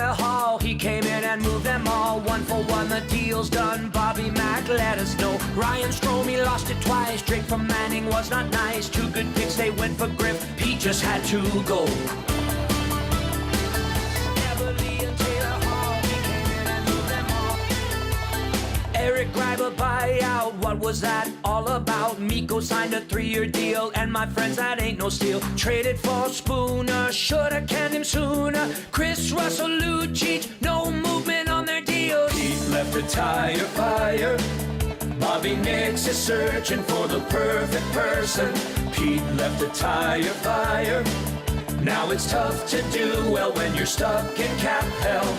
Taylor Hall, he came in and moved them all. 1-for-1, the deal's done. Bobby Mack let us know. Ryan Strome lost it twice. Drake from Manning was not nice. 2 good picks, they went for Griff. Pete just had to go. Eric Greiber buyout, what was that all about? Miko signed a 3-year deal, and my friends, that ain't no steal. Traded for Spooner, shoulda canned him sooner. Chris Russell, Lucic, no movement on their deals. Pete left a tire fire. Bobby Nix is searching for the perfect person. Pete left a tire fire. Now it's tough to do well when you're stuck in cap hell.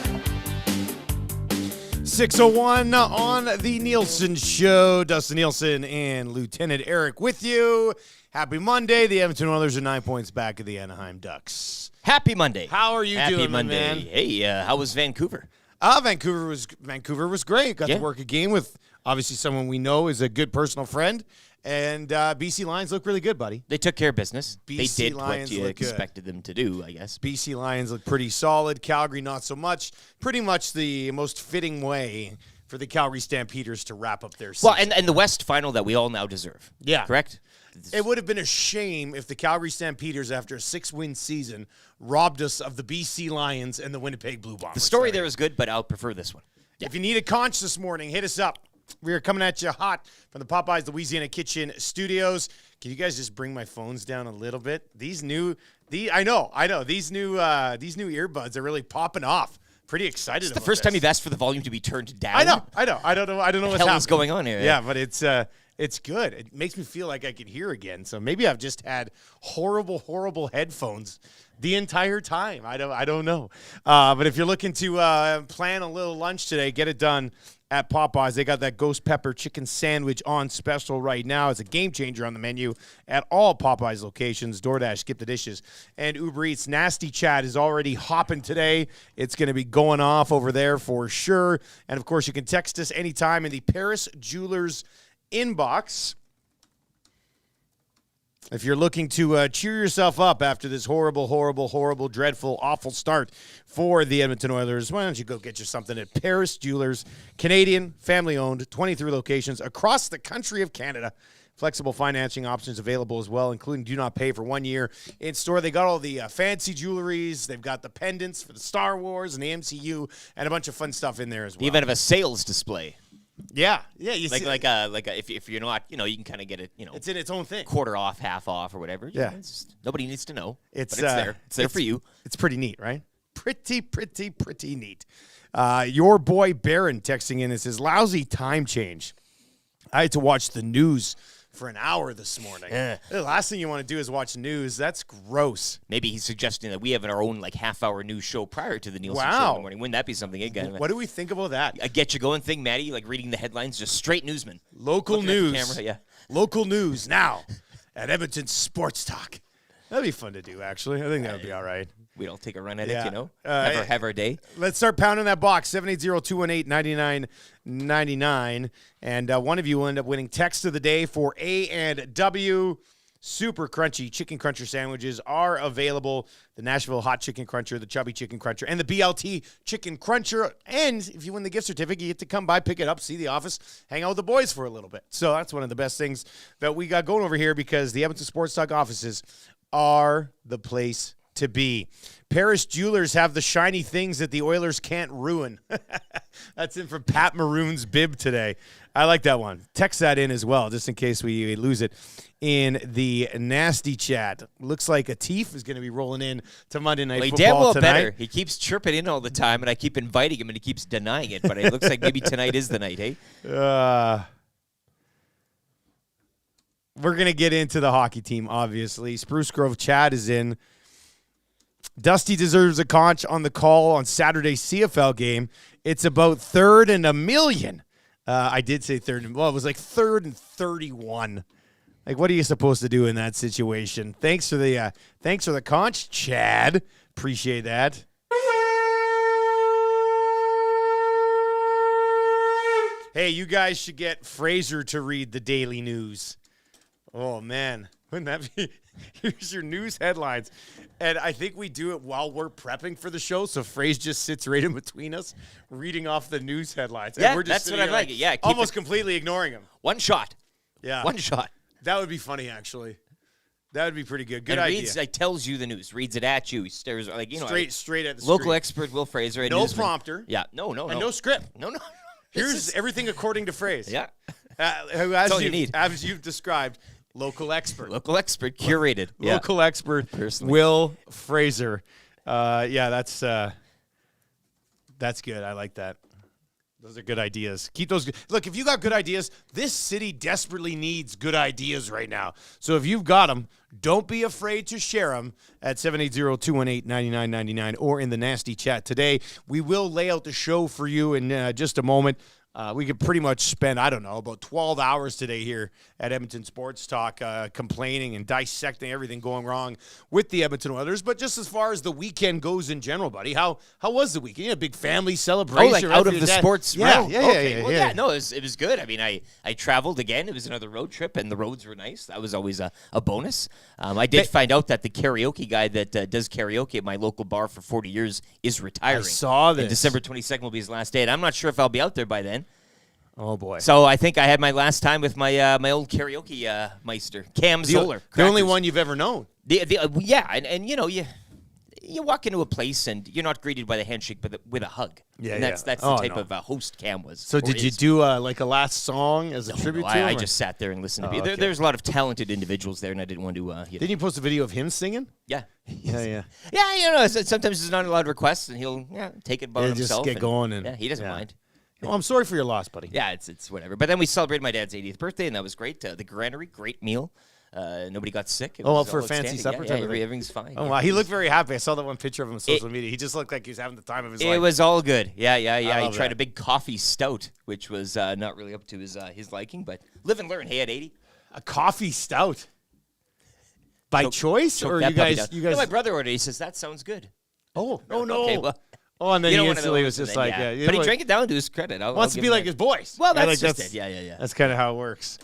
6:01 on the Nielsen Show. Dustin Nielson and Lieutenant Eric with you. Happy Monday. The Edmonton Oilers are 9 points back of the Anaheim Ducks. Happy Monday. How are you doing, Monday. man? Hey, how was Vancouver? Vancouver was great. Got to work a game with obviously someone we know is a good personal friend. And BC Lions look really good, buddy. They took care of business. They did Lions what you look expected them to do, I guess. BC Lions look pretty solid. Calgary, not so much. Pretty much the most fitting way for the Calgary Stampeders to wrap up their season. Well, and the West final that we all now deserve. Yeah. Correct? It would have been a shame if the Calgary Stampeders, after a 6-win season, robbed us of the BC Lions and the Winnipeg Blue Bombers. The story there is good, but I'll prefer this one. If you need a conch this morning, hit us up. We are coming at you hot from the Popeyes Louisiana Kitchen Studios. Can you guys just bring my phones down a little bit? These new earbuds are really popping off. Pretty excited. It's the first time you've asked for the volume to be turned down. I know. I don't know what's happening. What the hell is going on here? Yeah, but it's good. It makes me feel like I can hear again. So maybe I've just had horrible headphones the entire time. I don't know. But if you're looking to plan a little lunch today, get it done at Popeyes. They got that ghost pepper chicken sandwich on special right now. It's a game changer on the menu at all Popeyes locations. DoorDash, skip the dishes, and Uber Eats. Nasty Chat is already hopping today. It's going to be going off over there for sure. And, of course, you can text us anytime in the Paris Jewelers inbox. If you're looking to cheer yourself up after this horrible, dreadful, awful start for the Edmonton Oilers, why don't you go get you something at Paris Jewelers, Canadian, family-owned, 23 locations across the country of Canada. Flexible financing options available as well, including do not pay for 1 year in store. They got all the fancy jewelries. They've got the pendants for the Star Wars and the MCU and a bunch of fun stuff in there as well. They even have a sales display. Yeah. You see, if you're not, you can kind of get it, it's in its own thing. Quarter off, half off, or whatever. Yeah. Nobody needs to know. It's there. It's there for you. It's pretty neat, right? Pretty neat. Your boy Baron texting in and says, lousy time change. I had to watch the news for an hour this morning. The last thing you want to do is watch news. That's gross. Maybe he's suggesting that we have our own half-hour news show prior to the Nielsen show in the morning. Wouldn't that be something again? What do we think about that? A get you going thing, Maddie, reading the headlines, just straight newsman. Local news. Camera, yeah. Local news now at Edmonton Sports Talk. That'd be fun to do, actually. I think that would be all right. We'd all take a run at it, have our day. Let's start pounding that box, 780-218-9999. And one of you will end up winning text of the day for A&W. Super crunchy chicken cruncher sandwiches are available. The Nashville Hot Chicken Cruncher, the Chubby Chicken Cruncher, and the BLT Chicken Cruncher. And if you win the gift certificate, you get to come by, pick it up, see the office, hang out with the boys for a little bit. So that's one of the best things that we got going over here because the Edmonton Sports Talk offices are the place to be. Paris Jewelers have the shiny things that the Oilers can't ruin. That's in from Pat Maroon's bib today. I like that one. Text that in as well, just in case we lose it in the nasty chat. Looks like Atif is going to be rolling in to Monday Night Football damn well tonight. Better. He keeps chirping in all the time, and I keep inviting him, and he keeps denying it. But it looks like maybe tonight is the night, hey? We're going to get into the hockey team, obviously. Spruce Grove Chad is in. Dusty deserves a conch on the call on Saturday's CFL game. It's about 3rd and 1,000,000. I did say 3rd and, well, it was 3rd and 31. What are you supposed to do in that situation? Thanks for the conch, Chad. Appreciate that. Hey, you guys should get Fraser to read the daily news. Oh, man. Wouldn't that be Here's your news headlines. And I think we do it while we're prepping for the show. So Fraze just sits right in between us, reading off the news headlines. Yeah, and we're just that's what I like. Yeah, keep almost completely ignoring them. One shot. Yeah. One shot. That would be funny, actually. That would be pretty good. Good and idea. Reads, like, tells you the news. Reads it at you. He stares like, you know. Straight at the local screen. expert Will Fraser. No newsman. prompter. Yeah. No. And no script. No. Here's everything according to Fraze. Yeah. As all you need. As you've described, local expert. Local expert curated. Yeah. Local expert, Personally. Will Fraser. That's good. I like that. Those are good ideas. Keep those. Look, if you got good ideas, this city desperately needs good ideas right now. So if you've got them, don't be afraid to share them at 780-218-9999 or in the nasty chat today. We will lay out the show for you in just a moment. We could pretty much spend, I don't know, about 12 hours today here at Edmonton Sports Talk complaining and dissecting everything going wrong with the Edmonton Oilers. But just as far as the weekend goes in general, buddy, how was the weekend? You had a big family celebration. Oh, like out of the sports realm? Yeah. Well, no, it was good. I mean, I traveled again. It was another road trip, and the roads were nice. That was always a bonus. I did find out that the karaoke guy that does karaoke at my local bar for 40 years is retiring. I saw this. And December 22nd will be his last day, and I'm not sure if I'll be out there by then. Oh, boy. So I think I had my last time with my my old karaoke meister, Cam Zoller. The only one you've ever known. And you know, you walk into a place and you're not greeted by the handshake, but with a hug. Yeah, and that's the type of host Cam was. So did you do like a last song as a tribute to him? I just sat there and listened to people. Okay. There's a lot of talented individuals there, and I didn't want to. Didn't you post a video of him singing? Yeah. Yeah. Yeah, you know, sometimes there's not a lot of requests, and he'll take it by himself. Just get going. And, yeah, he doesn't mind. Well, I'm sorry for your loss, buddy. Yeah, it's whatever. But then we celebrated my dad's 80th birthday, and that was great. The Granary, great meal. Nobody got sick. It was for a all fancy outstanding. supper Yeah, type of thing? everything's fine. Oh, wow. He looked very happy. I saw that one picture of him on social media. He just looked like he was having the time of his life. It was all good. Yeah. He tried that. a big coffee stout, which was not really up to his liking, but live and learn. Hey, at 80. A coffee stout. By choice? Or you guys... No, my brother ordered it. He says, that sounds good. Oh, no. Okay, well... Oh, and then You he don't wanna instantly know was just then, like... yeah. Yeah, But he drank it down to his credit. Wants to be like his boys. Well, that's Like, just it. Yeah. That's kind of how it works.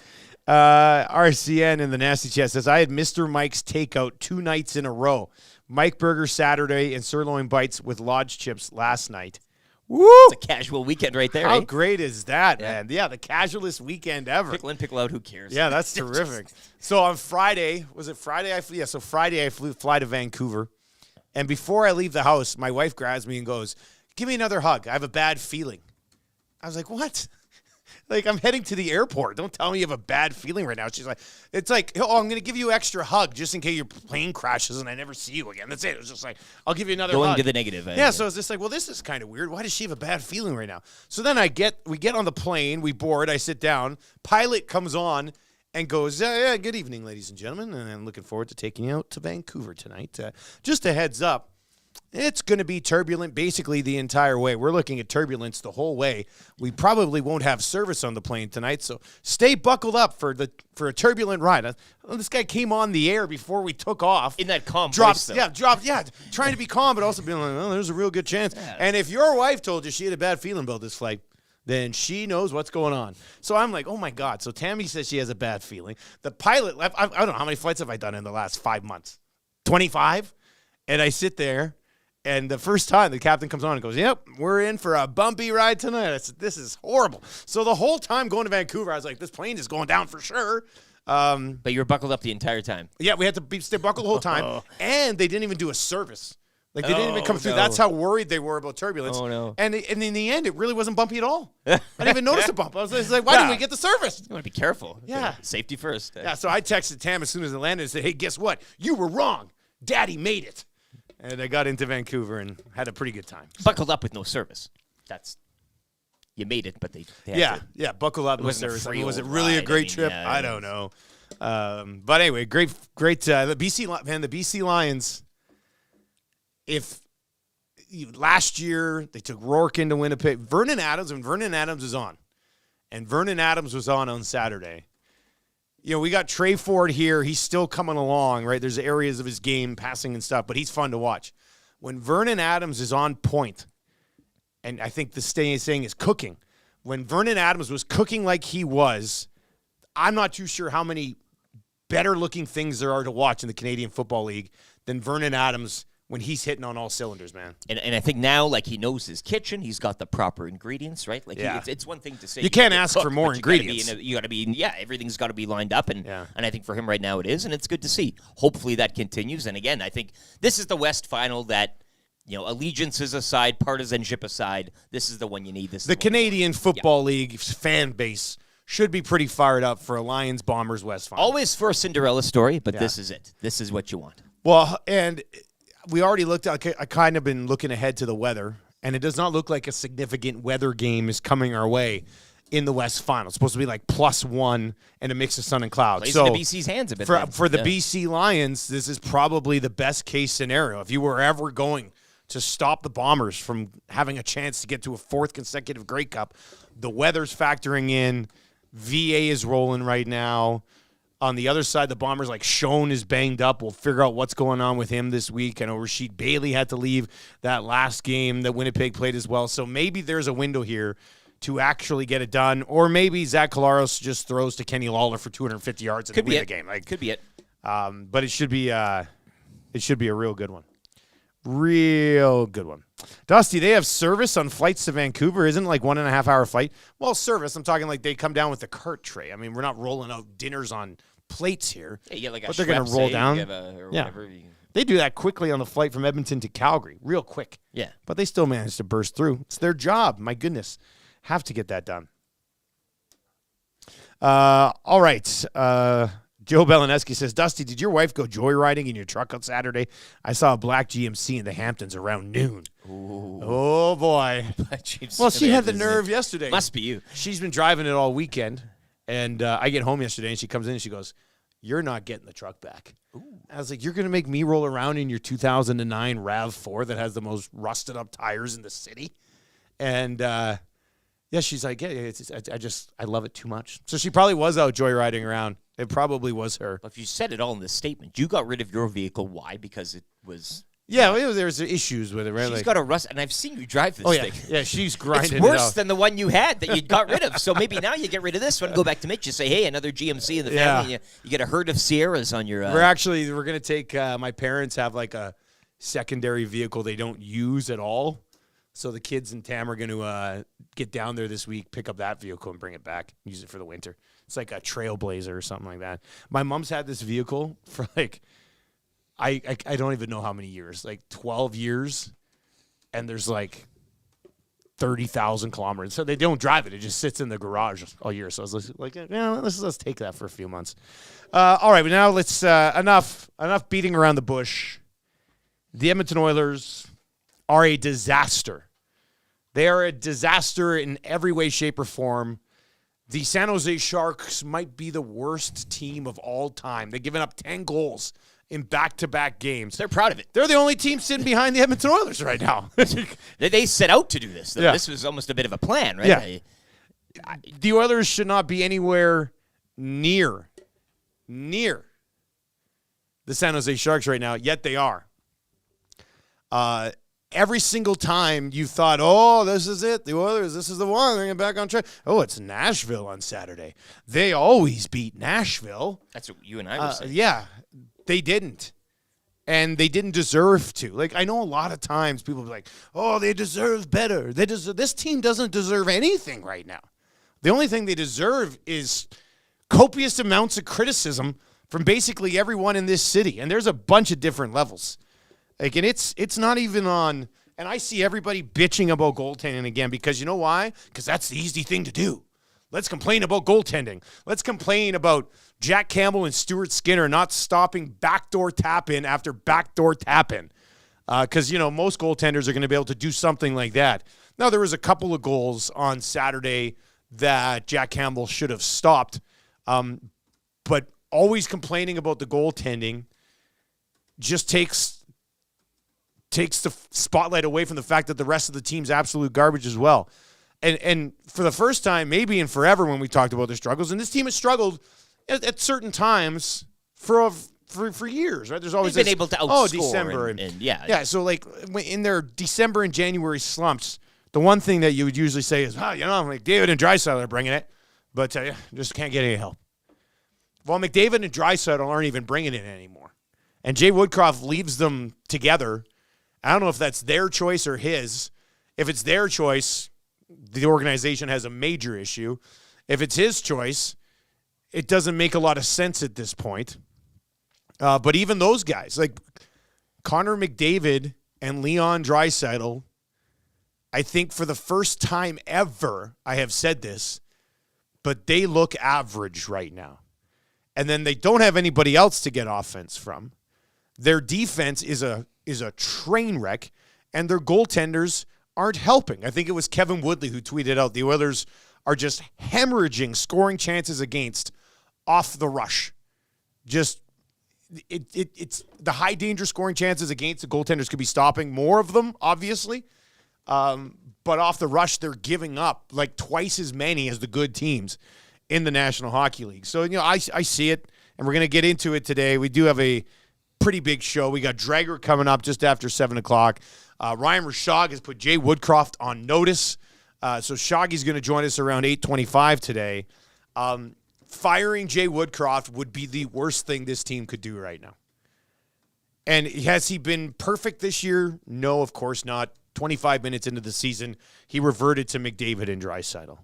RCN in the Nasty Chat says, I had Mr. Mike's takeout 2 nights in a row. Mike Burger Saturday and sirloin bites with lodge chips last night. Woo! It's a casual weekend right there, How eh? great is that, man? Yeah, the casualest weekend ever. Pickle in, pickle out, who cares? Yeah, that's terrific. So on Friday, was it Friday? So Friday I fly to Vancouver. And before I leave the house, my wife grabs me and goes, give me another hug. I have a bad feeling. I was like, what? Like, I'm heading to the airport. Don't tell me you have a bad feeling right now. She's like, it's like, oh, I'm going to give you an extra hug just in case your plane crashes and I never see you again. That's it. It was just like, I'll give you another hug. Going to the negative. Yeah, so it's just like, well, this is kind of weird. Why does she have a bad feeling right now? So then we get on the plane, we board, I sit down, pilot comes on and goes, yeah, good evening, ladies and gentlemen, and I'm looking forward to taking you out to Vancouver tonight. Just a heads up, it's going to be turbulent basically the entire way. We're looking at turbulence the whole way. We probably won't have service on the plane tonight, so stay buckled up for a turbulent ride. This guy came on the air before we took off. In that calm voice, though. Trying to be calm, but also being like, well, there's a real good chance. Yeah. And if your wife told you she had a bad feeling about this flight, then she knows what's going on. So I'm like, oh, my God. So Tammy says she has a bad feeling. The pilot left. I don't know. How many flights have I done in the last 5 months? 25? And I sit there, and the first time the captain comes on and goes, yep, we're in for a bumpy ride tonight. I said, this is horrible. So the whole time going to Vancouver, I was like, this plane is going down for sure. But you were buckled up the entire time. Yeah, we had to stay buckled the whole time. And they didn't even do a service. Like, they didn't even come through. No. That's how worried they were about turbulence. Oh, no. And in the end, it really wasn't bumpy at all. I didn't even notice a bump. I was like, why didn't we get the service? You want to be careful. Yeah. Safety first. Yeah, so I texted Tam as soon as it landed and said, hey, guess what? You were wrong. Daddy made it. And I got into Vancouver and had a pretty good time. Buckled up with no service. You made it, but they had to. Buckle up. Was it really a great trip? Yeah, I don't know. But anyway, great. The BC Lions. Last year they took Rourke into Winnipeg. Vernon Adams is on, and Vernon Adams was on Saturday. You know, we got Trey Ford here. He's still coming along, right? There's areas of his game, passing and stuff, but he's fun to watch. When Vernon Adams is on point, and I think the saying is cooking. When Vernon Adams was cooking like he was, I'm not too sure how many better-looking things there are to watch in the Canadian Football League than Vernon Adams when he's hitting on all cylinders, man. And I think now, like, he knows his kitchen. He's got the proper ingredients, right? Like, Yeah. it's one thing to say You can't gotta ask cook, for more but you gotta be ingredients. you got to be, everything's got to be lined up. And Yeah. and I think for him right now it is, and it's good to see. Hopefully that continues. And again, I think this is the West final that, allegiances aside, partisanship aside, this is the one you need. This is The the one you want. Canadian Football League fan base should be pretty fired up for a Lions-Bombers West final. Always for a Cinderella story, but Yeah. this is it. This is what you want. Well, and we already looked at, I kind of been looking ahead to the weather, and it does not look like a significant weather game is coming our way in the West Final. It's supposed to be like +1 and a mix of sun and clouds. Plays So into BC's hands a bit. for the Yeah. BC Lions, this is probably the best case scenario. If you were ever going to stop the Bombers from having a chance to get to a 4th consecutive Grey Cup, the weather's factoring in. VA is rolling right now. On the other side, the Bombers, like Schoen is banged up. We'll figure out what's going on with him this week. I know Rasheed Bailey had to leave that last game that Winnipeg played as well. So maybe there's a window here to actually get it done. Or maybe Zach Collaros just throws to Kenny Lawler for 250 yards and Could win be the it. game. Could be it. But it should be a real good one. Real good one. Dusty, they have service on flights to Vancouver. Isn't it like 1.5 hour flight? Well, service, I'm talking like they come down with the cart tray. I mean, we're not rolling out dinners on plates here. Yeah, you get like But a they're gonna Schweppes, roll you down. have or Yeah. whatever. They do that quickly on the flight from Edmonton to Calgary, real quick. Yeah. But they still manage to burst through. It's their job. My goodness. Have to get that done. All right. Joe Belineski says, Dusty, did your wife go joyriding in your truck on Saturday? I saw a black GMC in the Hamptons around noon. Ooh. Oh, boy. Well, she had the nerve yesterday. Must be you. She's been driving it all weekend, and I get home yesterday, and she comes in and she goes, you're not getting the truck back. I was like, you're going to make me roll around in your 2009 RAV4 that has the most rusted up tires in the city? And, yeah, she's like, yeah, I love it too much. So she probably was out joyriding around. It probably was her. But if you said it all in this statement, you got rid of your vehicle. Why? Because it was... Yeah, there's issues with it, right? She's Like, got a rust, and I've seen you drive this oh, yeah. thing. Yeah, she's grinding It's worse it out. than the one you had that you got rid of. So maybe now you get rid of this one, go back to Mitch, you say, hey, another GMC in the Yeah. family. You get a herd of Sierras on your... We're going to take, my parents have like a secondary vehicle they don't use at all. So the kids and Tam are going to get down there this week, pick up that vehicle and bring it back, use it for the winter. It's like a Trailblazer or something like that. My mom's had this vehicle for like, I don't even know how many years, like 12 years. And there's like 30,000 kilometers. So they don't drive it. It just sits in the garage all year. So I was like, yeah, let's take that for a few months. All right, but now let's, enough beating around the bush. The Edmonton Oilers are a disaster. They are a disaster in every way, shape, or form. The San Jose Sharks might be the worst team of all time. They've given up 10 goals in back-to-back games. They're proud of it. They're the only team sitting behind the Edmonton Oilers right now. They set out to do this, though. Yeah. This was almost a bit of a plan, right? Yeah. The Oilers should not be anywhere near the San Jose Sharks right now, yet they are. Every single time you thought, oh, this is it, the Oilers, this is the one, they're getting back on track. Oh, it's Nashville on Saturday. They always beat Nashville. That's what you and I were saying. Yeah, they didn't. And they didn't deserve to. Like, I know a lot of times people be like, oh, they deserve better. This team doesn't deserve anything right now. The only thing they deserve is copious amounts of criticism from basically everyone in this city. And there's a bunch of different levels. Like, and it's not even on, and I see everybody bitching about goaltending again because you know why? Because that's the easy thing to do. Let's complain about goaltending. Let's complain about Jack Campbell and Stuart Skinner not stopping backdoor tap-in after backdoor tap-in. Because, most goaltenders are going to be able to do something like that. Now, there was a couple of goals on Saturday that Jack Campbell should have stopped. But always complaining about the goaltending just takes the spotlight away from the fact that the rest of the team's absolute garbage as well. And for the first time, maybe in forever, when we talked about their struggles, and this team has struggled at certain times for years, right? There's always They've been able to outscore. December and yeah. Yeah, so like in their December and January slumps, the one thing that you would usually say is, like David and Draisaitl are bringing it, but just can't get any help. Well, McDavid and Draisaitl aren't even bringing it anymore. And Jay Woodcroft leaves them together. I don't know if that's their choice or his. If it's their choice, the organization has a major issue. If it's his choice, it doesn't make a lot of sense at this point. But even those guys, like Connor McDavid and Leon Draisaitl, I think for the first time ever, I have said this, but they look average right now. And then they don't have anybody else to get offense from. Their defense is a train wreck, and their goaltenders aren't helping. I think it was Kevin Woodley who tweeted out the Oilers are just hemorrhaging scoring chances against off the rush. Just it's the high danger scoring chances against the goaltenders could be stopping more of them, obviously. But off the rush, they're giving up like twice as many as the good teams in the National Hockey League. So, I see it, and we're going to get into it today. We do have a pretty big show. We got Dreger coming up just after 7 o'clock. Ryan Rishaug has put Jay Woodcroft on notice. So Shoggy's going to join us around 8:25 today. Firing Jay Woodcroft would be the worst thing this team could do right now. And has he been perfect this year? No, of course not. 25 minutes into the season, he reverted to McDavid and Draisaitl.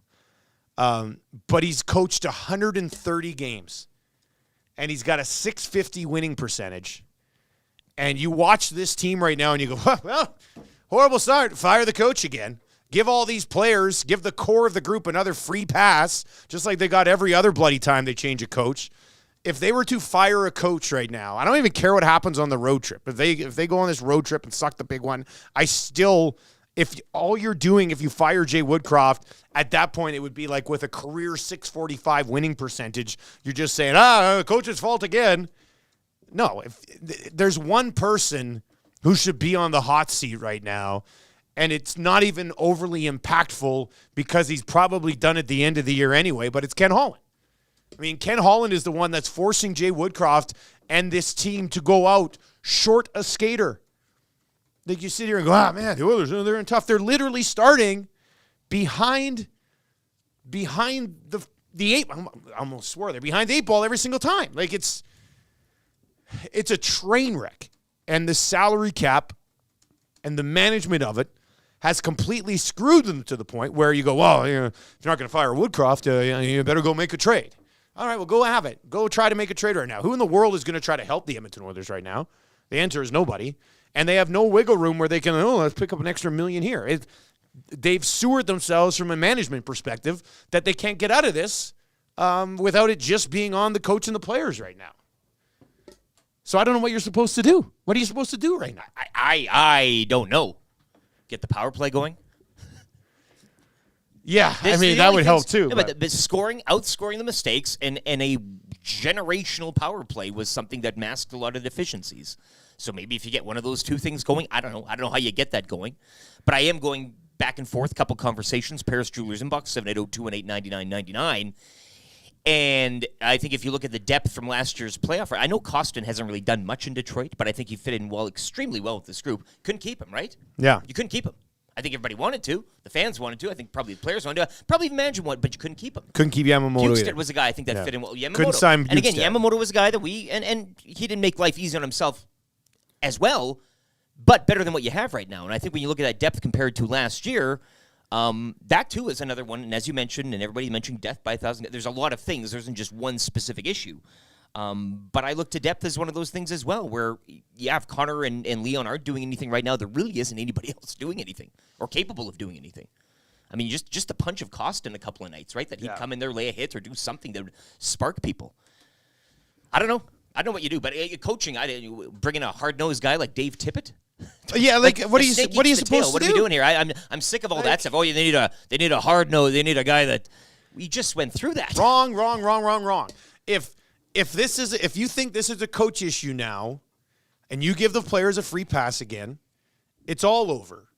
But he's coached 130 games, and he's got a .650 winning percentage. And you watch this team right now, and you go, well, horrible start. Fire the coach again. Give all these players, give the core of the group another free pass, just like they got every other bloody time they change a coach. If they were to fire a coach right now, I don't even care what happens on the road trip. If they go on this road trip and suck the big one, if all you're doing, if you fire Jay Woodcroft, at that point it would be like with a career .645 winning percentage, you're just saying, coach's fault again. No, if there's one person who should be on the hot seat right now, and it's not even overly impactful because he's probably done at the end of the year anyway, but it's Ken Holland. I mean, Ken Holland is the one that's forcing Jay Woodcroft and this team to go out short a skater. Like you sit here and go, man, the Oilers, they're in tough. They're literally starting behind the eight. I almost swore they're behind the 8 ball every single time. Like it's a train wreck, and the salary cap and the management of it has completely screwed them to the point where you go, well, if you're not going to fire Woodcroft, you better go make a trade. All right, well, go have it. Go try to make a trade right now. Who in the world is going to try to help the Edmonton Oilers right now? The answer is nobody. And they have no wiggle room where they can, let's pick up an extra $1 million here. They've sewered themselves from a management perspective that they can't get out of this without it just being on the coach and the players right now. So I don't know what you're supposed to do. What are you supposed to do right now? I don't know. Get the power play going? Yeah, that would help too. No, but outscoring the mistakes, and a generational power play was something that masked a lot of deficiencies. So maybe if you get one of those two things going, I don't know. I don't know how you get that going. But I am going back and forth, couple conversations, Paris Jewelers Inbox, 780-218-9999. And I think if you look at the depth from last year's playoff, I know Costin hasn't really done much in Detroit, but I think he fit in extremely well with this group. Couldn't keep him, right? Yeah. You couldn't keep him. I think everybody wanted to. The fans wanted to. I think probably the players wanted to. Probably even management wanted, but you couldn't keep him. Couldn't keep Yamamoto Bukestad either. was a guy I think that fit in well. Yamamoto. Couldn't sign And again, Bukestad. Yamamoto was a guy that and he didn't make life easy on himself as well, but better than what you have right now. And I think when you look at that depth compared to last year, that too is another one. And as you mentioned, and everybody mentioned death by 1,000, there's a lot of things. There isn't just one specific issue. But I look to depth as one of those things as well, where if Connor and Leon aren't doing anything right now, there really isn't anybody else doing anything or capable of doing anything. I mean, just the punch of Costin a couple of nights, right? That he'd come in there, lay a hit, or do something that would spark people. I don't know. I don't know what you do, but coaching, bring in a hard-nosed guy like Dave Tippett. Yeah, what are you supposed to do? What are we doing here? I'm sick of all that stuff. Oh, they need a hard nose. They need a guy that we just went through that. Wrong. If you think this is a coach issue now, and you give the players a free pass again, it's all over.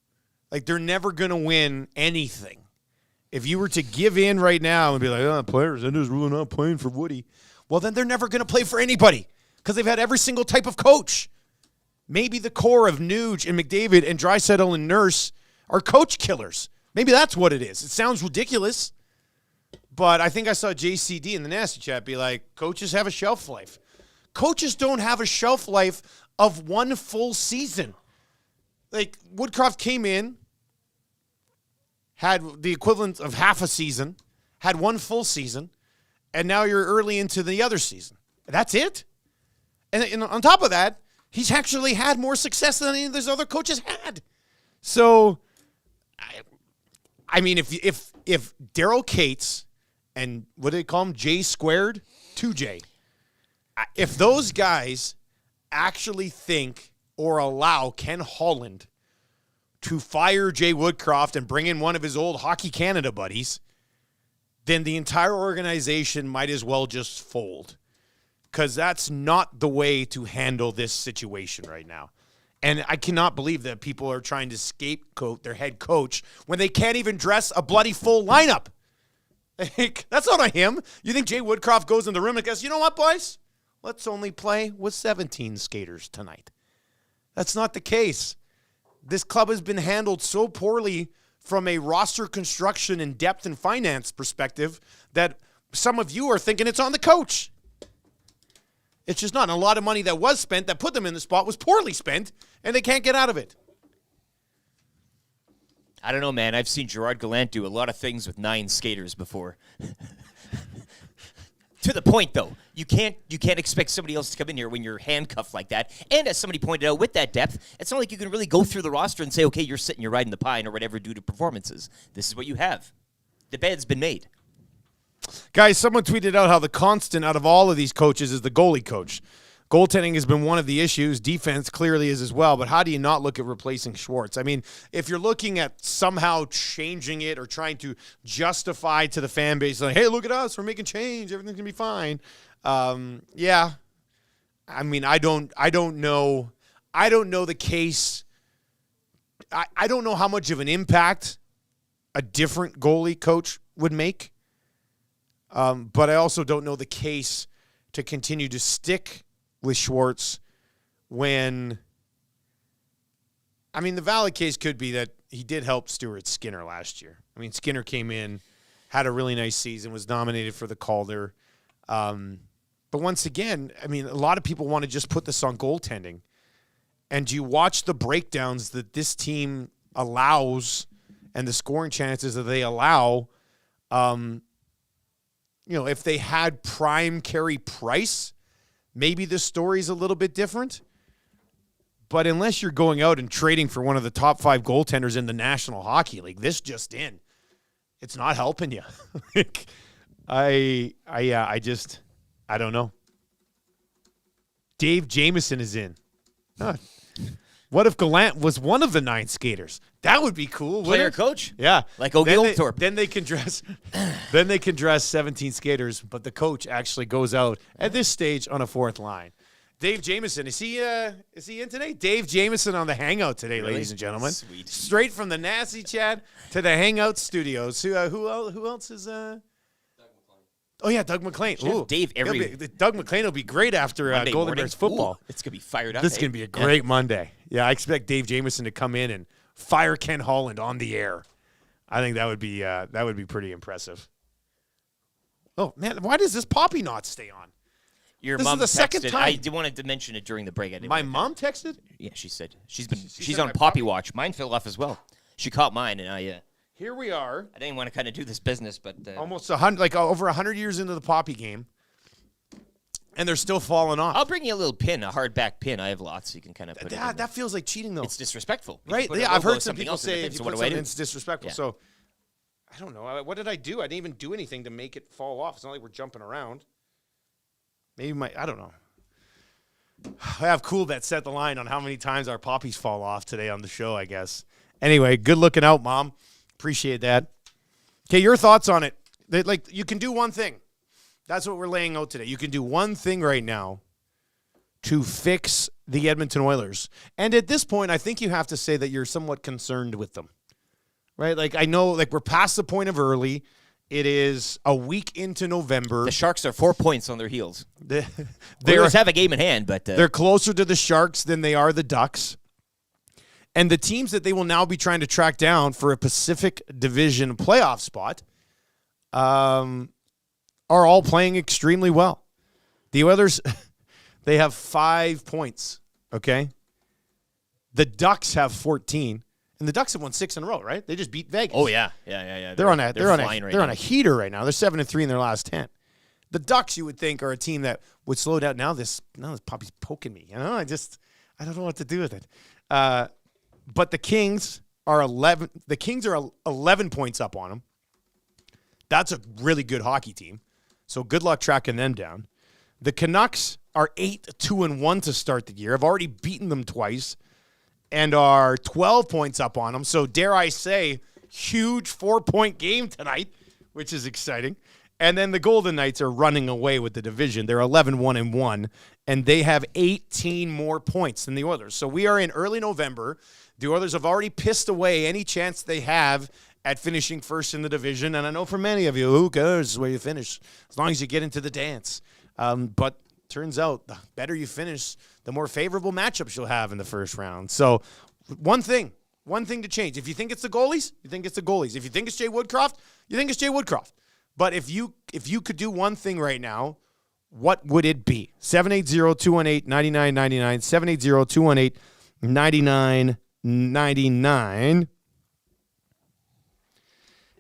Like, they're never going to win anything. If you were to give in right now and be like, players, they're just really not playing for Woody, well, then they're never going to play for anybody because they've had every single type of coach. Maybe the core of Nuge and McDavid and Draisaitl and Nurse are coach killers. Maybe that's what it is. It sounds ridiculous, But I think I saw JCD in the Nasty Chat be like, coaches have a shelf life. Coaches don't have a shelf life of one full season. Like, Woodcroft came in, had the equivalent of half a season, had one full season, and now you're early into the other season. That's it. And on top of that, he's actually had more success than any of those other coaches had. So, I mean, if Daryl Cates and what do they call him, J squared, 2J, if those guys actually think or allow Ken Holland to fire Jay Woodcroft and bring in one of his old Hockey Canada buddies, then the entire organization might as well just fold, because that's not the way to handle this situation right now. And I cannot believe that people are trying to scapegoat their head coach when they can't even dress a bloody full lineup. Like, that's not on him. You think Jay Woodcroft goes in the room and goes, you know what, boys? Let's only play with 17 skaters tonight. That's not the case. This club has been handled so poorly from a roster construction and depth and finance perspective that some of you are thinking it's on the coach. It's just not. And a lot of money that was spent that put them in the spot was poorly spent, and they can't get out of it. I don't know, man. I've seen Gerard Gallant do a lot of things with 9 skaters before. To the point, though, you can't expect somebody else to come in here when you're handcuffed like that. And as somebody pointed out, with that depth, it's not like you can really go through the roster and say, okay, you're sitting, you're riding the pine or whatever due to performances. This is what you have. The bed's been made. Guys, someone tweeted out how the constant out of all of these coaches is the goalie coach. Goaltending has been one of the issues. Defense clearly is as well. But how do you not look at replacing Schwartz? I mean, if you're looking at somehow changing it or trying to justify to the fan base, like, hey, look at us, we're making change, everything's going to be fine. Yeah. I mean, I don't know. I don't know the case. I don't know how much of an impact a different goalie coach would make. But I also don't know the case to continue to stick with Schwartz when, I mean, the valid case could be that he did help Stuart Skinner last year. I mean, Skinner came in, had a really nice season, was nominated for the Calder. But once again, I mean, a lot of people want to just put this on goaltending. And you watch the breakdowns that this team allows and the scoring chances that they allow. You know, if they had prime Carey Price, maybe the story's a little bit different. But unless you're going out and trading for one of the top 5 goaltenders in the National Hockey League, this just in, it's not helping you. I don't know. Dave Jamieson is in. Huh. What if Gallant was one of the 9 skaters? That would be cool. Player coach? Yeah. Like Ogie Oldthorpe. Then they can dress 17 skaters, but the coach actually goes out at this stage on a 4th line. Dave Jamieson, is he in today? Dave Jamieson on the Hangout today, really? ladies and gentlemen. Sweet. Straight from the Nasty Chat to the Hangout studios. Who else is Oh, yeah, Doug McLean. Ooh, Dave Doug McLean will be great after Golden Bears football. Ooh, it's going to be fired up. This is going to be a great Monday. Yeah, I expect Dave Jamieson to come in and fire Ken Holland on the air. I think that would be pretty impressive. Oh, man, why does this poppy not stay on? Your This mom is the second texted. time. I wanted to mention it during the break. My mom texted? Yeah, she said. She's said on my Poppy Watch. Mine fell off as well. She caught mine, and Here we are. I didn't want to kind of do this business, but Almost 100, like over 100 years into the poppy game, and they're still falling off. I'll bring you a little pin, a hardback pin. I have lots, so you can kind of put it in there. That feels like cheating, though. It's disrespectful. You Right? put a Yeah, I've logo heard of some something people else in the say pin, if you so put what do I something, do? it's disrespectful. Yeah. So, I don't know. What did I do? I didn't even do anything to make it fall off. It's not like we're jumping around. Maybe I don't know. I have Coolbet set the line on how many times our poppies fall off today on the show, I guess. Anyway, good looking out, Mom. Appreciate that. Okay, your thoughts on it. Like, you can do one thing. That's what we're laying out today. You can do one thing right now to fix the Edmonton Oilers. And at this point, I think you have to say that you're somewhat concerned with them. Right? Like, I know, like, we're past the point of early. It is a week into November. The Sharks are 4 points on their heels. They Oilers have a game in hand, but they're closer to the Sharks than they are the Ducks. And the teams that they will now be trying to track down for a Pacific Division playoff spot are all playing extremely well. The Oilers, they have 5 points, okay? The Ducks have 14, and the Ducks have won 6 in a row, right? They just beat Vegas. Oh, yeah. They're on a heater right now. They're 7-3 in their last 10. The Ducks, you would think, are a team that would slow down. Now this puppy's poking me. I don't know what to do with it. But the Kings are 11. The Kings are 11 points up on them. That's a really good hockey team. So good luck tracking them down. The Canucks are 8-2-1 to start the year. I've already beaten them twice and are 12 points up on them. So dare I say, huge 4-point game tonight, which is exciting. And then the Golden Knights are running away with the division. They're 11-1-1, and they have 18 more points than the Oilers. So we are in early November. The Oilers have already pissed away any chance they have at finishing first in the division. And I know for many of you, who cares where you finish, as long as you get into the dance. But turns out the better you finish, the more favorable matchups you'll have in the first round. So one thing to change. If you think it's the goalies, you think it's the goalies. If you think it's Jay Woodcroft, you think it's Jay Woodcroft. But if you could do one thing right now, what would it be? 780-218-9999, 780-218-9999.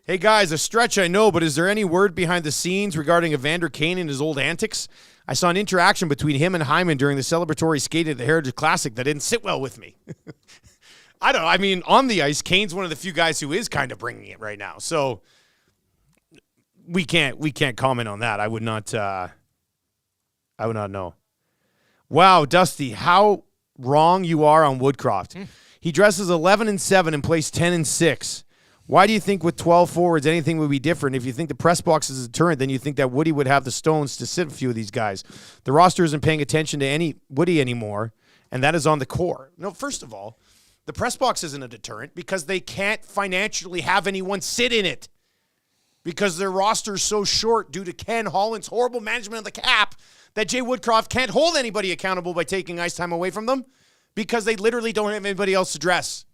Hey, guys, a stretch I know, but is there any word behind the scenes regarding Evander Kane and his old antics? I saw an interaction between him and Hyman during the celebratory skate at the Heritage Classic that didn't sit well with me. I mean, on the ice, Kane's one of the few guys who is kind of bringing it right now. So we can't comment on that. I would not know. Wow, Dusty, how wrong you are on Woodcroft. He dresses 11-7 and plays 10-6. Why do you think with 12 forwards anything would be different? If you think the press box is a deterrent, then you think that Woody would have the stones to sit a few of these guys. The roster isn't paying attention to any Woody anymore, and that is on the core. No, first of all, the press box isn't a deterrent because they can't financially have anyone sit in it because their roster is so short due to Ken Holland's horrible management of the cap that Jay Woodcroft can't hold anybody accountable by taking ice time away from them because they literally don't have anybody else to dress.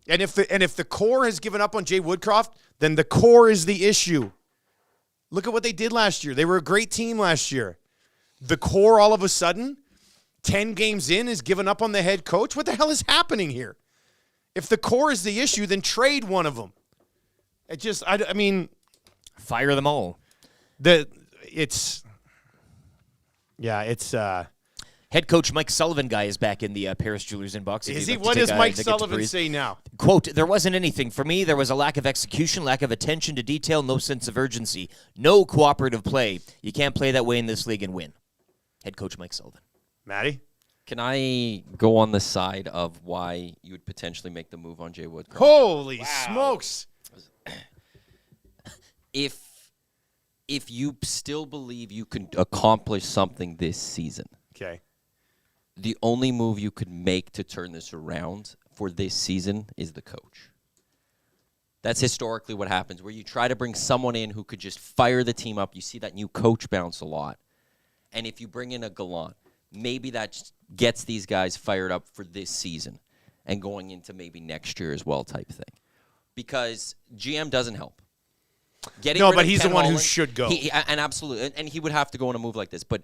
And if the core has given up on Jay Woodcroft, then the core is the issue. Look at what they did last year. They were a great team last year. The core all of a sudden, 10 games in, is given up on the head coach. What the hell is happening here? If the core is the issue, then trade one of them. I mean, fire them all. Head coach Mike Sullivan guy is back in the Paris Jewelers inbox. Is he? What does Mike Sullivan say now? Quote, there wasn't anything. For me, there was a lack of execution, lack of attention to detail, no sense of urgency, no cooperative play. You can't play that way in this league and win. Head coach Mike Sullivan. Matty? Can I go on the side of why you would potentially make the move on Jay Woodcroft? Holy smokes. If you still believe you can accomplish something this season, okay, the only move you could make to turn this around for this season is the coach. That's historically what happens, where you try to bring someone in who could just fire the team up. You see that new coach bounce a lot. And if you bring in a Gallant, maybe that just gets these guys fired up for this season and going into maybe next year as well type thing. Because GM doesn't help. But he's the one who should go. And absolutely. And he would have to go on a move like this. But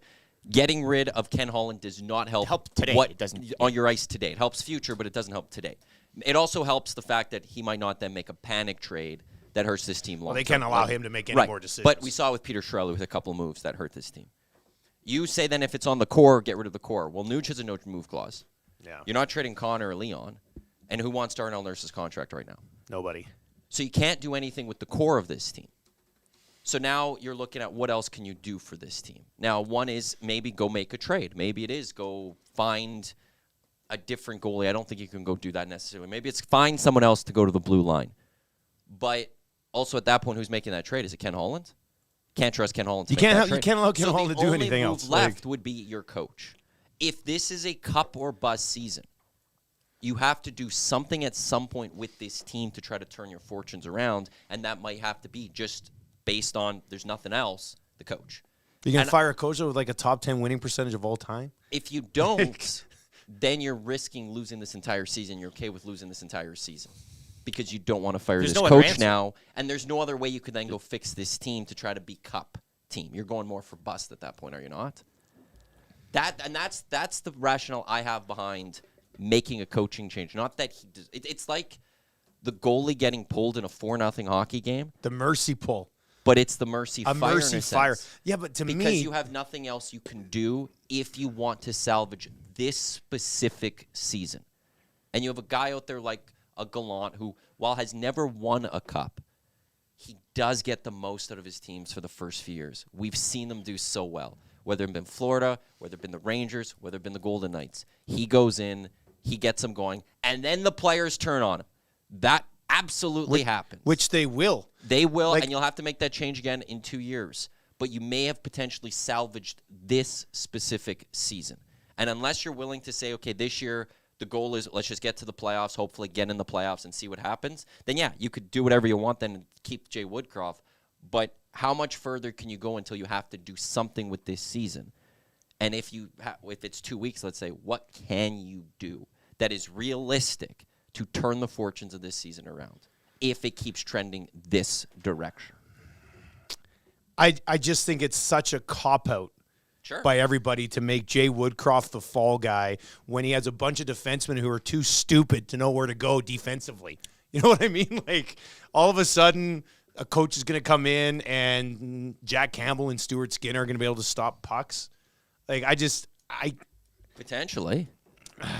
getting rid of Ken Holland does not help today. It doesn't on your ice today. It helps future, but it doesn't help today. It also helps the fact that he might not then make a panic trade that hurts this team long term. Well, they can't allow him to make any more decisions. But we saw with Peter Chiarelli with a couple of moves that hurt this team. You say then if it's on the core, get rid of the core. Well, Nuge has a no-move clause. Yeah. You're not trading Connor or Leon. And who wants Darnell Nurse's contract right now? Nobody. So you can't do anything with the core of this team. So now you're looking at what else can you do for this team. Now, one is maybe go make a trade. Maybe it is go find a different goalie. I don't think you can go do that necessarily. Maybe it's find someone else to go to the blue line. But also at that point, who's making that trade? Is it Ken Holland? Can't trust Ken Holland to make that trade. You can't allow Ken Holland to do anything else. The only move left would be your coach. If this is a cup or bust season, you have to do something at some point with this team to try to turn your fortunes around, and that might have to be just based on there's nothing else, the coach. You going to fire a coach with like a top 10 winning percentage of all time? If you don't, then you're risking losing this entire season. You're okay with losing this entire season. because you don't want to fire There's this no other coach answer. now, and there's no other way you could then go fix this team to try to be cup team. You're going more for bust at that point, are you not? That's the rationale I have behind making a coaching change. Not that he does. It's like the goalie getting pulled in a 4-0 hockey game, The mercy pull. but it's the mercy A fire. mercy in a fire. sense. Yeah, but to Because me, you have nothing else you can do if you want to salvage this specific season. And you have a guy out there like a Gallant who, while has never won a cup, he does get the most out of his teams for the first few years. We've seen them do so well, whether it's been Florida, whether it's been the Rangers, whether it's been the Golden Knights. He goes in, he gets them going, and then the players turn on him. That absolutely happens. which they will. They will, Like- and you'll have to make that change again in 2 years. But you may have potentially salvaged this specific season. And unless you're willing to say, okay, this year the goal is let's just get to the playoffs, hopefully get in the playoffs and see what happens, then yeah, you could do whatever you want then and keep Jay Woodcroft. But how much further can you go until you have to do something with this season? And if it's 2 weeks, let's say, what can you do that is realistic to turn the fortunes of this season around if it keeps trending this direction? I just think it's such a cop-out Sure. by everybody to make Jay Woodcroft the fall guy when he has a bunch of defensemen who are too stupid to know where to go defensively. You know what I mean? Like, all of a sudden, a coach is going to come in and Jack Campbell and Stuart Skinner are going to be able to stop pucks. Like, Potentially.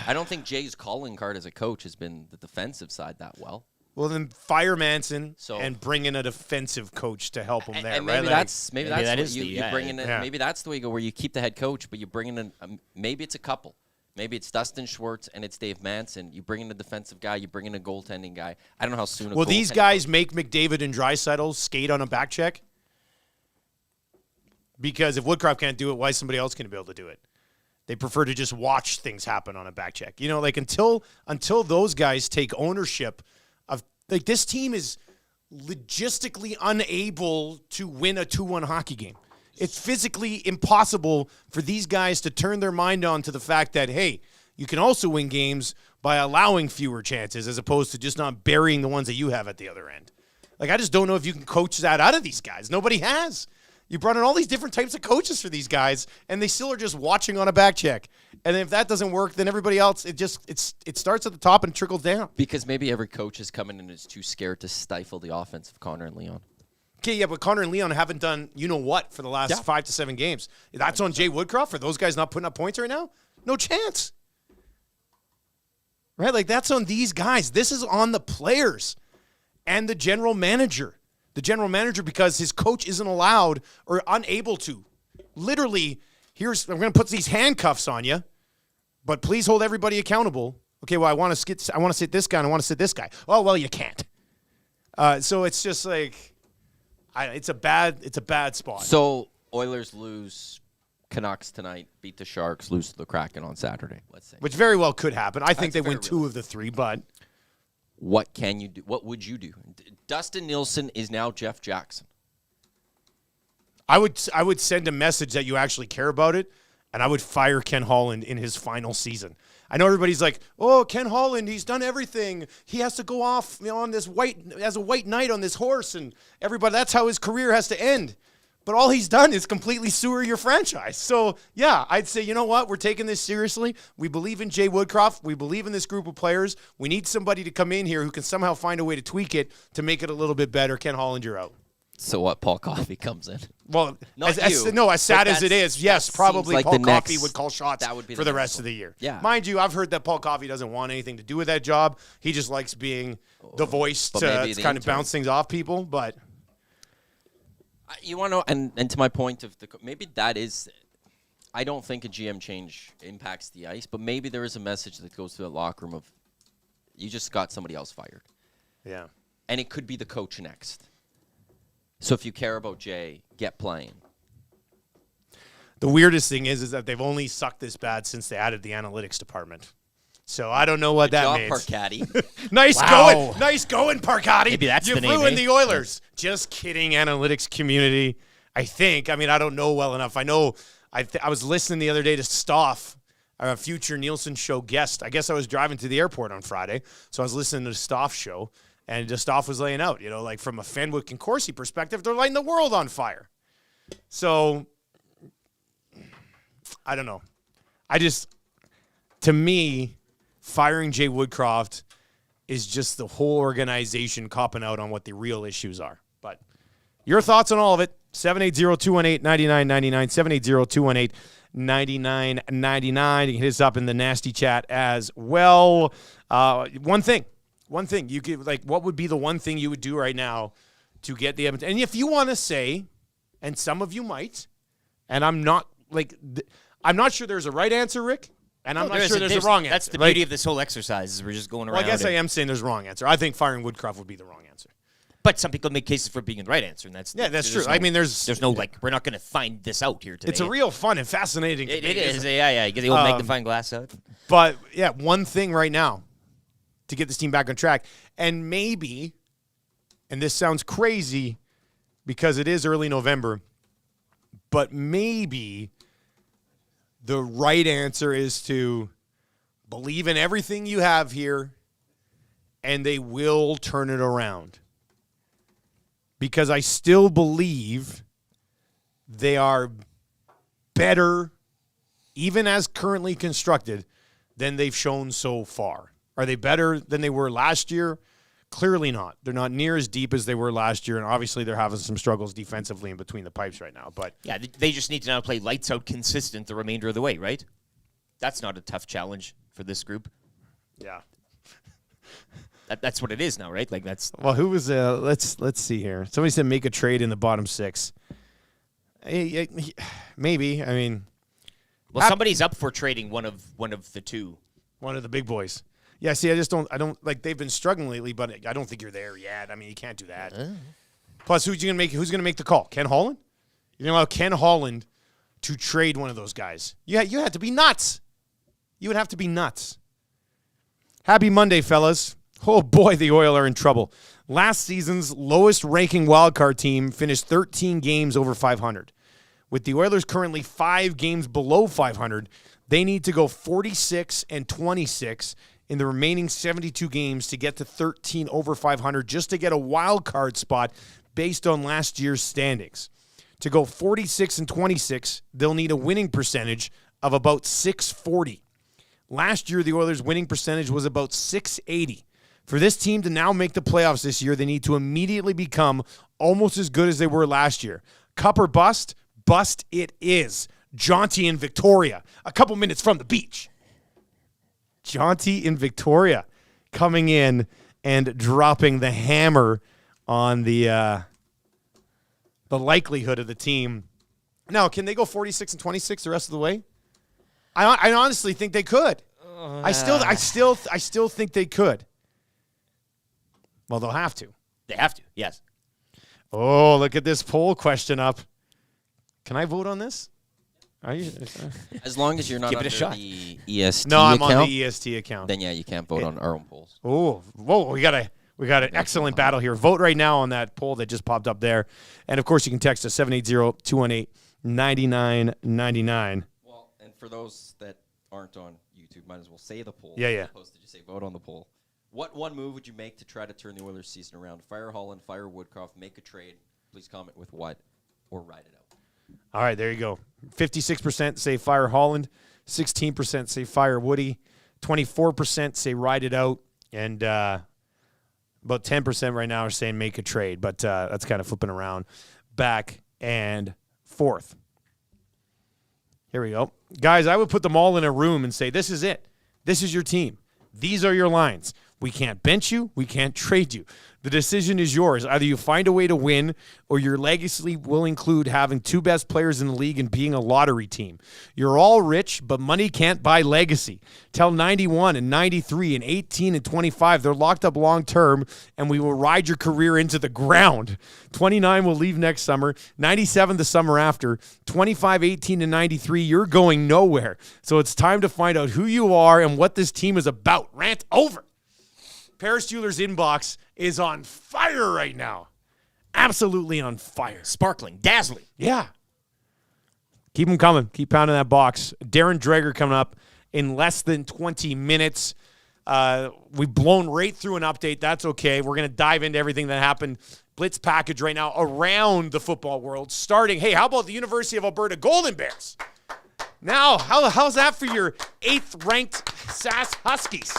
I don't think Jay's calling card as a coach has been the defensive side that well. Well, then fire Manson So- and bring in a defensive coach to help him there. And right? maybe Like, that's Maybe what that is you the- bring in. yeah. Maybe that's the way you go, where you keep the head coach, but you bring in maybe it's a couple. Maybe it's Dustin Schwartz and it's Dave Manson. You bring in a defensive guy. You bring in a goaltending guy. I don't know how soon. will these guys make McDavid and Draisaitl skate on a back check? Because if Woodcroft can't do it, why is somebody else going to be able to do it? They prefer to just watch things happen on a back check. You know, like until those guys take ownership of, like, this team is logistically unable to win a 2-1 hockey game. It's physically impossible for these guys to turn their mind on to the fact that, hey, you can also win games by allowing fewer chances as opposed to just not burying the ones that you have at the other end. Like, I just don't know if you can coach that out of these guys. Nobody has. You brought in all these different types of coaches for these guys, and they still are just watching on a back check. And if that doesn't work, then everybody else, it starts at the top and trickles down. Because maybe every coach is coming in and is too scared to stifle the offense of Connor and Leon. Okay, yeah, but Connor and Leon haven't done you-know-what for the last 5 to 7 games. That's on Jay Woodcroft for those guys not putting up points right now? No chance. Right? Like, that's on these guys. This is on the players and the general manager. The general manager, because his coach isn't allowed or unable to. Literally, I'm going to put these handcuffs on you, but please hold everybody accountable. Okay, well, I want to sit this guy and I want to sit this guy. Oh, well, you can't. So it's just like, it's a bad spot. So Oilers lose, Canucks tonight, beat the Sharks, lose to the Kraken on Saturday, let's say. Which very well could happen. I think That's they win very 2 of the 3, but What can you do? What would you do? Dustin Nielson is now Jeff Jackson. I would send a message that you actually care about it, and I would fire Ken Holland in his final season. I know everybody's like, "Oh, Ken Holland, he's done everything. He has to go off, on this as a white knight on this horse, and everybody, that's how his career has to end." But all he's done is completely sewer your franchise. So, yeah, I'd say, you know what? We're taking this seriously. We believe in Jay Woodcroft. We believe in this group of players. We need somebody to come in here who can somehow find a way to tweak it to make it a little bit better. Ken Holland, you're out. So what? Paul Coffey comes in. Well, Not as you, sad but as it is, yes, that probably seems like Paul the Coffey next- would call shots that would be for the the next rest one. of the year. Yeah. Mind you, I've heard that Paul Coffey doesn't want anything to do with that job. He just likes being the voice But to maybe the kind of intern. bounce things off people. But You want to know, and to my point of maybe that is, I don't think a GM change impacts the ice, but maybe there is a message that goes to the locker room of, you just got somebody else fired. yeah, And it could be the coach next. So if you care about Jay, get playing. the weirdest thing is that they've only sucked this bad since they added the analytics department. So I don't know what that Job, means. Parcati. Nice Wow. going. Nice going, Parcati. Maybe that's you the name, flew in eh? the Oilers. Just kidding, analytics community. I think. I mean, I don't know well enough. I know I was listening the other day to Stoff, a future Nielsen show guest. I guess I was driving to the airport on Friday, so I was listening to the Stoff show. And Dustoff was laying out, like from a Fenwick and Corsi perspective, they're lighting the world on fire. So, I don't know. To me, firing Jay Woodcroft is just the whole organization copping out on what the real issues are. But your thoughts on all of it, 780-218-9999, 780-218-9999. You can hit us up in the nasty chat as well. One thing you could, what would be the one thing you would do right now to get the Edmonton? And if you want to say, and some of you might, and I'm not sure there's a right answer, Rick, and I'm not sure there's a wrong answer. That's the beauty of this whole exercise is we're just going around. Well, I guess I am saying there's a wrong answer. I think firing Woodcroft would be the wrong answer. But some people make cases for being the right answer, and that's true. I mean, there's no we're not going to find this out here today. It's a real fun and fascinating. It is, yeah. You get the old magnifying glass out. But yeah, one thing right now to get this team back on track, and maybe, and this sounds crazy because it is early November, but maybe the right answer is to believe in everything you have here, and they will turn it around. Because I still believe they are better, even as currently constructed, than they've shown so far. Are they better than they were last year? Clearly not. They're not near as deep as they were last year, and obviously they're having some struggles defensively in between the pipes right now. But yeah, they just need to now play lights out consistent the remainder of the way, right? That's not a tough challenge for this group. Yeah. That's what it is now, right? That's. Well, who was let's see here. Somebody said make a trade in the bottom six. Maybe. I mean, well, somebody's up for trading one of the two. One of the big boys. Yeah, see, I don't they've been struggling lately, but I don't think you're there yet. I mean, you can't do that. Plus, who's gonna make the call? Ken Holland? You're gonna allow Ken Holland to trade one of those guys. You had to be nuts. You would have to be nuts. Happy Monday, fellas. Oh, boy, the Oil are in trouble. Last season's lowest-ranking wildcard team finished 13 games over 500. With the Oilers currently 5 games below 500, they need to go 46-26 in the remaining 72 games to get to 13 over 500 just to get a wild card spot based on last year's standings. To go 46-26, they'll need a winning percentage of about .640. Last year, the Oilers' winning percentage was about .680. For this team to now make the playoffs this year, they need to immediately become almost as good as they were last year. Cup or bust? Bust it is. Jaunty in Victoria, a couple minutes from the beach. Jaunty in Victoria coming in and dropping the hammer on the likelihood of the team. Now, can they go 46-26 the rest of the way? I honestly think they could. I still think they could. Well, they'll have to. They have to, yes. Oh, look at this poll question up. Can I vote on this? Are you? As long as you're not Give it a under shot. the EST No, I'm account, on the EST account. then yeah, you can't vote on our own polls. Oh, whoa! We got an excellent battle here. Vote right now on that poll that just popped up there, and of course you can text us 780-218-9999. Well, and for those that aren't on YouTube, might as well say the poll. Yeah. As opposed to just say vote on the poll. What one move would you make to try to turn the Oilers' season around? Fire Holland, fire Woodcroft, make a trade. Please comment with what, or write it out. All right, there you go. 56% say fire Holland, 16% say fire Woody, 24% say ride it out, and about 10% right now are saying make a trade. But that's kind of flipping around back and forth. Here we go. Guys, I would put them all in a room and say, this is it. This is your team. These are your lines. We can't bench you. We can't trade you. The decision is yours. Either you find a way to win or your legacy will include having 2 best players in the league and being a lottery team. You're all rich, but money can't buy legacy. Tell 91 and 93 and 18 and 25 they're locked up long term and we will ride your career into the ground. 29 will leave next summer. 97 the summer after. 25, 18 and 93 you're going nowhere. So it's time to find out who you are and what this team is about. Rant over. Paris Steelers inbox is on fire right now. Absolutely on fire. Sparkling, dazzling. Yeah. Keep them coming. Keep pounding that box. Darren Dreger coming up in less than 20 minutes. We've blown right through an update. That's okay. We're going to dive into everything that happened. Blitz package right now around the football world. Starting, hey, how about the University of Alberta Golden Bears? Now, how's that for your 8th-ranked SAS Huskies?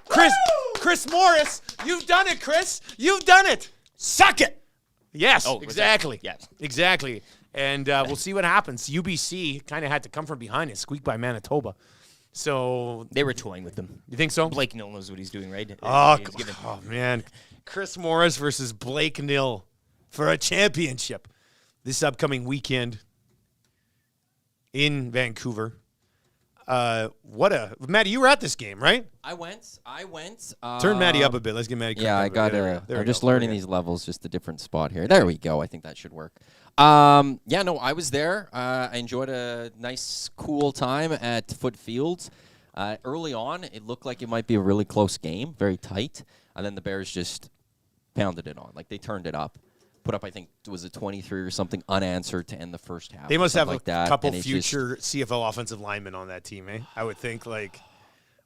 Chris Morris, you've done it, Chris. You've done it. Suck it. Yes, exactly. Yes. Exactly. And we'll see what happens. UBC kind of had to come from behind and squeak by Manitoba. So They were toying with them. you think so? Blake Nill knows what he's doing, right? Oh, He's giving- man. Chris Morris versus Blake Nill for a championship this upcoming weekend in Vancouver. Maddie, you were at this game, right? I went. Turn Maddie up a bit. Let's get Maddie. Yeah, I got There I'm we just go. learning Okay. these levels, just a different spot here. There we go. I think that should work. Yeah, no, I was there. I enjoyed a nice, cool time at Foot Fields. Early on, it looked like it might be a really close game, very tight, and then the Bears just pounded it on. Like, they turned it up. Put up, I think, was it 23 or something unanswered to end the first half. They or must have something like that, couple and it's just- future CFL offensive linemen on that team, eh? I would think, like,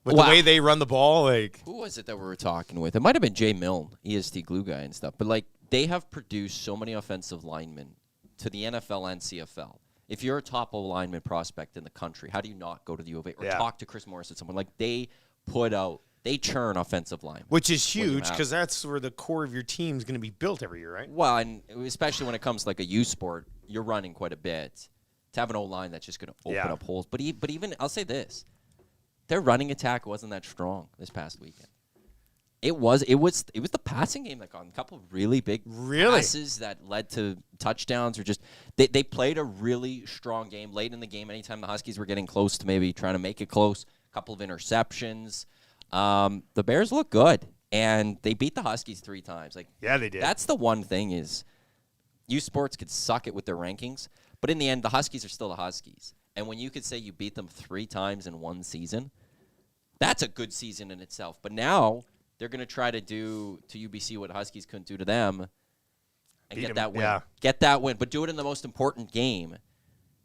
with Wow. the way they run the ball, like. Who was it that we were talking with? It might have been Jay Milne, EST glue guy and stuff. But, like, they have produced so many offensive linemen to the NFL and CFL. If you're a top lineman prospect in the country, how do you not go to the U of A or talk to Chris Morris at someone? Like, they churn offensive line. Which is What do you huge have? because that's where the core of your team is going to be built every year, right? Well, and especially when it comes to like a U sport, you're running quite a bit. To have an O-line that's just going to open up holes. But even, I'll say this. Their running attack wasn't that strong this past weekend. It was the passing game that got a couple of really big passes that led to touchdowns or just they played a really strong game late in the game. Anytime the Huskies were getting close to maybe trying to make it close, a couple of interceptions. The Bears look good, and they beat the Huskies 3 times. Like, Yeah, they did. That's the one thing is U Sports could suck it with their rankings, but in the end, the Huskies are still the Huskies. And when you could say you beat them 3 times in one season, that's a good season in itself. But now they're going to try to do to UBC what Huskies couldn't do to them and Beat get 'em, that win. yeah. Get that win, but do it in the most important game.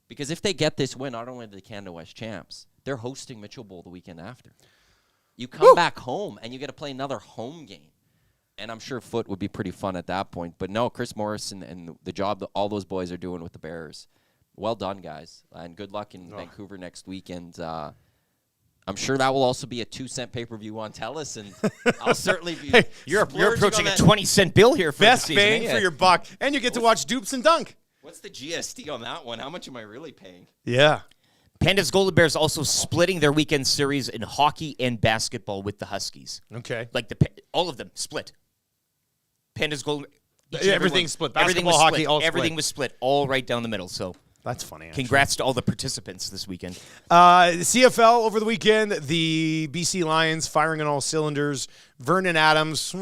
Because if they get this win, not only are they Canada West champs, they're hosting Mitchell Bowl the weekend after. You come back home, and you get to play another home game. And I'm sure Foot would be pretty fun at that point. But no, Chris Morris and the job that all those boys are doing with the Bears, well done, guys. And good luck in Vancouver next weekend. I'm sure that will also be a 2-cent pay-per-view on TELUS, and I'll certainly be. You're splurging approaching on a that. 20-cent bill here for Best the season, bang eh? for your buck. And you get to watch Dupes and Dunk. What's the GST on that one? How much am I really paying? Yeah. Pandas Golden Bears also splitting their weekend series in hockey and basketball with the Huskies. Okay. Like all of them split. Pandas Golden. each and every Everything's one. split. Everything Basketball, was hockey, split. all split. Everything was split, all right down the middle. So That's funny. Actually. congrats to all the participants this weekend. CFL over the weekend, the BC Lions firing on all cylinders. Vernon Adams,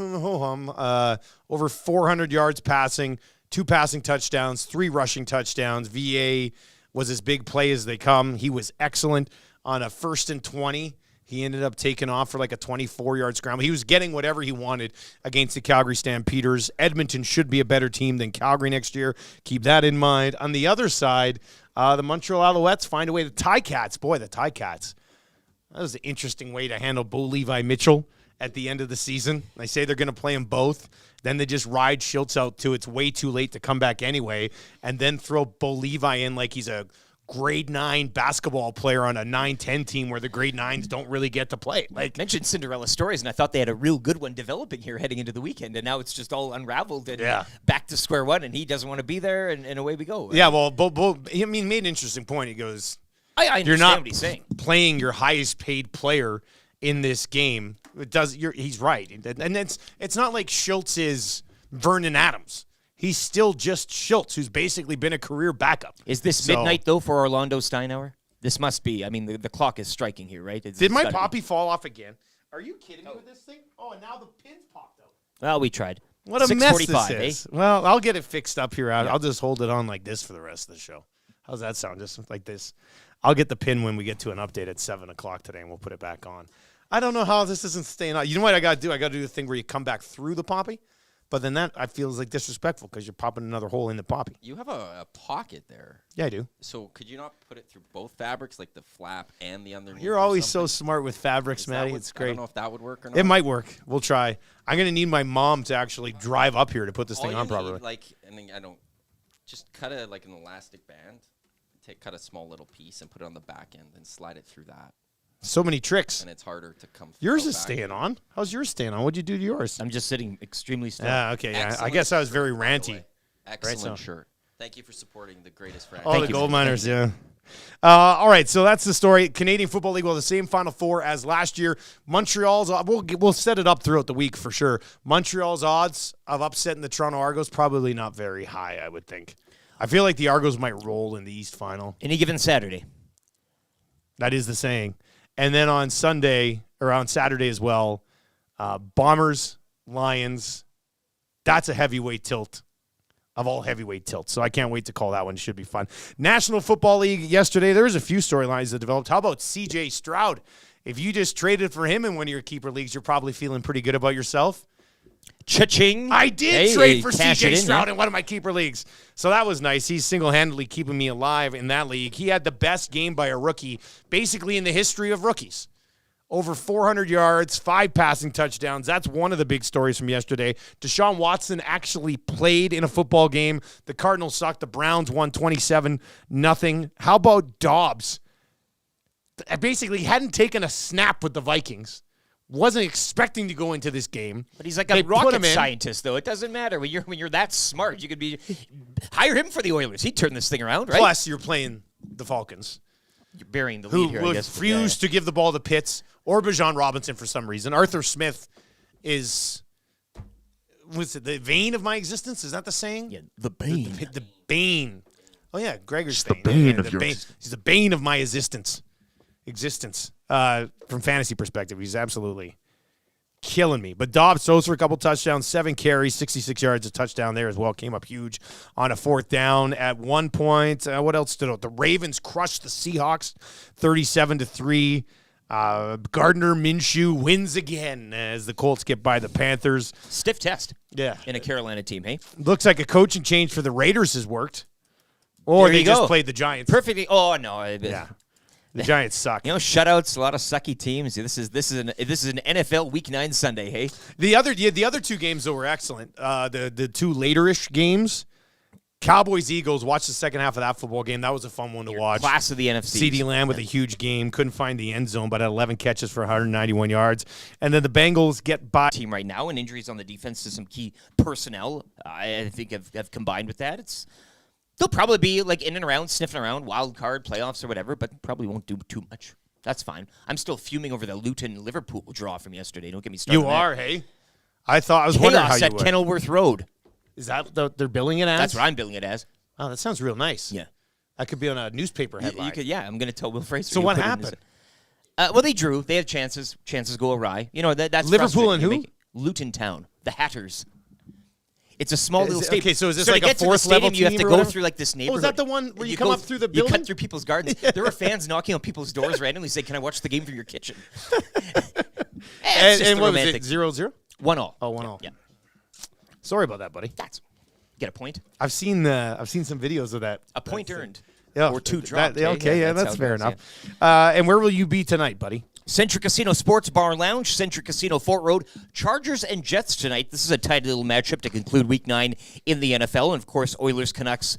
over 400 yards passing, 2 passing touchdowns, 3 rushing touchdowns. VA was as big play as they come. He was excellent on a 1st and 20. He ended up taking off for like a 24-yard scramble. He was getting whatever he wanted against the Calgary Stampeders. Edmonton should be a better team than Calgary next year. Keep that in mind. On the other side, the Montreal Alouettes find a way. The Ticats, boy, the Ticats. That was an interesting way to handle Bo Levi Mitchell at the end of the season. They say they're going to play them both. Then they just ride Schultz out to it's way too late to come back anyway, and then throw Bo Levi in like he's a grade 9 basketball player on a 9-10 team where the grade 9s don't really get to play. Like, Mentioned Cinderella stories, and I thought they had a real good one developing here heading into the weekend, and now it's just all unraveled and back to square one, and he doesn't want to be there, and away we go. yeah, well, Bo made an interesting point. He goes, I understand you're not what he's saying. playing your highest paid player in this game. He's right. And it's not like Schultz is Vernon Adams. He's still just Schultz, who's basically been a career backup. Is this midnight, though, for Orlando Steinauer? This must be. I mean, the clock is striking here, right? Did my poppy fall off again? Are you kidding me with this thing? Oh, and now the pin's popped out. Well, we tried. What a mess this 6:45, is. Well, I'll get it fixed up here. I'll just hold it on like this for the rest of the show. How's that sound? Just like this. I'll get the pin when we get to an update at 7 o'clock today, and we'll put it back on. I don't know how this isn't staying on. You know what I got to do? I got to do the thing where you come back through the poppy. But then that I feel is like disrespectful because you're popping another hole in the poppy. You have a pocket there. Yeah, I do. So could you not put it through both fabrics, like the flap and the underneath? You're or always so something? smart with fabrics, Is that Matty. what- It's I great. don't know if that would work or not. It might work. We'll try. I'm going to need my mom to actually drive up here to put this All thing you on need, properly. like, and then I don't just cut it like an elastic band. Cut a small little piece and put it on the back end, and slide it through that, So many tricks. and it's harder to come. Yours out is back. staying on. How's yours staying on? What'd you do to yours? I'm just sitting extremely still. Yeah, okay. Yeah. I Excellent guess I was very shirt, by the ranty. way. Excellent so- shirt. Thank you for supporting the greatest franchise. All Thank the you, gold man. miners, yeah. All right, so that's the story. Canadian Football League will have the same Final Four as last year. Montreal's, we'll set it up throughout the week for sure. Montreal's odds of upsetting the Toronto Argos, probably not very high, I would think. I feel like the Argos might roll in the East Final. Any given Saturday. That is the saying. And then on Sunday, or on Saturday as well, Bombers, Lions, that's a heavyweight tilt. Of all heavyweight tilts. So I can't wait to call that one. It should be fun. National Football League yesterday, there was a few storylines that developed. How about C.J. Stroud? If you just traded for him in one of your keeper leagues, you're probably feeling pretty good about yourself. Cha-ching. I did Hey, trade for cash C.J. it in, Stroud yeah. in one of my keeper leagues. So that was nice. He's single-handedly keeping me alive in that league. He had the best game by a rookie, basically in the history of rookies. Over 400 yards, 5 passing touchdowns. That's one of the big stories from yesterday. Deshaun Watson actually played in a football game. The Cardinals sucked. The Browns won 27-0. How about Dobbs? Basically hadn't taken a snap with the Vikings. Wasn't expecting to go into this game. But he's like They a put him rocket in. scientist, though. It doesn't matter when you're that smart. You could be hire him for the Oilers. He'd turn this thing around, right? Plus, you're playing the Falcons, You're burying the who lead here, I guess. refuse to give the ball to Pitts or Bijan Robinson for some reason. Arthur Smith is, what's it, the vein of my existence? Is that the saying? Yeah, the bane. The bane. Oh, yeah, Gregor's the bane. bane of the your bane. He's the bane of my existence. From fantasy perspective, he's absolutely killing me. But Dobbs throws for a couple touchdowns, 7 carries, 66 yards, a touchdown there as well. Came up huge on a 4th down. At one point, what else stood out? The Ravens crushed the Seahawks 37-3. Gardner Minshew wins again as the Colts get by the Panthers. Stiff test. Yeah. In a Carolina team, hey? Looks like a coaching change for the Raiders has worked. Or There they you just go. played the Giants. Perfectly. Oh, no. Yeah. The Giants suck. You know, shutouts, a lot of sucky teams. This is an NFL Week 9 Sunday, hey? The other 2 games, though, were excellent. The 2 later-ish games, Cowboys-Eagles, watch the second half of that football game. That was a fun one to watch. Class of the NFC. CeeDee Lamb with a huge game. Couldn't find the end zone, but had 11 catches for 191 yards. And then the Bengals get by. Team right now, and injuries on the defense to some key personnel, I think have combined with that. They'll probably be like in and around, sniffing around, wild card, playoffs or whatever, but probably won't do too much. That's fine. I'm still fuming over the Luton-Liverpool draw from yesterday. Don't get me started. You on that. are, hey? I was wondering how Chaos you at would. Kenilworth Road. Is that what they're billing it as? That's what I'm billing it as. Oh, that sounds real nice. Yeah. That could be on a newspaper headline. You could, yeah, I'm going to tell Will Fraser. So you what put it in happened? Well, they drew. They had chances. Chances go awry. You know, that's Liverpool frustrating. and You who? make it- Luton Town. The Hatters. It's a small little it- stadium. okay, so is this to like a get to the fourth level stadium, you have team to or go whatever? through like this Oh, neighborhood. is that the one where And you come go up through the You building? cut through people's gardens. There were fans knocking on people's doors randomly saying, "Can I watch the game from your kitchen?" And what was it, 0-0? 1-1. Oh, 1-1. Yeah. Sorry about that, buddy. That's get a point. I've seen some videos of that. A point earned. Yeah, Or 2 that- dropped. okay, yeah, that's how it fair goes, enough. And where will you be tonight, buddy? Centric Casino Sports Bar and Lounge, Centric Casino Fort Road, Chargers and Jets tonight. This is a tight little matchup to conclude Week 9 in the NFL. And, of course, Oilers Canucks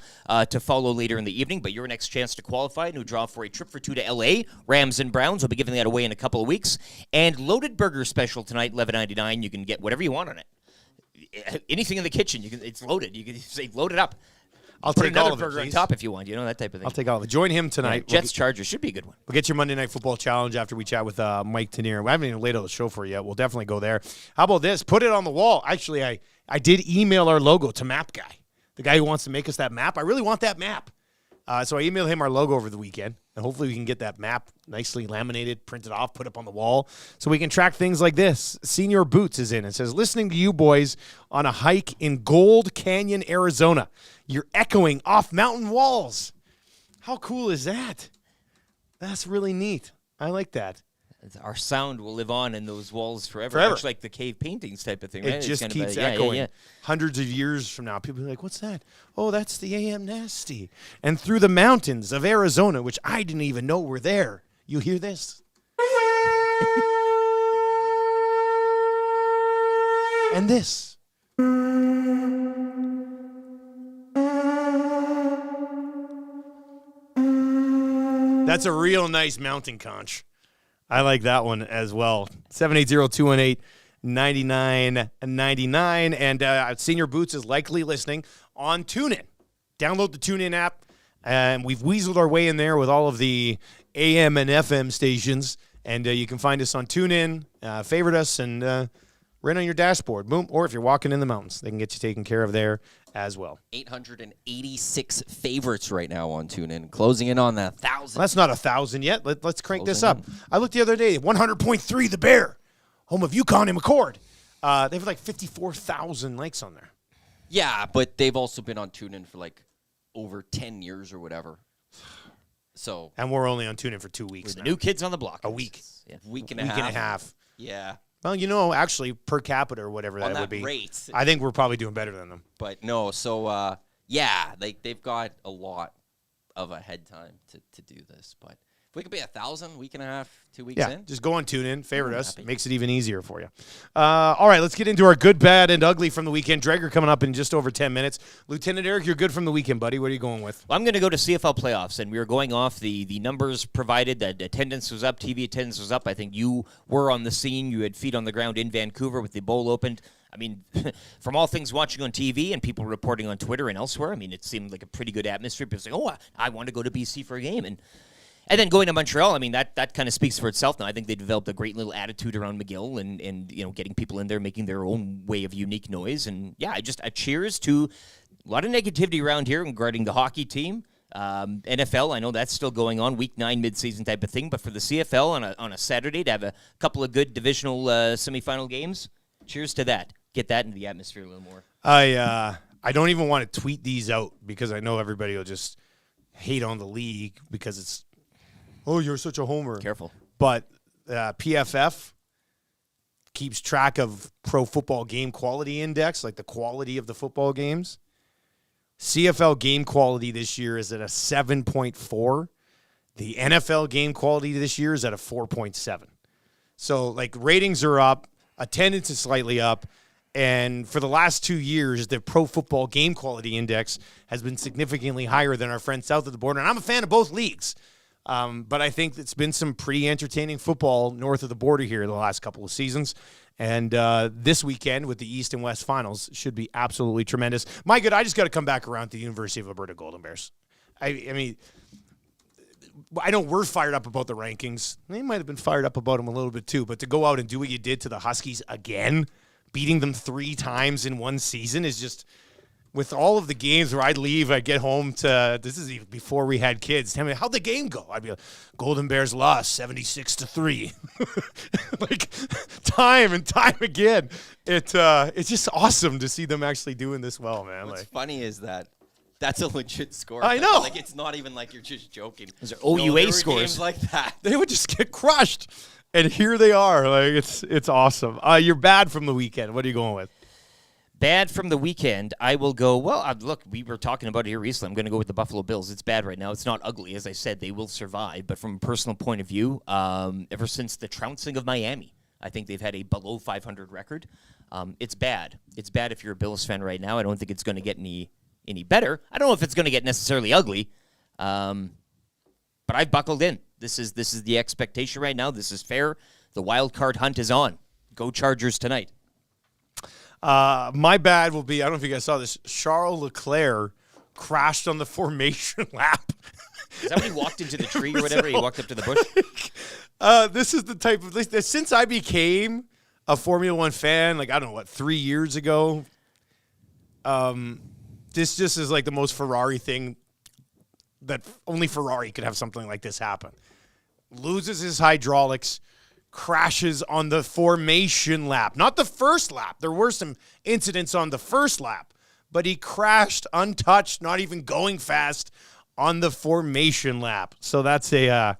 to follow later in the evening. But your next chance to qualify, new draw for a trip for 2 to L.A. Rams and Browns. We'll be giving that away in a couple of weeks. And Loaded Burger Special tonight, $11.99. You can get whatever you want on it. Anything in the kitchen, it's loaded. You can say, load it up. I'll Put take all another of it, burger on please. top if you want. You know, that type of thing. I'll take all of it. Join him tonight. We'll Jets Chargers should be a good one. We'll get your Monday Night Football Challenge after we chat with Mike Tanier. We haven't even laid out the show for you yet. We'll definitely go there. How about this? Put it on the wall. Actually, I did email our logo to Map Guy, the guy who wants to make us that map. I really want that map. So I emailed him our logo over the weekend, and hopefully we can get that map nicely laminated, printed off, put up on the wall, so we can track things like this. Senior Boots is in. It says, listening to you boys on a hike in Gold Canyon, Arizona. You're echoing off mountain walls. How cool is that? That's really neat. I like that. Our sound will live on in those walls forever. Forever. Much like the cave paintings type of thing, right? It It's just kind keeps of a, echoing. Hundreds of years from now, people are like, what's that? Oh, that's the AM Nasty. And through the mountains of Arizona, which I didn't even know were there, you hear this. And this. That's a real nice mountain conch. I like that one as well. 780-218-9999. And Senior Boots is likely listening on TuneIn. Download the TuneIn app. And we've weaseled our way in there with all of the AM and FM stations. And you can find us on TuneIn, favorite us, and right on your dashboard. Boom. Or if you're walking in the mountains, they can get you taken care of there as well. 886 favorites right now on TuneIn, closing in on that 1,000. Well, that's not 1,000 yet. Let's crank this up. I looked the other day, 100.3 The Bear, home of Yukon and McCord. They have like 54,000 likes on there. Yeah, but they've also been on TuneIn for like over 10 years or whatever. So, And we're only on TuneIn for 2 weeks the now. new kids on the block. A week. Yeah. week and Week a and a half. Yeah. Well, actually, per capita or whatever On that that would be. rate. I think we're probably doing better than them. But no, so yeah, they've got a lot of a head time to do this. But if we could be 1,000, week and a half, 2 weeks Yeah, in. just go on TuneIn, favorite I'm us. happy. Makes it even easier for you. All right, let's get into our good, bad, and ugly from the weekend. Dreger coming up in just over 10 minutes. Lieutenant Eric, you're good from the weekend, buddy. What are you going with? Well, I'm going to go to CFL playoffs, and we were going off the numbers provided that attendance was up, TV attendance was up. I think you were on the scene. You had feet on the ground in Vancouver with the bowl opened. I mean, from all things watching on TV and people reporting on Twitter and elsewhere, I mean, it seemed like a pretty good atmosphere. People saying, oh, I want to go to BC for a game. And then going to Montreal, I mean, that kind of speaks for itself now. I think they developed a great little attitude around McGill and getting people in there, making their own way of unique noise. And, yeah, just a cheers to a lot of negativity around here regarding the hockey team. NFL, I know that's still going on, Week 9 midseason type of thing. But for the CFL on a Saturday to have a couple of good divisional semifinal games, cheers to that. Get that into the atmosphere a little more. I don't even want to tweet these out because I know everybody will just hate on the league because it's, oh, you're such a homer. Careful. But PFF keeps track of Pro Football Game Quality Index, like the quality of the football games. CFL game quality this year is at a 7.4. The NFL game quality this year is at a 4.7. So, like, ratings are up, attendance is slightly up, and for the last 2 years, the Pro Football Game Quality Index has been significantly higher than our friends south of the border. And I'm a fan of both leagues. But I think it's been some pretty entertaining football north of the border here the last couple of seasons. And this weekend with the East and West finals should be absolutely tremendous. My good, I just got to come back around to the University of Alberta Golden Bears. I mean, I know we're fired up about the rankings. They might have been fired up about them a little bit too. But to go out and do what you did to the Huskies again, beating them 3 times in one season is just, with all of the games where I'd leave, I'd get home to, this is even before we had kids. Tell me, how'd the game go? I'd be like, Golden Bears lost 76-3. Like, time and time again. It's just awesome to see them actually doing this well, man. What's Like, funny is that's a legit score. I know. Like, it's not even like you're just joking. Those are No, OUA there were scores. games like that. they would just get crushed. And here they are. Like, it's awesome. You're bad from the weekend. What are you going with? Bad from the weekend, I will go, well, look, we were talking about it here recently. I'm going to go with the Buffalo Bills. It's bad right now. It's not ugly. As I said, they will survive. But from a personal point of view, ever since the trouncing of Miami, I think they've had a below 500 record. It's bad. It's bad if you're a Bills fan right now. I don't think it's going to get any better. I don't know if it's going to get necessarily ugly. But I've buckled in. This is the expectation right now. This is fair. The wild card hunt is on. Go Chargers tonight. My bad will be, I don't know if you guys saw this, Charles Leclerc crashed on the formation lap. Is that when he walked into the tree or whatever? He walked up to the bush? This is the type of, since I became a Formula One fan, like, I don't know, 3 years ago, this just is like the most Ferrari thing that only Ferrari could have something like this happen. Loses his hydraulics, crashes on the formation lap. Not the first lap. There were some incidents on the first lap, but he crashed untouched, not even going fast on the formation lap. So that's a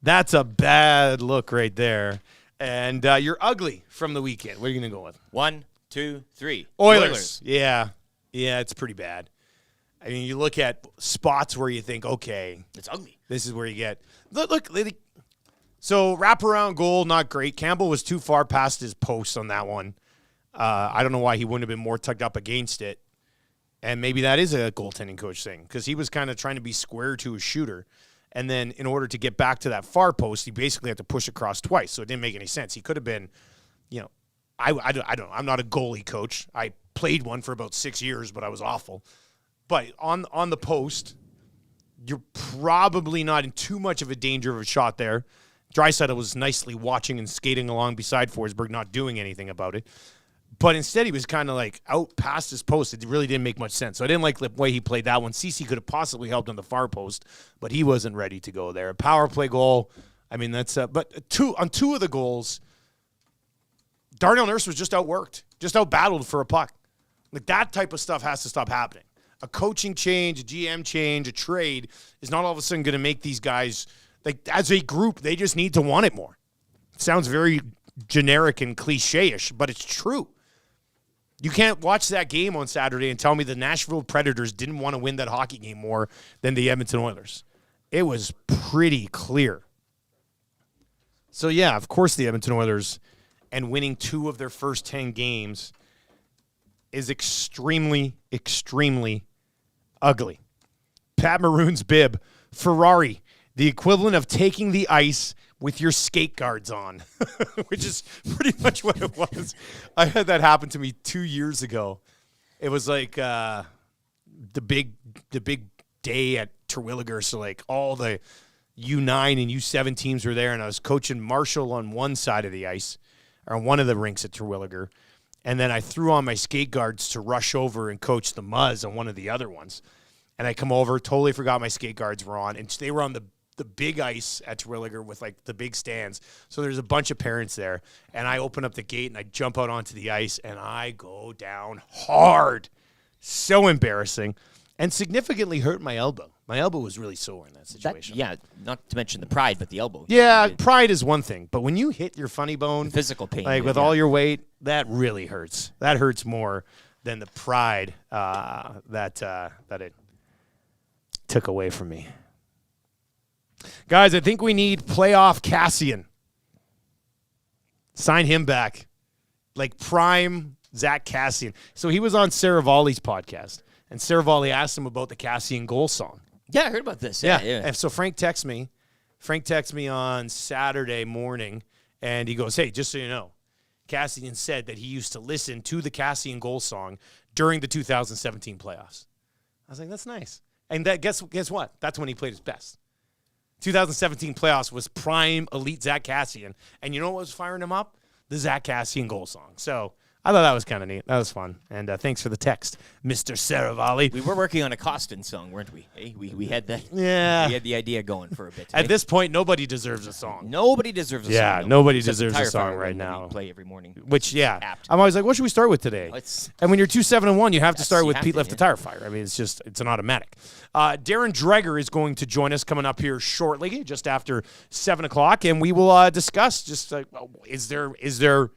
That's a bad look right there. And you're ugly from the weekend. What are you going to go with? 1, 2, 3. Oilers. Yeah. Yeah, it's pretty bad. I mean, you look at spots where you think, okay. It's ugly. This is where you get. Look. So wraparound goal, not great. Campbell was too far past his post on that one. I don't know why he wouldn't have been more tugged up against it. And maybe that is a goaltending coach thing because he was kind of trying to be square to a shooter. And then in order to get back to that far post, he basically had to push across twice. So it didn't make any sense. He could have been, I don't. I'm not a goalie coach. I played one for about 6 years, but I was awful. But on the post, you're probably not in too much of a danger of a shot there. Draisaitl was nicely watching and skating along beside Forsberg, not doing anything about it. But instead, he was kind of like out past his post. It really didn't make much sense. So I didn't like the way he played that one. Ceci could have possibly helped on the far post, but he wasn't ready to go there. A power play goal. I mean, that's but on two of the goals, Darnell Nurse was just outworked, just outbattled for a puck. Like that type of stuff has to stop happening. A coaching change, a GM change, a trade is not all of a sudden going to make these guys, like as a group, they just need to want it more. It sounds very generic and cliche-ish, but it's true. You can't watch that game on Saturday and tell me the Nashville Predators didn't want to win that hockey game more than the Edmonton Oilers. It was pretty clear. So, yeah, of course the Edmonton Oilers and winning 2 of their first 10 games is extremely, extremely ugly. Pat Maroon's bib, Ferrari, the equivalent of taking the ice with your skate guards on, which is pretty much what it was. I had that happen to me 2 years ago. It was like the big day at Terwilliger, so like all the U9 and U7 teams were there, and I was coaching Marshall on one side of the ice, or on one of the rinks at Terwilliger, and then I threw on my skate guards to rush over and coach the Muzz on one of the other ones. And I come over, totally forgot my skate guards were on, and they were on the big ice at Terwilliger with like the big stands. So there's a bunch of parents there, and I open up the gate and I jump out onto the ice and I go down hard. So embarrassing, and significantly hurt my elbow. My elbow was really sore in that situation. Not to mention the pride, but the elbow. Yeah, pride is one thing, but when you hit your funny bone, The physical pain. like with all your weight, that really hurts. That hurts more than the pride that it took away from me. Guys, I think we need playoff Cassian. Sign him back. Like prime Zach Cassian. So he was on Saravalli's podcast, and Saravalli asked him about the Cassian goal song. Yeah, I heard about this. Yeah. And so Frank texts me. Frank texts me on Saturday morning, and he goes, hey, just so you know, Cassian said that he used to listen to the Cassian goal song during the 2017 playoffs. I was like, that's nice. And that guess what? That's when he played his best. 2017 playoffs was prime elite Zach Cassian. And you know what was firing him up? The Zach Cassian goal song. So I thought that was kind of neat. That was fun. And thanks for the text, Mr. Saravalli. We were working on a Costin song, weren't we? Hey, we had that. Yeah. We had the idea going for a bit. At this point, nobody deserves a song. Nobody deserves a song. Yeah, no. nobody Except deserves a Tire song Fire right when now. we play every morning. Which, yeah. Apt. I'm always like, what should we start with today? It's- And when you're 2-7-1, you have to Yes, start you with have Pete to, Left the yeah. Tire Fire. I mean, it's an automatic. Darren Dreger is going to join us coming up here shortly, just after 7 o'clock, and we will discuss just like, is there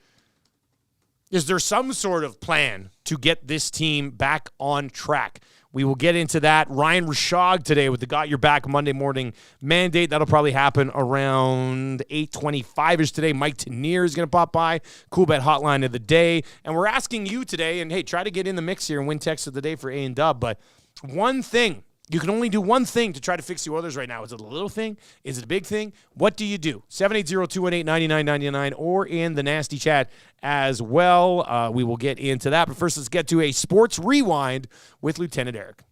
some sort of plan to get this team back on track? We will get into that. Ryan Rishaug today with the Got Your Back Monday morning mandate. That'll probably happen around 8:25-ish today. Mike Tanier is going to pop by. Cool Bet Hotline of the day. And we're asking you today, and hey, try to get in the mix here and win text of the day for A and Dub. But one thing, you can only do one thing to try to fix the Oilers right now. Is it a little thing? Is it a big thing? What do you do? 780-218-9999 or in the nasty chat as well. We will get into that. But first, let's get to a sports rewind with Lieutenant Eric.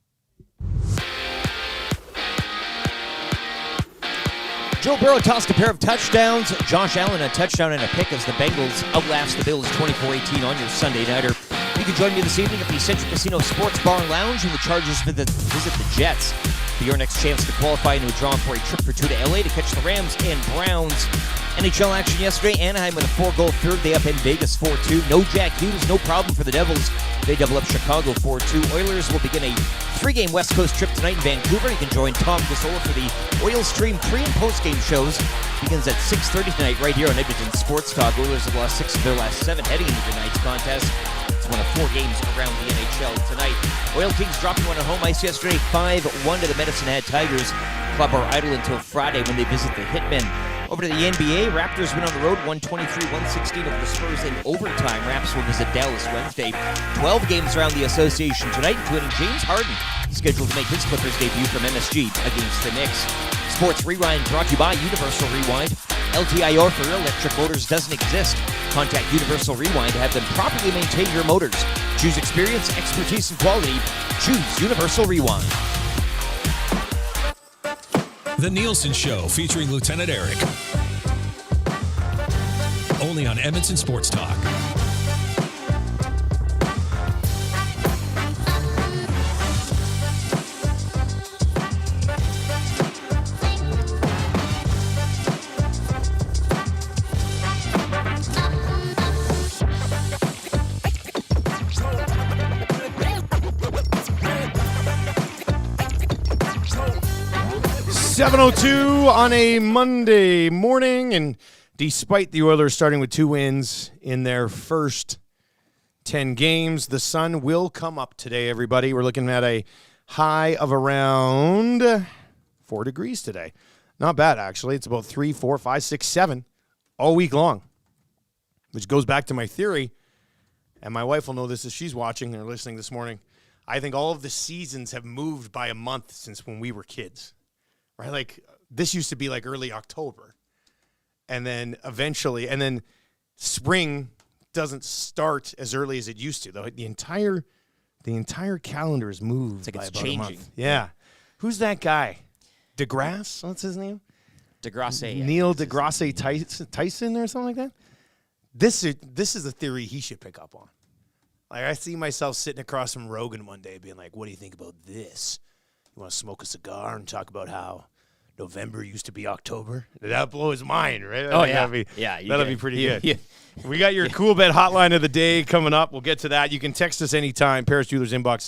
Joe Burrow tossed a pair of touchdowns. Josh Allen a touchdown and a pick as the Bengals outlast the Bills 24-18 on your Sunday nighter. You can join me this evening at the Central Casino Sports Bar and Lounge when the Chargers visit the Jets for your next chance to qualify into a drawing for a trip for 2 to LA to catch the Rams and Browns. NHL action yesterday. Anaheim with a 4-goal third. They up in Vegas 4-2. No Jack Hughes, no problem for the Devils. They double up Chicago 4-2. Oilers will begin a 3-game West Coast trip tonight in Vancouver. You can join Tom Gasola for the Oil Stream pre- and post-game shows. Begins at 6:30 tonight right here on Edmonton Sports Talk. Oilers have lost 6 of their last 7 heading into tonight's contest. It's one of 4 games around the NHL tonight. Oil Kings dropping one on home ice yesterday, 5-1 to the Medicine Hat Tigers. Club are idle until Friday when they visit the Hitmen. Over to the NBA, Raptors win on the road, 123-116 over the Spurs in overtime. Raps will visit Dallas Wednesday. 12 games around the association tonight, including James Harden, scheduled to make his Clippers debut from MSG against the Knicks. Sports Rewind brought to you by Universal Rewind. LTIR for electric motors doesn't exist. Contact Universal Rewind to have them properly maintain your motors. Choose experience, expertise, and quality. Choose Universal Rewind. The Nielsen Show featuring Lieutenant Eric. Only on Edmonton Sports Talk. .702 on a Monday morning, and despite the Oilers starting with 2 wins in their first 10 games, the sun will come up today, everybody. We're looking at a high of around 4 degrees today. Not bad, actually. It's about 3, 4, 5, 6, 7 all week long, which goes back to my theory, and my wife will know this as she's watching or listening this morning. I think all of the seasons have moved by a month since when we were kids. Right, like this used to be like early October, and then eventually, and then spring doesn't start as early as it used to. Though the entire calendar has moved. It's like by it's about changing. a month. Yeah, who's that guy? DeGrasse? What's his name? DeGrasse. Neil deGrasse Tyson or something like that. This is a theory he should pick up on. Like I see myself sitting across from Rogan one day, being like, "What do you think about this? You want to smoke a cigar and talk about how November used to be October?" That'll blow his mind, right? Oh, yeah. That'll be pretty good. Yeah. We got your Cool Bet hotline of the day coming up. We'll get to that. You can text us anytime. Paris Jewelers inbox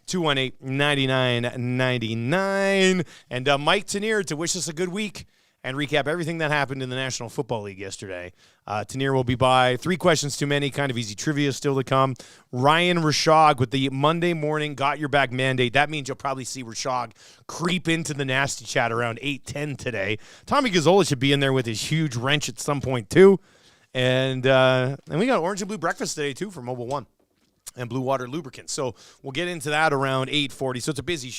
780-218-9999. And Mike Tanier to wish us a good week and recap everything that happened in the National Football League yesterday. Tanier will be by. 3 questions too many, kind of easy trivia still to come. Ryan Rishaug with the Monday morning Got Your Back mandate. That means you'll probably see Rishaug creep into the nasty chat around 8:10 today. Tommy Gazzola should be in there with his huge wrench at some point too. And we got Orange and Blue breakfast today too from Mobile One and Blue Water Lubricants. So we'll get into that around 8:40. So it's a busy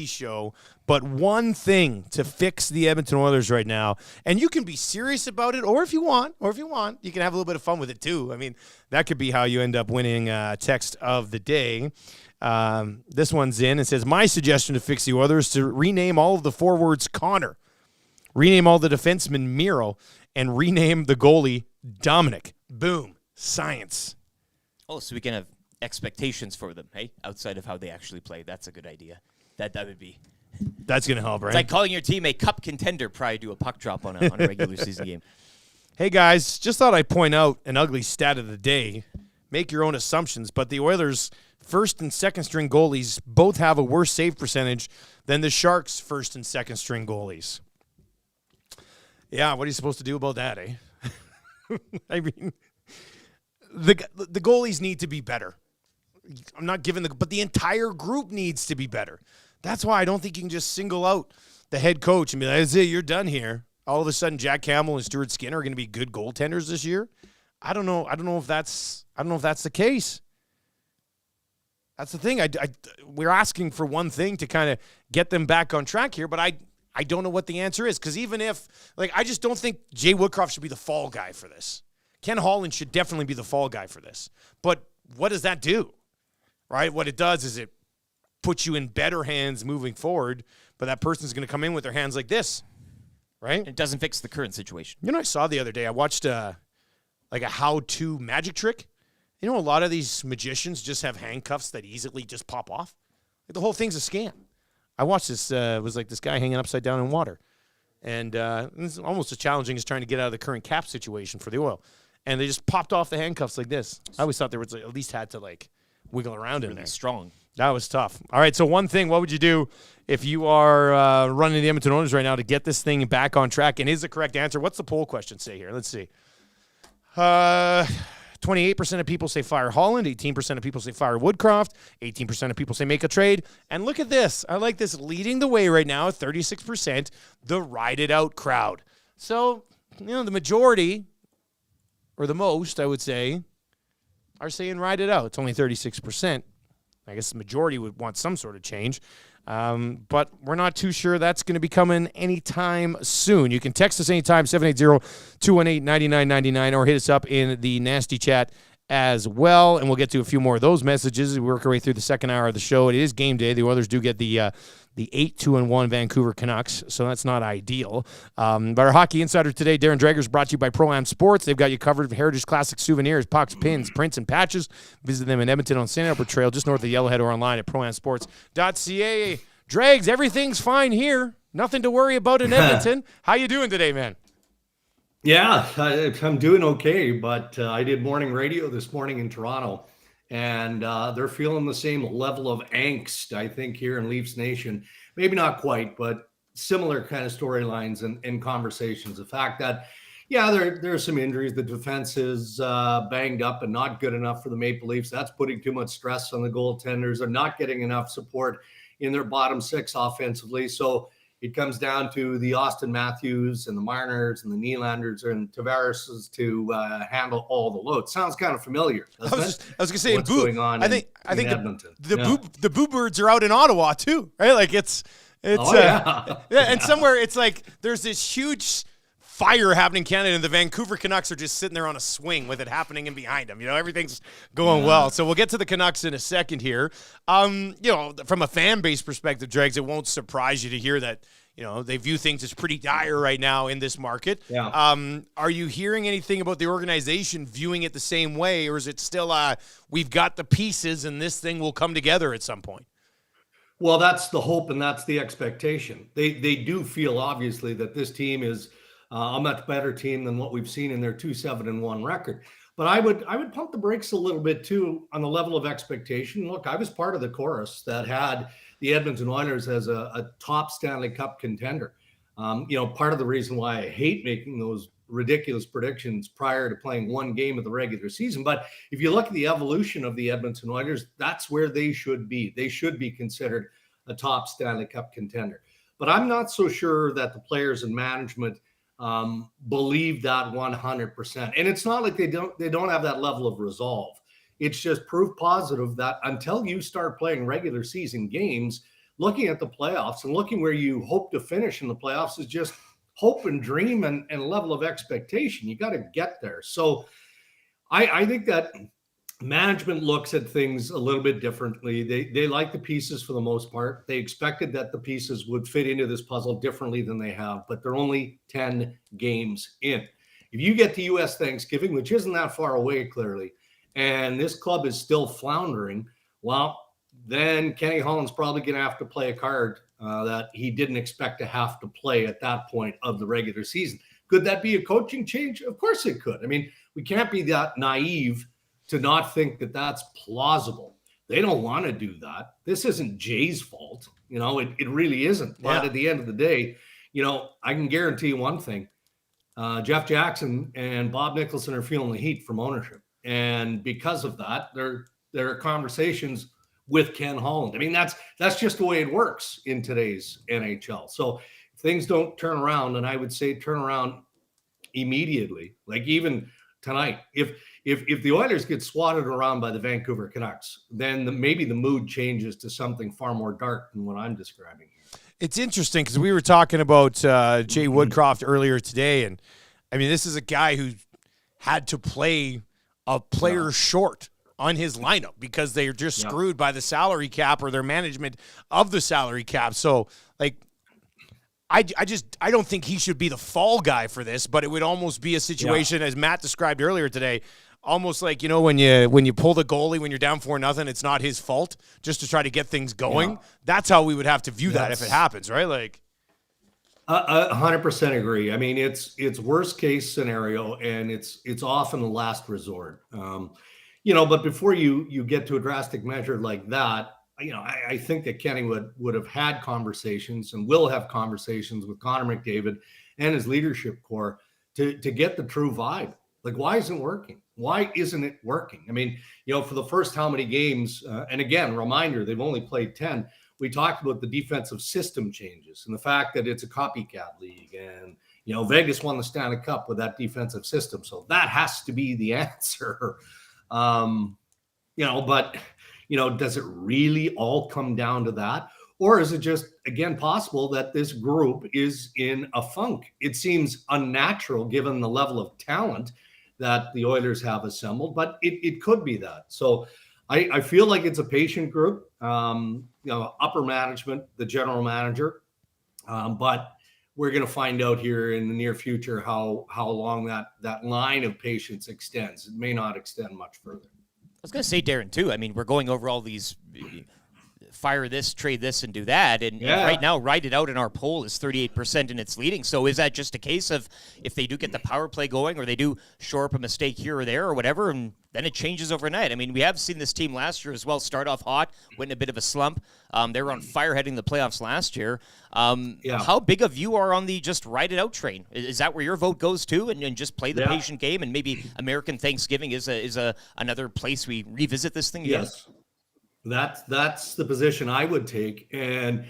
show. But one thing to fix the Edmonton Oilers right now, and you can be serious about it, or if you want, you can have a little bit of fun with it too. I mean, that could be how you end up winning text of the day. This one's in. It says, my suggestion to fix the Oilers is to rename all of the forwards Connor, rename all the defensemen Miro, and rename the goalie Dominic. Boom. Science. Oh, so we can have expectations for them, hey? Outside of how they actually play. That's a good idea. That would be. That's going to help, right? It's like calling your team a cup contender prior to a puck drop on a regular season game. Hey, guys, just thought I'd point out an ugly stat of the day. Make your own assumptions, but the Oilers' first and second string goalies both have a worse save percentage than the Sharks' first and second string goalies. Yeah, what are you supposed to do about that, eh? I mean, the goalies need to be better. I'm not giving but the entire group needs to be better. That's why I don't think you can just single out the head coach and be like, that's it, you're done here. All of a sudden, Jack Campbell and Stuart Skinner are going to be good goaltenders this year. I don't know if that's the case. That's the thing. We're asking for one thing to kind of get them back on track here, but I don't know what the answer is, because even if, I just don't think Jay Woodcroft should be the fall guy for this. Ken Holland should definitely be the fall guy for this. But what does that do, right? What it does is it puts you in better hands moving forward, but that person's going to come in with their hands like this, right? It doesn't fix the current situation. You know, I saw the other day, I watched a how-to magic trick. You know, a lot of these magicians just have handcuffs that easily just pop off. The whole thing's a scam. I watched this, it was like this guy hanging upside down in water. And it's almost as challenging as trying to get out of the current cap situation for the Oil. And they just popped off the handcuffs like this. I always thought they would at least had to, like, wiggle around in there. Strong. That was tough. All right, so one thing, what would you do if you are running the Edmonton Oilers right now to get this thing back on track? And is the correct answer? What's the poll question say here? Let's see. 28% of people say fire Holland. 18% of people say fire Woodcroft. 18% of people say make a trade. And look at this. I like this leading the way right now, 36%, the ride it out crowd. So, the majority, or the most, I would say, are saying ride it out. It's only 36%. I guess the majority would want some sort of change. But we're not too sure that's going to be coming anytime soon. You can text us anytime, 780-218-9999, or hit us up in the nasty chat as well. And we'll get to a few more of those messages. We work our way through the second hour of the show. It is game day. The Oilers do get the 8-2-1 Vancouver Canucks, so that's not ideal. But our Hockey Insider today, Darren Dreger, is brought to you by Pro-Am Sports. They've got you covered with Heritage Classic souvenirs, pucks, pins, prints, and patches. Visit them in Edmonton on St. Albert Trail, just north of Yellowhead, or online at proamsports.ca. Dregs, everything's fine here. Nothing to worry about in Edmonton. How you doing today, man? Yeah, I'm doing okay, but I did morning radio this morning in Toronto, and they're feeling the same level of angst, I think, here in Leafs Nation. Maybe not quite, but similar kind of storylines and conversations. The fact that, there are some injuries. The defense is banged up and not good enough for the Maple Leafs. That's putting too much stress on the goaltenders. They're not getting enough support in their bottom six offensively. So it comes down to the Austin Matthews and the Marners and the Nylanders and Tavares to handle all the load. Sounds kind of familiar. I was going to say, what's going on I think Edmonton. The Boo Birds are out in Ottawa too, right? Like it's and somewhere it's like there's this huge fire happening in Canada, and the Vancouver Canucks are just sitting there on a swing with it happening in behind them. everything's going well. So we'll get to the Canucks in a second here. From a fan base perspective, Dregs, it won't surprise you to hear that, they view things as pretty dire right now in this market. Yeah. Are you hearing anything about the organization viewing it the same way, or is it still we've got the pieces and this thing will come together at some point? Well, that's the hope and that's the expectation. They do feel, obviously, that this team is a much better team than what we've seen in their 2-7-1 record. But I would pump the brakes a little bit too on the level of expectation. Look, I was part of the chorus that had the Edmonton Oilers as a top Stanley Cup contender. Part of the reason why I hate making those ridiculous predictions prior to playing one game of the regular season. But if you look at the evolution of the Edmonton Oilers, that's where they should be. They should be considered a top Stanley Cup contender. But I'm not so sure that the players and management believe that 100%. And it's not like they don't have that level of resolve. It's just proof positive that until you start playing regular season games, looking at the playoffs and looking where you hope to finish in the playoffs is just hope and dream and level of expectation. You got to get there. So I think that management looks at things a little bit differently. They like the pieces for the most part. They expected that the pieces would fit into this puzzle differently than they have, but they're only 10 games in. If you get to U.S. Thanksgiving, which isn't that far away, clearly, and this club is still floundering, well, then Kenny Holland's probably going to have to play a card that he didn't expect to have to play at that point of the regular season. Could that be a coaching change? Of course it could. I mean, we can't be that naive to not think that that's plausible. They don't want to do that. This isn't Jay's fault. It really isn't. But at the end of the day, I can guarantee one thing. Jeff Jackson and Bob Nicholson are feeling the heat from ownership. And because of that, there are conversations with Ken Holland. I mean, that's just the way it works in today's NHL. So if things don't turn around, and I would say turn around immediately, like even tonight, if the Oilers get swatted around by the Vancouver Canucks, then maybe the mood changes to something far more dark than what I'm describing here. It's interesting because we were talking about Jay Woodcroft earlier today, and I mean, this is a guy who had to play a player short on his lineup because they're just screwed by the salary cap or their management of the salary cap. So, like, I don't think he should be the fall guy for this, but it would almost be a situation, as Matt described earlier today, almost like, when you pull the goalie when you're down 4-0, it's not his fault, just to try to get things going. That's how we would have to view that if it happens, right? Like, 100% agree. I mean, it's worst case scenario, and it's often the last resort. But before you get to a drastic measure like that, I think that Kenny would have had conversations and will have conversations with Connor McDavid and his leadership core to get the true vibe. Like, why isn't it working? Why isn't it working? I mean, for the first how many games, and again, reminder, they've only played 10. We talked about the defensive system changes and the fact that it's a copycat league. And, Vegas won the Stanley Cup with that defensive system. So that has to be the answer. But, does it really all come down to that? Or is it just, again, possible that this group is in a funk? It seems unnatural given the level of talent that the Oilers have assembled, but it could be that. So I feel like it's a patient group, upper management, the general manager, but we're going to find out here in the near future how long that line of patience extends. It may not extend much further. I was going to say, Darren, too. I mean, we're going over all these fire this, trade this, and do that. And right now, Ride It Out in our poll is 38% and it's leading. So is that just a case of if they do get the power play going or they do shore up a mistake here or there or whatever, and then it changes overnight? I mean, we have seen this team last year as well start off hot, went in a bit of a slump. They were on fire heading the playoffs last year. How big of you are on the just Ride It Out train? Is that where your vote goes to, and just play the patient game, and maybe American Thanksgiving is another place we revisit this thing again? Yes. That's the position I would take. And,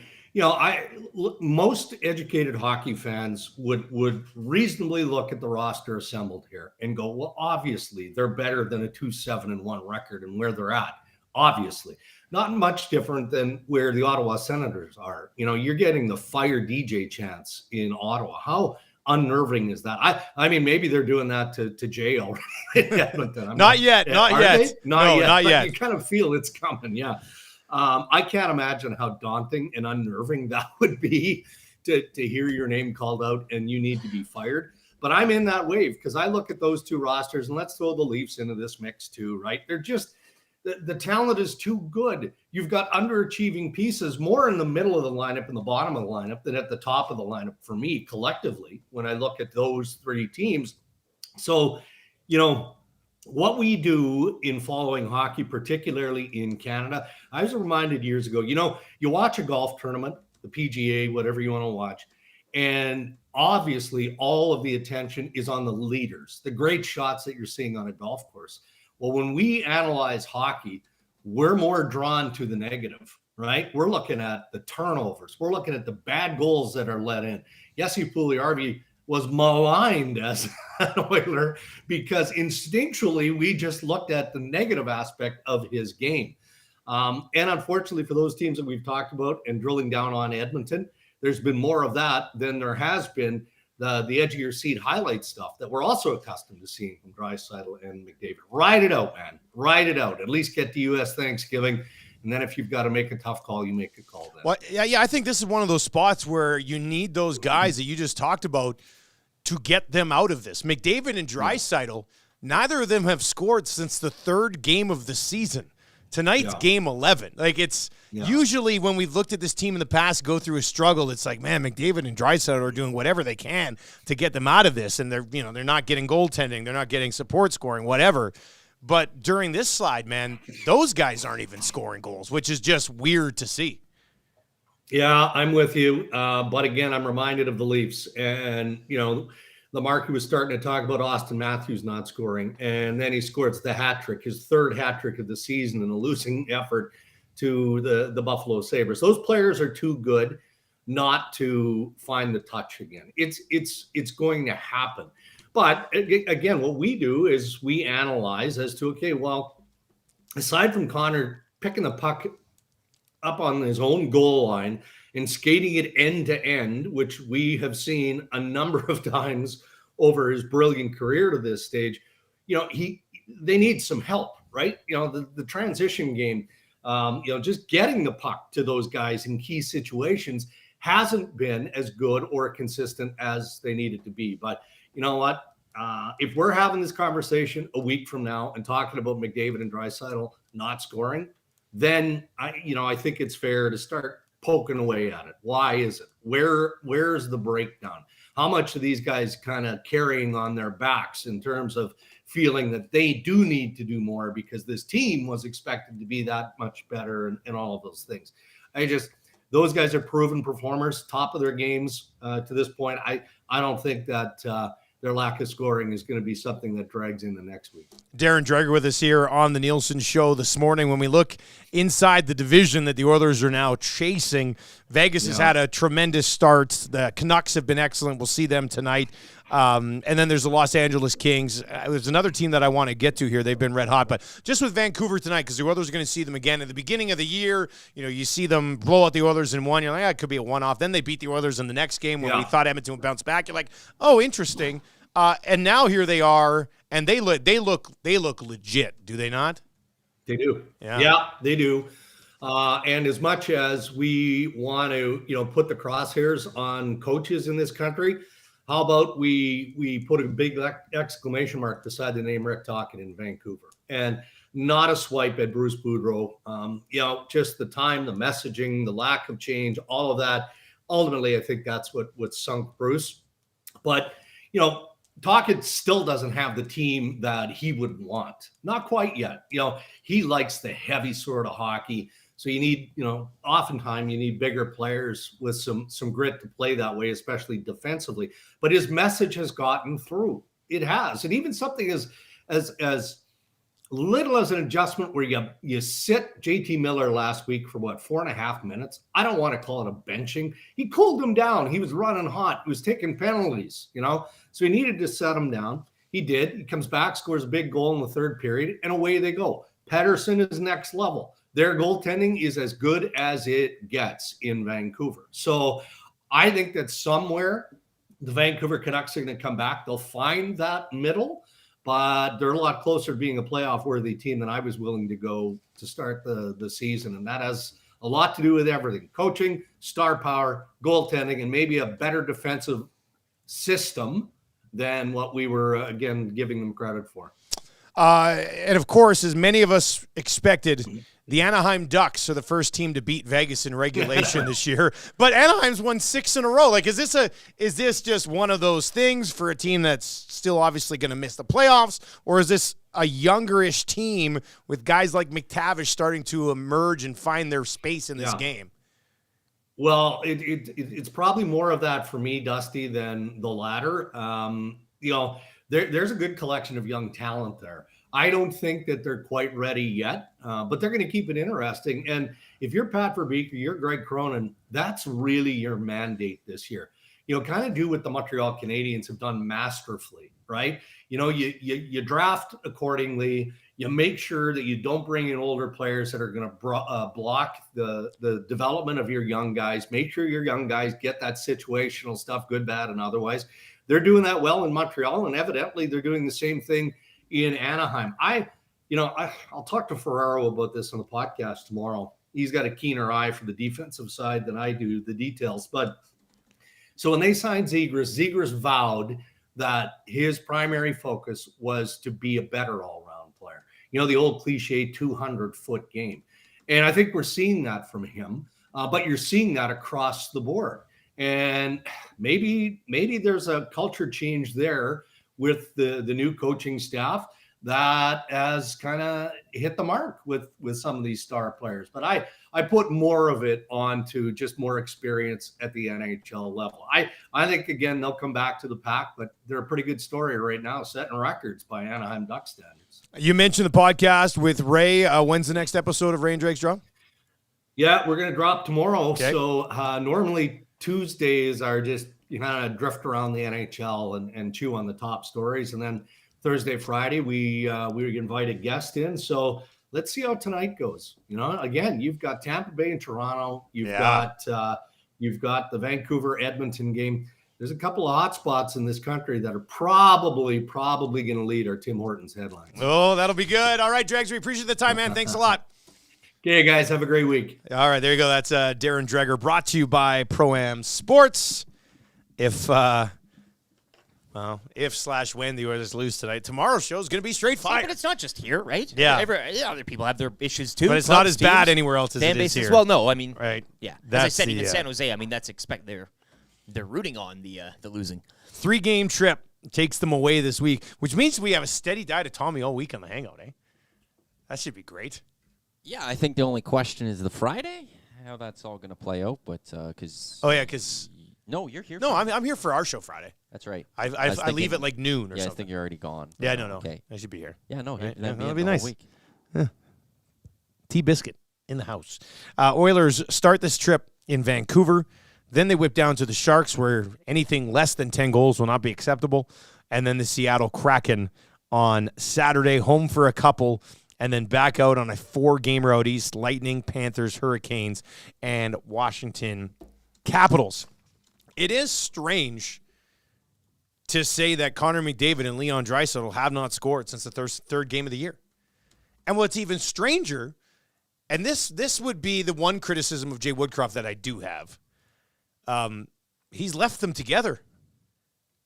most educated hockey fans would reasonably look at the roster assembled here and go, well, obviously they're better than a 2-7-1 record and where they're at. Obviously not much different than where the Ottawa Senators are. You're getting the fire DJ chants in Ottawa. How unnerving is that? I mean, maybe they're doing that to Jay already. Not yet. Not yet. You kind of feel it's coming. Yeah. I can't imagine how daunting and unnerving that would be to hear your name called out and you need to be fired. But I'm in that wave because I look at those two rosters, and let's throw the Leafs into this mix too, right? They're just, the talent is too good. You've got underachieving pieces more in the middle of the lineup and the bottom of the lineup than at the top of the lineup for me collectively when I look at those three teams. So, what we do in following hockey, particularly in Canada, I was reminded years ago, you watch a golf tournament, the PGA, whatever you want to watch, and obviously all of the attention is on the leaders, the great shots that you're seeing on a golf course. Well, when we analyze hockey, we're more drawn to the negative, right? We're looking at the turnovers. We're looking at the bad goals that are let in. Jesse Puljujärvi was maligned as an Oiler because instinctually we just looked at the negative aspect of his game. And unfortunately for those teams that we've talked about and drilling down on Edmonton, there's been more of that than there has been the edge of your seat highlight stuff that we're also accustomed to seeing from Draisaitl and McDavid. Ride it out, man. Ride it out. At least get to U.S. Thanksgiving. And then if you've got to make a tough call, you make a call then. Well, yeah, I think this is one of those spots where you need those guys that you just talked about to get them out of this. McDavid and Draisaitl, neither of them have scored since the third game of the season. Tonight's game 11. Like, it's usually when we've looked at this team in the past go through a struggle, it's like, man, McDavid and Draisaitl are doing whatever they can to get them out of this, and they're not getting goaltending, they're not getting support scoring, whatever. But during this slide, man, those guys aren't even scoring goals, which is just weird to see. Yeah, I'm with you. But again, I'm reminded of the Leafs, and the market was starting to talk about Austin Matthews not scoring, and then he scores the hat trick, his third hat trick of the season in a losing effort to the Buffalo Sabres. Those players are too good not to find the touch again. It's going to happen. But again, what we do is we analyze as to, okay, well, aside from Connor picking the puck up on his own goal line and skating it end to end, which we have seen a number of times over his brilliant career to this stage, they need some help, right? The transition game, just getting the puck to those guys in key situations hasn't been as good or consistent as they needed to be. But you know what? If we're having this conversation a week from now and talking about McDavid and Draisaitl not scoring, then I think it's fair to start poking away at it. Why is it? Where's the breakdown? How much are these guys kind of carrying on their backs in terms of feeling that they do need to do more because this team was expected to be that much better and all of those things? Those guys are proven performers, top of their games to this point. I don't think that their lack of scoring is going to be something that drags into next week. Darren Dreger with us here on the Nielsen Show this morning. When we look inside the division that the Oilers are now chasing, Vegas has had a tremendous start. The Canucks have been excellent. We'll see them tonight. And then there's the Los Angeles Kings. There's another team that I want to get to here. They've been red hot. But just with Vancouver tonight, because the Oilers are going to see them again at the beginning of the year. You see them blow out the Oilers in one. You're like, it could be a one-off. Then they beat the Oilers in the next game when we thought Edmonton would bounce back. You're like, oh, interesting. And now here they are, and they look legit, do they not? They do. Yeah, they do. And as much as we want to, put the crosshairs on coaches in this country, how about we put a big exclamation mark beside the name Rick Tocchet in Vancouver, and not a swipe at Bruce Boudreau. Just the time, the messaging, the lack of change, all of that. Ultimately, I think that's what sunk Bruce. But Tocchet still doesn't have the team that he would want. Not quite yet. He likes the heavy sort of hockey. So you need, oftentimes you need bigger players with some grit to play that way, especially defensively. But his message has gotten through. It has. And even something as little as an adjustment where you sit JT Miller last week for 4.5 minutes. I don't want to call it a benching. He cooled him down. He was running hot. He was taking penalties, So he needed to set him down. He did. He comes back, scores a big goal in the third period, and away they go. Pettersson is next level. Their goaltending is as good as it gets in Vancouver. So I think that somewhere the Vancouver Canucks are going to come back. They'll find that middle, but they're a lot closer to being a playoff-worthy team than I was willing to go to start the season. And that has a lot to do with everything. Coaching, star power, goaltending, and maybe a better defensive system than what we were, again, giving them credit for. And, of course, as many of us expected, the Anaheim Ducks are the first team to beat Vegas in regulation this year. But Anaheim's won 6 in a row. Like, is this just one of those things for a team that's still obviously going to miss the playoffs? Or is this a youngerish team with guys like McTavish starting to emerge and find their space in this game? Well, it's probably more of that for me, Dusty, than the latter. There's a good collection of young talent there. I don't think that they're quite ready yet, but they're going to keep it interesting. And if you're Pat Verbeek or you're Greg Cronin, that's really your mandate this year. Kind of do what the Montreal Canadiens have done masterfully, right? You draft accordingly. You make sure that you don't bring in older players that are going to block the development of your young guys. Make sure your young guys get that situational stuff, good, bad, and otherwise. They're doing that well in Montreal, and evidently they're doing the same thing in Anaheim. I'll talk to Ferraro about this on the podcast tomorrow. He's got a keener eye for the defensive side than I do, the details. But so when they signed Zegras vowed that his primary focus was to be a better all-around player. The old cliche 200-foot game. And I think we're seeing that from him, but you're seeing that across the board. And maybe there's a culture change there with the new coaching staff that has kind of hit the mark with some of these star players. But I put more of it onto just more experience at the NHL level. I think, again, they'll come back to the pack, but they're a pretty good story right now, setting records by Anaheim Duck standards. You mentioned the podcast with Ray. When's the next episode of Ray and Drake's Drop? Yeah, we're going to drop tomorrow. Okay. So normally Tuesdays are just you kind of drift around the NHL and chew on the top stories. And then Thursday, Friday, we invite a guest in. So let's see how tonight goes. Again, you've got Tampa Bay and Toronto. You've got the Vancouver Edmonton game. There's a couple of hot spots in this country that are probably going to lead our Tim Hortons headlines. Oh, that'll be good. All right, Dregs, we appreciate the time, man. Thanks a lot. Okay, guys, have a great week. All right, there you go. That's Darren Dreger, brought to you by Pro-Am Sports. If Well, if/when the Oilers lose tonight, tomorrow's show is going to be straight fire. But it's not just here, right? Yeah. Other people have their issues too. But it's not Clubs, as bad teams, anywhere else as fan it is bases. here. Well, no, I mean, Right. yeah. As I That's said, the, even San Jose, I mean, that's they're rooting on the losing. 3-game trip takes them away this week, which means we have a steady diet of Tommy all week on the Hangout, eh? That should be great. Yeah, I think the only question is the Friday, how that's all going to play out. But because no, you're here. No, Friday. I'm here for our show Friday. That's right. I leave at like noon or yeah, something. I think you're already gone. Yeah, no. Okay. I should be here. Yeah, no. Right? That'd be nice. Week. Tea biscuit in the house. Oilers start this trip in Vancouver. Then they whip down to the Sharks, where anything less than 10 goals will not be acceptable. And then the Seattle Kraken on Saturday, home for a couple, and then back out on a 4-game road east, Lightning, Panthers, Hurricanes, and Washington Capitals. It is strange to say that Connor McDavid and Leon Draisaitl have not scored since the third game of the year. And what's even stranger, and this would be the one criticism of Jay Woodcroft that I do have, he's left them together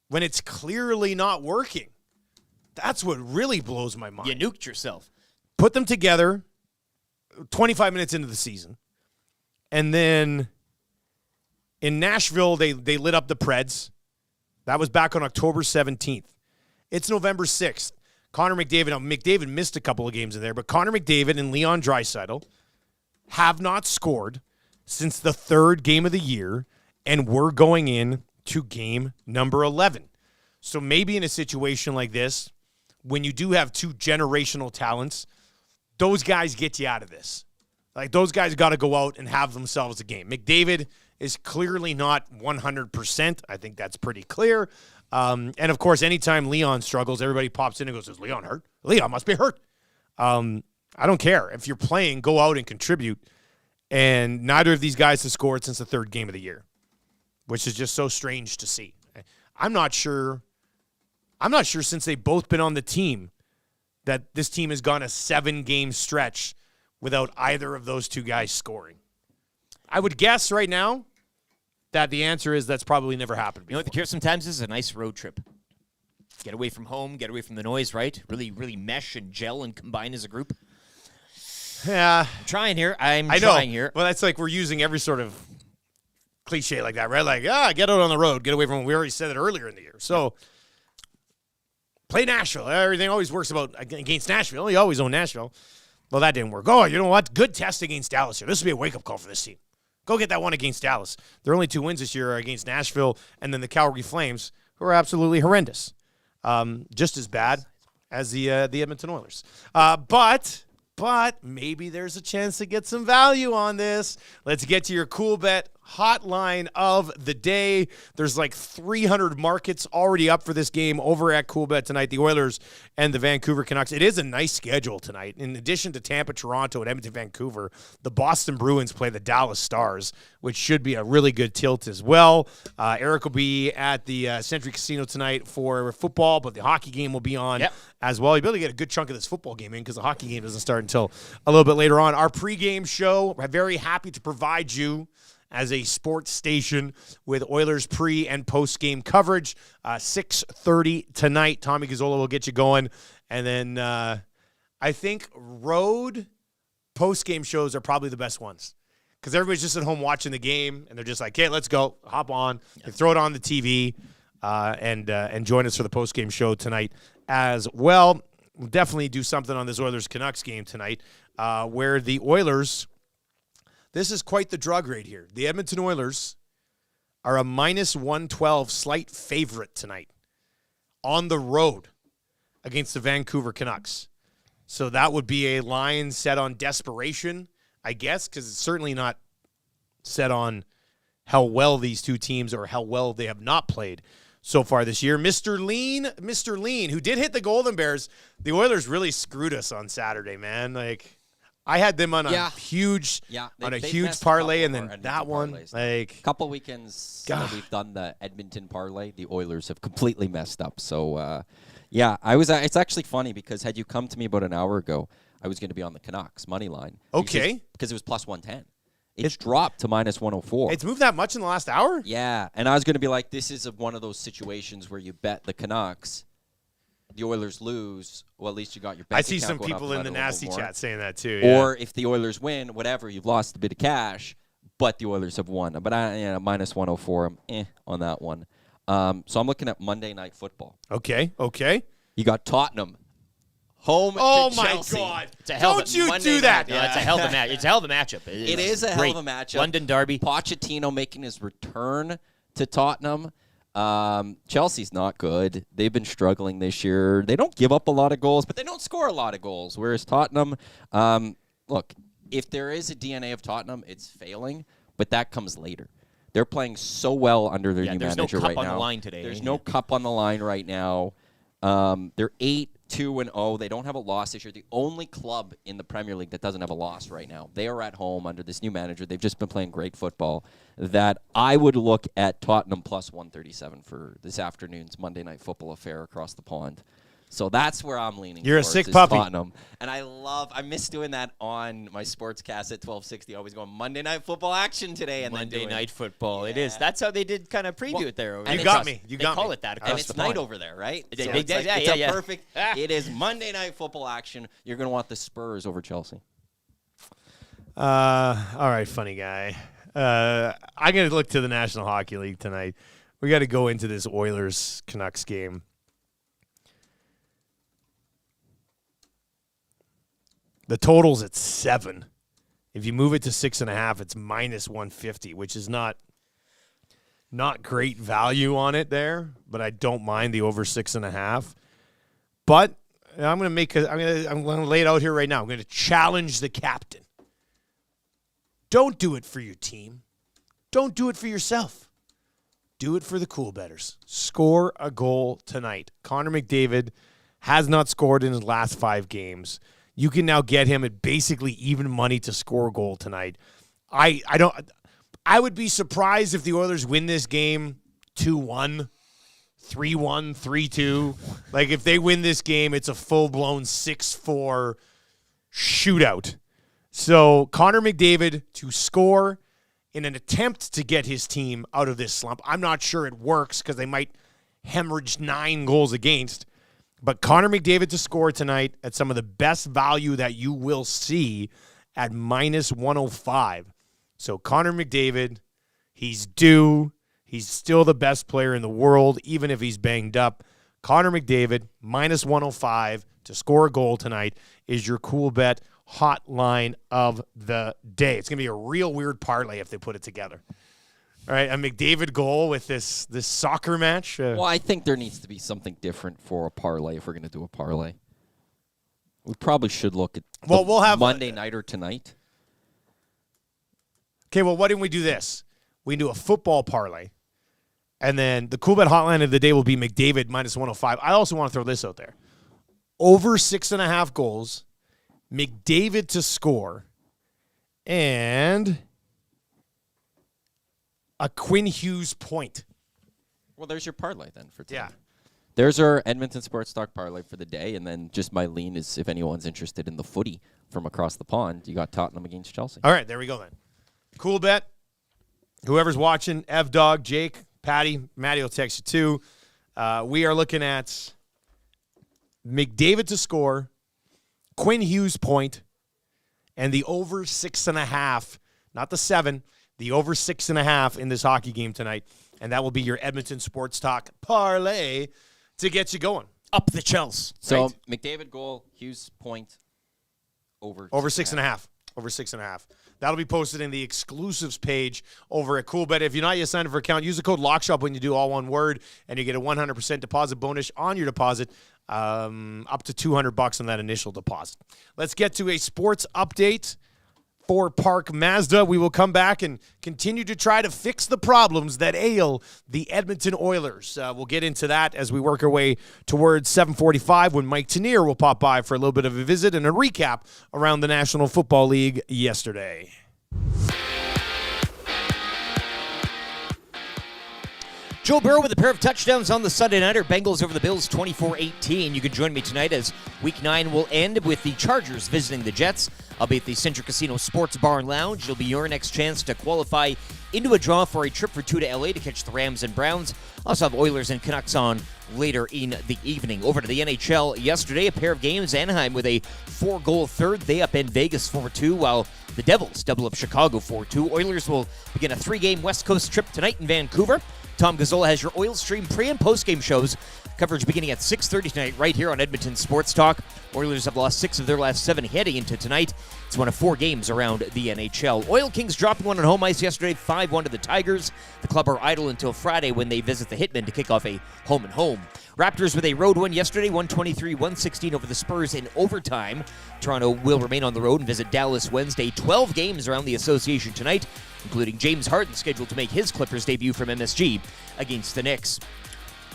when it's clearly not working. That's what really blows my mind. You nuked yourself. Put them together 25 minutes into the season, and then in Nashville, they lit up the Preds. That was back on October 17th. It's November 6th. Connor McDavid, now McDavid missed a couple of games in there, but Connor McDavid and Leon Draisaitl have not scored since the third game of the year, and we're going in to game number 11. So maybe in a situation like this, when you do have two generational talents, those guys get you out of this. Like, those guys got to go out and have themselves a game. McDavid is clearly not 100%. I think that's pretty clear. And, of course, anytime Leon struggles, everybody pops in and goes, is Leon hurt? Leon must be hurt. I don't care. If you're playing, go out and contribute. And neither of these guys have scored since the third game of the year, which is just so strange to see. I'm not sure since they've both been on the team that this team has gone a 7-game stretch without either of those two guys scoring. I would guess right now that the answer is that's probably never happened before. You know what the cure sometimes is? A nice road trip. Get away from home, get away from the noise, right? Really, really mesh and gel and combine as a group. Yeah. I'm trying here. I know. Trying here. Well, that's like we're using every sort of cliche like that, right? Like, get out on the road, get away from it. We already said it earlier in the year. So, play Nashville. Everything always works against Nashville. You always own Nashville. Well, that didn't work. Oh, you know what? Good test against Dallas here. This would be a wake-up call for this team. Go get that one against Dallas. Their only 2 wins this year are against Nashville and then the Calgary Flames, who are absolutely horrendous. Just as bad as the Edmonton Oilers. But maybe there's a chance to get some value on this. Let's get to your Cool Bet hotline of the day. There's like 300 markets already up for this game over at Cool Bet tonight. The Oilers and the Vancouver Canucks. It is a nice schedule tonight. In addition to Tampa, Toronto, and Edmonton, Vancouver, the Boston Bruins play the Dallas Stars, which should be a really good tilt as well. Eric will be at the Century Casino tonight for football, but the hockey game will be on as well. You'll be able to get a good chunk of this football game in because the hockey game doesn't start until a little bit later on. Our pregame show, we're very happy to provide you as a sports station with Oilers pre- and post-game coverage. 6:30 tonight. Tommy Gazzola will get you going. And then I think road post-game shows are probably the best ones because everybody's just at home watching the game, and they're just like, hey, let's go. Hop on. They throw it on the TV and join us for the post-game show tonight as well. We'll definitely do something on this Oilers-Canucks game tonight where the Oilers – this is quite the drug rate here. The Edmonton Oilers are a -112 slight favorite tonight on the road against the Vancouver Canucks. So that would be a line set on desperation, I guess, because it's certainly not set on how well these two teams or how well they have not played so far this year. Mr. Lean, who did hit the Golden Bears. The Oilers really screwed us on Saturday, man. Like, I had them on a huge parlay, and then that one, like a couple weekends that we've done the Edmonton parlay, the Oilers have completely messed up. So, it's actually funny because had you come to me about an hour ago, I was going to be on the Canucks money line. Okay, because it was +110, It's dropped to minus 104. It's moved that much in the last hour? Yeah, and I was going to be like, this is one of those situations where you bet the Canucks, the Oilers lose, well, at least you got your bet. I see some people in the nasty chat saying that too. Or if the Oilers win, whatever, you've lost a bit of cash, but the Oilers have won. But minus 104, I'm on that one. So I'm looking at Monday Night Football. Okay. You got Tottenham home to Chelsea. God. It's a hell Don't you Monday do that. Night. Yeah, it's a hell of a match. It's a hell of a matchup. It is a hell of a matchup. London derby. Pochettino making his return to Tottenham. Chelsea's not good. They've been struggling this year. They don't give up a lot of goals, but they don't score a lot of goals. Whereas Tottenham, look, if there is a DNA of Tottenham, it's failing, but that comes later. They're playing so well under their new manager right now. There's no cup on the line today. There's no cup on the line right now. They're 8-2-0. They don't have a loss this year. The only club in the Premier League that doesn't have a loss right now. They are at home under this new manager. They've just been playing great football. That I would look at Tottenham plus 137 for this afternoon's Monday Night Football affair across the pond. So that's where I'm leaning. You're a towards, sick is puppy. Tottenham. And I miss doing that on my sportscast at 1260. Always going Monday Night Football action today. And Monday then Night Football. Yeah. It is. That's how they did kind of preview it there. and You got me. You they got call me. it that. And across it's the night pond. over there, right? They- So they- it's like, yeah, it's yeah, a yeah. perfect. It is Monday Night Football action. You're going to want the Spurs over Chelsea. All right, funny guy. I'm going to look to the National Hockey League tonight. We got to go into this Oilers-Canucks game. The total's at 7. If you move it to 6.5, it's minus 150, which is not great value on it there, but I don't mind the over 6.5. But I'm going to lay it out here right now. I'm going to challenge the captain. Don't do it for your team. Don't do it for yourself. Do it for the cool bettors. Score a goal tonight. Connor McDavid has not scored in his last 5 games. You can now get him at basically even money to score a goal tonight. I would be surprised if the Oilers win this game 2-1, 3-1, 3-2. Like if they win this game, it's a full-blown 6-4 shootout. So Connor McDavid to score in an attempt to get his team out of this slump. I'm not sure it works because they might hemorrhage 9 goals against. But Connor McDavid to score tonight at some of the best value that you will see at minus 105. So Connor McDavid, he's due. He's still the best player in the world, even if he's banged up. Connor McDavid, minus 105 to score a goal tonight is your cool bet hotline of the day. It's going to be a real weird parlay if they put it together. All right, a McDavid goal with this soccer match. Well, I think there needs to be something different for a parlay if we're going to do a parlay. We probably should look at we'll have Monday night or tonight. Okay, well, why didn't we do this? We can do a football parlay, and then the cool bet hotline of the day will be McDavid minus 105. I also want to throw this out there. Over 6.5 goals, McDavid to score, and a Quinn Hughes point. Well, there's your parlay then for tonight. Yeah. There's our Edmonton Sports Stock parlay for the day, and then just my lean is if anyone's interested in the footy from across the pond, you got Tottenham against Chelsea. All right, there we go then. Cool bet. Whoever's watching, Dog, Jake, Patty, Matty will text you too. We are looking at McDavid to score, Quinn Hughes point, and the over 6.5, not the 7, the over 6.5 in this hockey game tonight. And that will be your Edmonton Sports Talk parlay to get you going. Up the Chels. So Right. McDavid goal, Hughes point, over 6.5. Over 6.5. That'll be posted in the exclusives page over at CoolBet. If you're not yet signed up for an account, use the code LOCKSHOP when you do all one word, and you get a 100% deposit bonus on your deposit, up to $200 on that initial deposit. Let's get to a sports update for Park Mazda. We will come back and continue to try to fix the problems that ail the Edmonton Oilers. We'll get into that as we work our way towards 7:45 when Mike Tanier will pop by for a little bit of a visit and a recap around the National Football League yesterday. Joe Burrow with a pair of touchdowns on the Sunday Nighter. Bengals over the Bills 24-18. You can join me tonight as Week 9 will end with the Chargers visiting the Jets. I'll be at the Central Casino Sports Bar and Lounge. It'll be your next chance to qualify into a draw for a trip for two to LA to catch the Rams and Browns. Also have Oilers and Canucks on later in the evening. Over to the NHL yesterday, a pair of games. Anaheim with a 4-goal third. They upend Vegas 4-2, while the Devils double up Chicago 4-2. Oilers will begin a 3-game West Coast trip tonight in Vancouver. Tom Gazzola has your Oil Stream pre- and post-game shows. Coverage beginning at 6:30 tonight right here on Edmonton Sports Talk. Oilers have lost 6 of their last 7 heading into tonight. It's one of 4 games around the NHL. Oil Kings dropping one on home ice yesterday, 5-1 to the Tigers. The club are idle until Friday when they visit the Hitmen to kick off a home-and-home. Raptors with a road win yesterday, 123-116 over the Spurs in overtime. Toronto will remain on the road and visit Dallas Wednesday. 12 games around the association tonight, including James Harden scheduled to make his Clippers debut from MSG against the Knicks.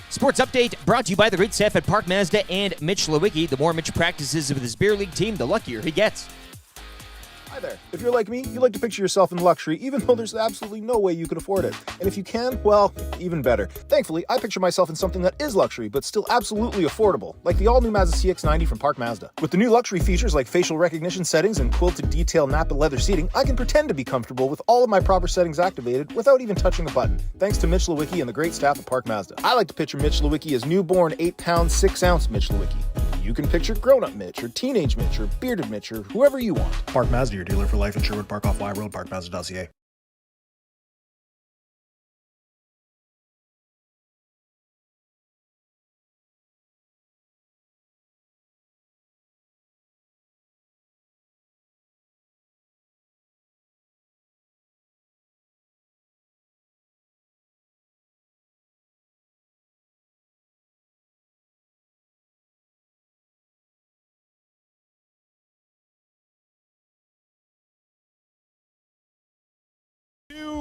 Sports Update brought to you by the great staff at Park Mazda and Mitch Lewicki. The more Mitch practices with his beer league team, the luckier he gets. Hi there. If you're like me, you like to picture yourself in luxury, even though there's absolutely no way you can afford it. And if you can, well, even better. Thankfully, I picture myself in something that is luxury, but still absolutely affordable, like the all-new Mazda CX-90 from Park Mazda. With the new luxury features like facial recognition settings and quilted detail Napa leather seating, I can pretend to be comfortable with all of my proper settings activated without even touching a button, thanks to Mitch Lewicki and the great staff at Park Mazda. I like to picture Mitch Lewicki as newborn 8-pound, 6-ounce Mitch Lewicki. You can picture grown-up Mitch, or teenage Mitch, or bearded Mitch, or whoever you want. Park Mazda, your dealer for life in Sherwood Park off Y Road, parkmazda.ca.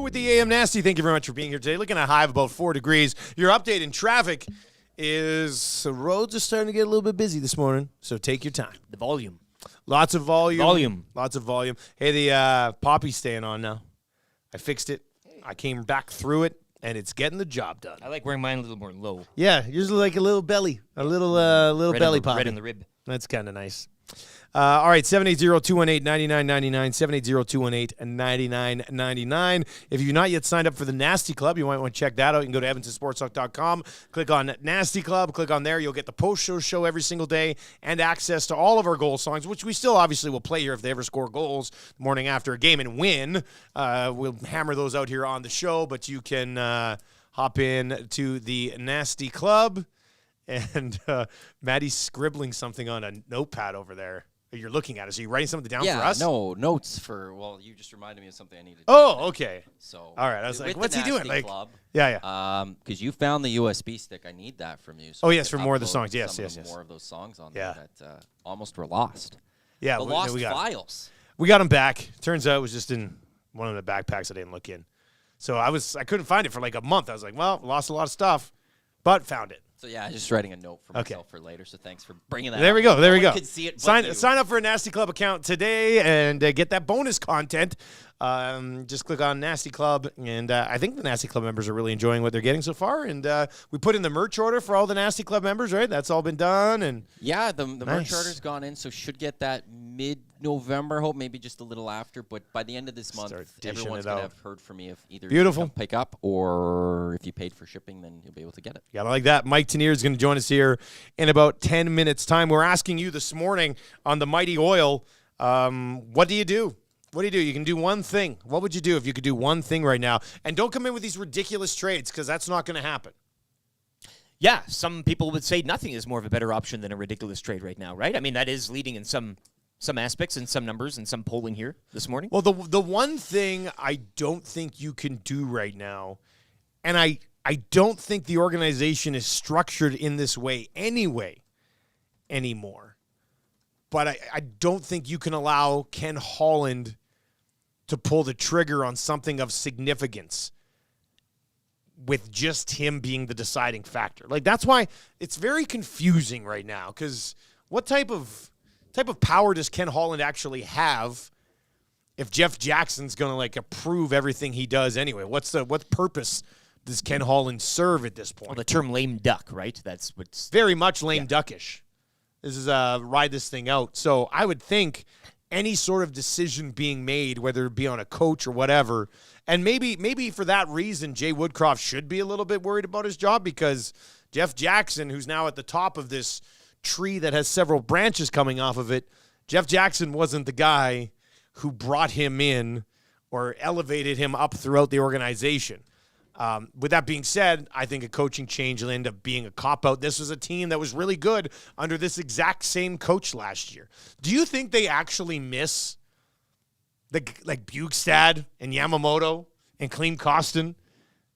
With the AM Nasty, thank you very much for being here today. Looking at a high of about 4 degrees. Your update in traffic is the roads are starting to get a little bit busy this morning, so take your time. The volume. Lots of volume. Volume. Lots of volume. Hey, the poppy's staying on now. I fixed it. I came back through it, and it's getting the job done. I like wearing mine a little more low. Yeah, yours look like a little belly, a little belly poppy. Red in the rib. That's kind of nice. All right, 780-218-9999, 780-218-9999. If you've not yet signed up for the Nasty Club, you might want to check that out. You can go to edmontonsportstalk.com, click on Nasty Club, click on there. You'll get the post-show every single day and access to all of our goal songs, which we still obviously will play here if they ever score goals the morning after a game and win. We'll hammer those out here on the show, but you can hop in to the Nasty Club. And Maddie's scribbling something on a notepad over there. You're looking at it. So you're writing something down for us? No, notes for, well, you just reminded me of something I needed to do. Oh, okay. So, all right. I was like, with what's the he doing? Nasty Like, Club, yeah. because you found the USB stick. I need that from you. So Oh, I yes, could for more of the upload songs. Yes, some yes, of yes. More of those songs on Yeah. there that almost were lost. Yeah, The we lost got files. We got them back. Turns out it was just in one of the backpacks I didn't look in. So I couldn't find it for like a month. I was like, well, lost a lot of stuff, but found it. So yeah, just writing a note for Okay. myself for later. So thanks for bringing that. There up. we go. There No we go. one could see it but Sign you. up for a Nasty Club account today and get that bonus content. Just click on Nasty Club, and I think the Nasty Club members are really enjoying what they're getting so far. And we put in the merch order for all the Nasty Club members, right? That's all been done. And Yeah, the Nice. merch order's gone in, so should get that mid-November. Hope maybe just a little after, but by the end of this month, Start dishing everyone's it gonna out. have heard from me if either Beautiful. you come pick up or if you paid for shipping, then you'll be able to get it. yeah, I like that. Mike Tanier is going to join us here in about 10 minutes' time. We're asking you this morning on the Mighty Oil, what do you do? What do you do? You can do one thing. What would you do if you could do one thing right now? And don't come in with these ridiculous trades because that's not going to happen. Yeah, some people would say nothing is more of a better option than a ridiculous trade right now, right? I mean, that is leading in some aspects and some numbers and some polling here this morning. Well, the one thing I don't think you can do right now, and I don't think the organization is structured in this way anyway anymore, but I don't think you can allow Ken Holland to pull the trigger on something of significance with just him being the deciding factor. Like, that's why it's very confusing right now, because what type of power does Ken Holland actually have if Jeff Jackson's going to, like, approve everything he does anyway? What purpose does Ken Holland serve at this point? Well, the term lame duck, right? That's what's Very much lame duckish. This is ride this thing out. So I would think any sort of decision being made, whether it be on a coach or whatever. And maybe for that reason, Jay Woodcroft should be a little bit worried about his job, because Jeff Jackson, who's now at the top of this tree that has several branches coming off of it, Jeff Jackson wasn't the guy who brought him in or elevated him up throughout the organization. With that being said, I think a coaching change will end up being a cop-out. This was a team that was really good under this exact same coach last year. Do you think they actually miss Bugstad and Yamamoto and Klim Kostin,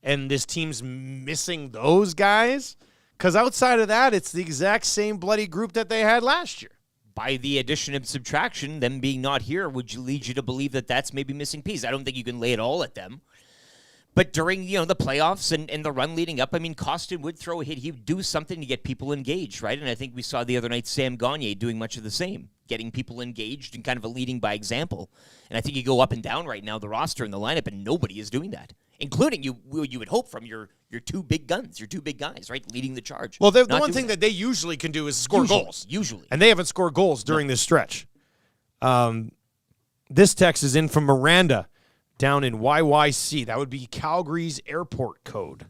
and this team's missing those guys? Because outside of that, it's the exact same bloody group that they had last year. By the addition and subtraction, them being not here, would you lead you to believe that that's maybe missing piece? I don't think you can lay it all at them. But during, the playoffs and the run leading up, I mean, Kostin would throw a hit. He would do something to get people engaged, right? And I think we saw the other night Sam Gagner doing much of the same, getting people engaged and kind of a leading by example. And I think you go up and down right now, the roster and the lineup, and nobody is doing that, including you would hope from your two big guns, your two big guys, right, leading the charge. Well, the one thing that they usually can do is score goals. Usually. And they haven't scored goals during this stretch. This text is in from Miranda down in YYC. That would be Calgary's airport code.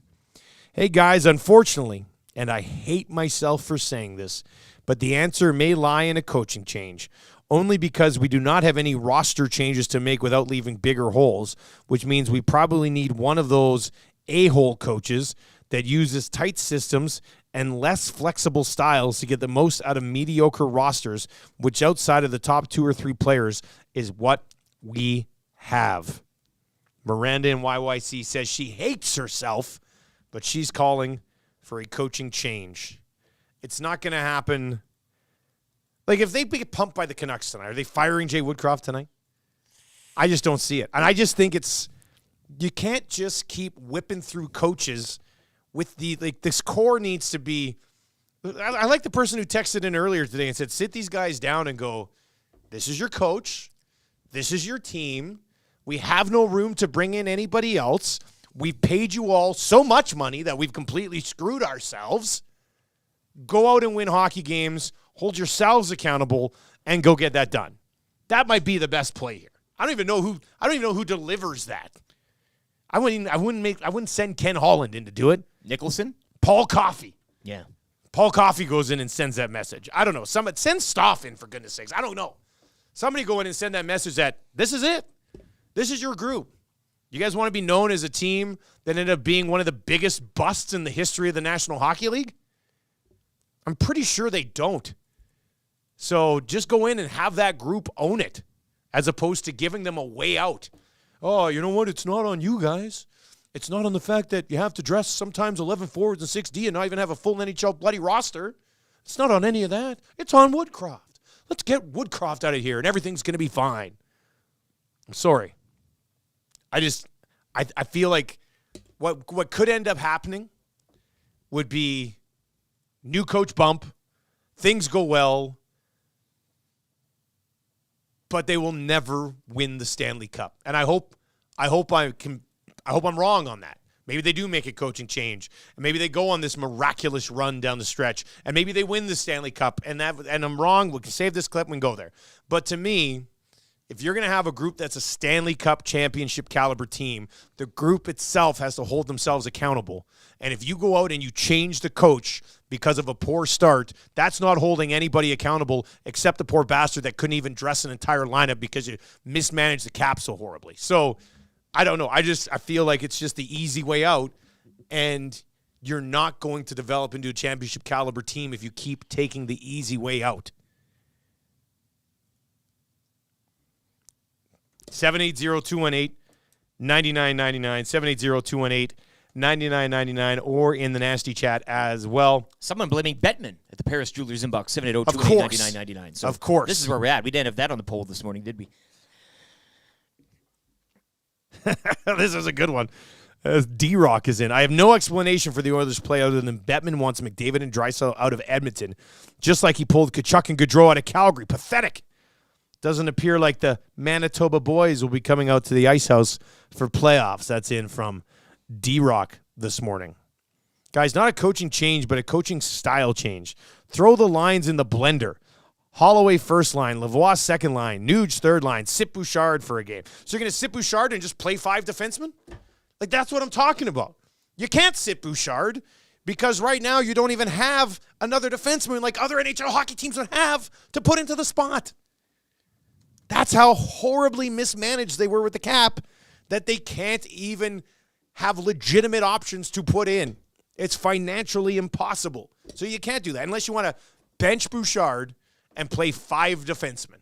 Hey, guys, unfortunately, and I hate myself for saying this, but the answer may lie in a coaching change, only because we do not have any roster changes to make without leaving bigger holes, which means we probably need one of those a-hole coaches that uses tight systems and less flexible styles to get the most out of mediocre rosters, which outside of the top 2 or 3 players is what we have. Miranda in YYC says she hates herself, but she's calling for a coaching change. It's not going to happen. Like, if they get pumped by the Canucks tonight, are they firing Jay Woodcroft tonight? I just don't see it. And I just think you can't just keep whipping through coaches with this core needs to be. I like the person who texted in earlier today and said, sit these guys down and go, this is your coach. This is your team. We have no room to bring in anybody else. We've paid you all so much money that we've completely screwed ourselves. Go out and win hockey games, hold yourselves accountable, and go get that done. That might be the best play here. I don't even know who delivers that. I wouldn't send Ken Holland in to do it. Nicholson? Paul Coffey. Yeah. Paul Coffey goes in and sends that message. I don't know. Send Stoff in, for goodness sakes. I don't know. Somebody go in and send that message that this is it. This is your group. You guys want to be known as a team that ended up being one of the biggest busts in the history of the National Hockey League? I'm pretty sure they don't. So just go in and have that group own it, as opposed to giving them a way out. Oh, you know what? It's not on you guys. It's not on the fact that you have to dress sometimes 11 forwards and 6D and not even have a full NHL bloody roster. It's not on any of that. It's on Woodcroft. Let's get Woodcroft out of here and everything's going to be fine. I'm sorry. I feel like what could end up happening would be new coach bump, things go well, but they will never win the Stanley Cup. And I hope I'm wrong on that. Maybe they do make a coaching change, and maybe they go on this miraculous run down the stretch, and maybe they win the Stanley Cup. And I'm wrong. We can save this clip and go there. But to me, if you're going to have a group that's a Stanley Cup championship caliber team, the group itself has to hold themselves accountable. And if you go out and you change the coach because of a poor start, that's not holding anybody accountable except the poor bastard that couldn't even dress an entire lineup because you mismanaged the cap so horribly. So I don't know. I feel like it's just the easy way out, and you're not going to develop into a championship caliber team if you keep taking the easy way out. 780-218-9999, 780-218-9999, or in the nasty chat as well. Someone blaming Bettman at the Paris Jewelers inbox, 780-218-9999. So of course. This is where we're at. We didn't have that on the poll this morning, did we? This is a good one. D-Rock is in. I have no explanation for the Oilers' play other than Bettman wants McDavid and Draisaitl out of Edmonton, just like he pulled Tkachuk and Gaudreau out of Calgary. Pathetic. Doesn't appear like the Manitoba boys will be coming out to the Ice House for playoffs. That's in from D-Rock this morning. Guys, not a coaching change, but a coaching style change. Throw the lines in the blender. Holloway first line, Lavoie second line, Nuge third line, sit Bouchard for a game. So you're going to sit Bouchard and just play 5 defensemen? Like, that's what I'm talking about. You can't sit Bouchard because right now you don't even have another defenseman like other NHL hockey teams would have to put into the spot. That's how horribly mismanaged they were with the cap that they can't even have legitimate options to put in. It's financially impossible. So you can't do that unless you want to bench Bouchard and play 5 defensemen.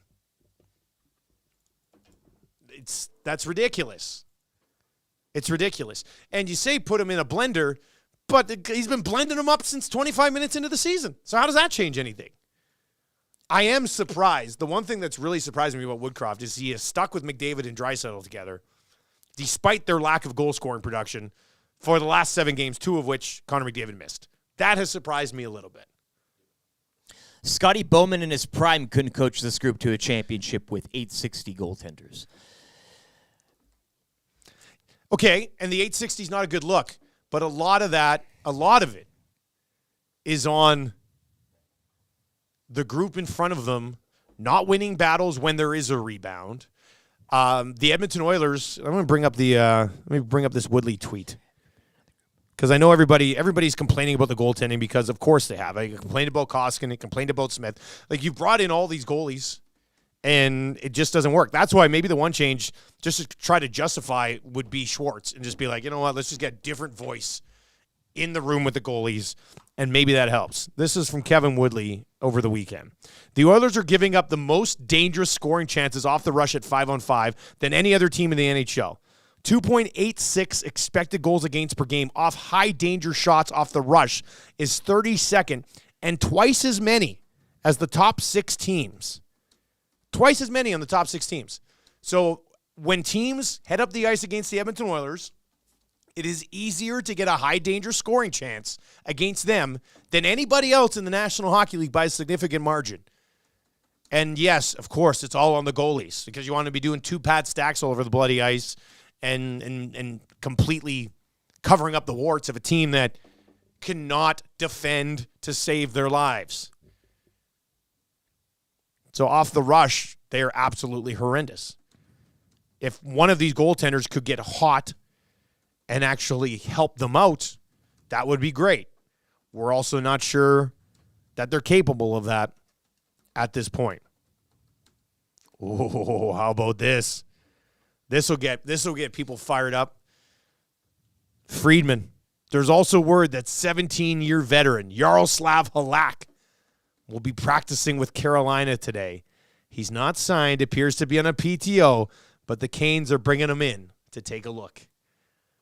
That's ridiculous. It's ridiculous. And you say put him in a blender, but he's been blending him up since 25 minutes into the season. So how does that change anything? I am surprised. The one thing that's really surprising me about Woodcroft is he is stuck with McDavid and Draisaitl together, despite their lack of goal-scoring production for the last 7 games, 2 of which Connor McDavid missed. That has surprised me a little bit. Scotty Bowman in his prime couldn't coach this group to a championship with 860 goaltenders. Okay, and the 860 is not a good look, but a lot of it is on the group in front of them not winning battles when there is a rebound. The Edmonton Oilers, I'm going to bring up this Woodley tweet because I know everybody's complaining about the goaltending because of course they have. I complained about Koskinen, I complained about Smith. Like, you've brought in all these goalies and it just doesn't work. That's why maybe the one change just to try to justify would be Schwartz and just be like, you know what, let's just get a different voice in the room with the goalies, and maybe that helps. This is from Kevin Woodley over the weekend. The Oilers are giving up the most dangerous scoring chances off the rush at 5-on-5 than any other team in the NHL. 2.86 expected goals against per game off high-danger shots off the rush is 32nd and twice as many as the top 6 teams. Twice as many on the top 6 teams. So when teams head up the ice against the Edmonton Oilers, it is easier to get a high-danger scoring chance against them than anybody else in the National Hockey League by a significant margin. And yes, of course, it's all on the goalies because you want to be doing 2 pad stacks all over the bloody ice and completely covering up the warts of a team that cannot defend to save their lives. So off the rush, they are absolutely horrendous. If one of these goaltenders could get hot and actually help them out, that would be great. We're also not sure that they're capable of that at this point. Oh, how about this? This will get people fired up. Friedman. There's also word that 17-year veteran Yaroslav Halak will be practicing with Carolina today. He's not signed, appears to be on a PTO, but the Canes are bringing him in to take a look.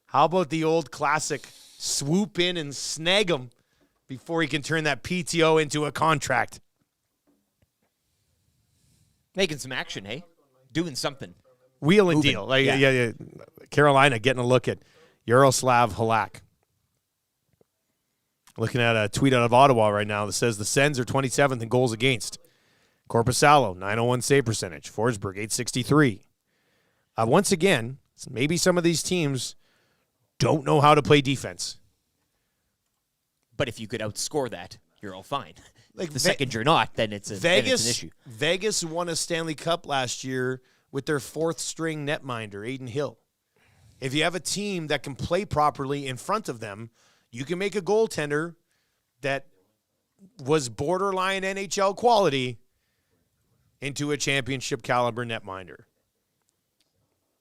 How about the old classic swoop in and snag him before he can turn that PTO into a contract? Making some action, hey? Doing something. Wheel and deal. Yeah. Carolina getting a look at Yaroslav Halak. Looking at a tweet out of Ottawa right now that says the Sens are 27th in goals against. Korpisalo, 901 save percentage. Forsberg, 863. Once again, maybe some of these teams don't know how to play defense. But if you could outscore that, you're all fine. Like the second you're not, then it's an issue. Vegas won a Stanley Cup last year with their 4th-string netminder, Aiden Hill. If you have a team that can play properly in front of them, you can make a goaltender that was borderline NHL quality into a championship caliber netminder.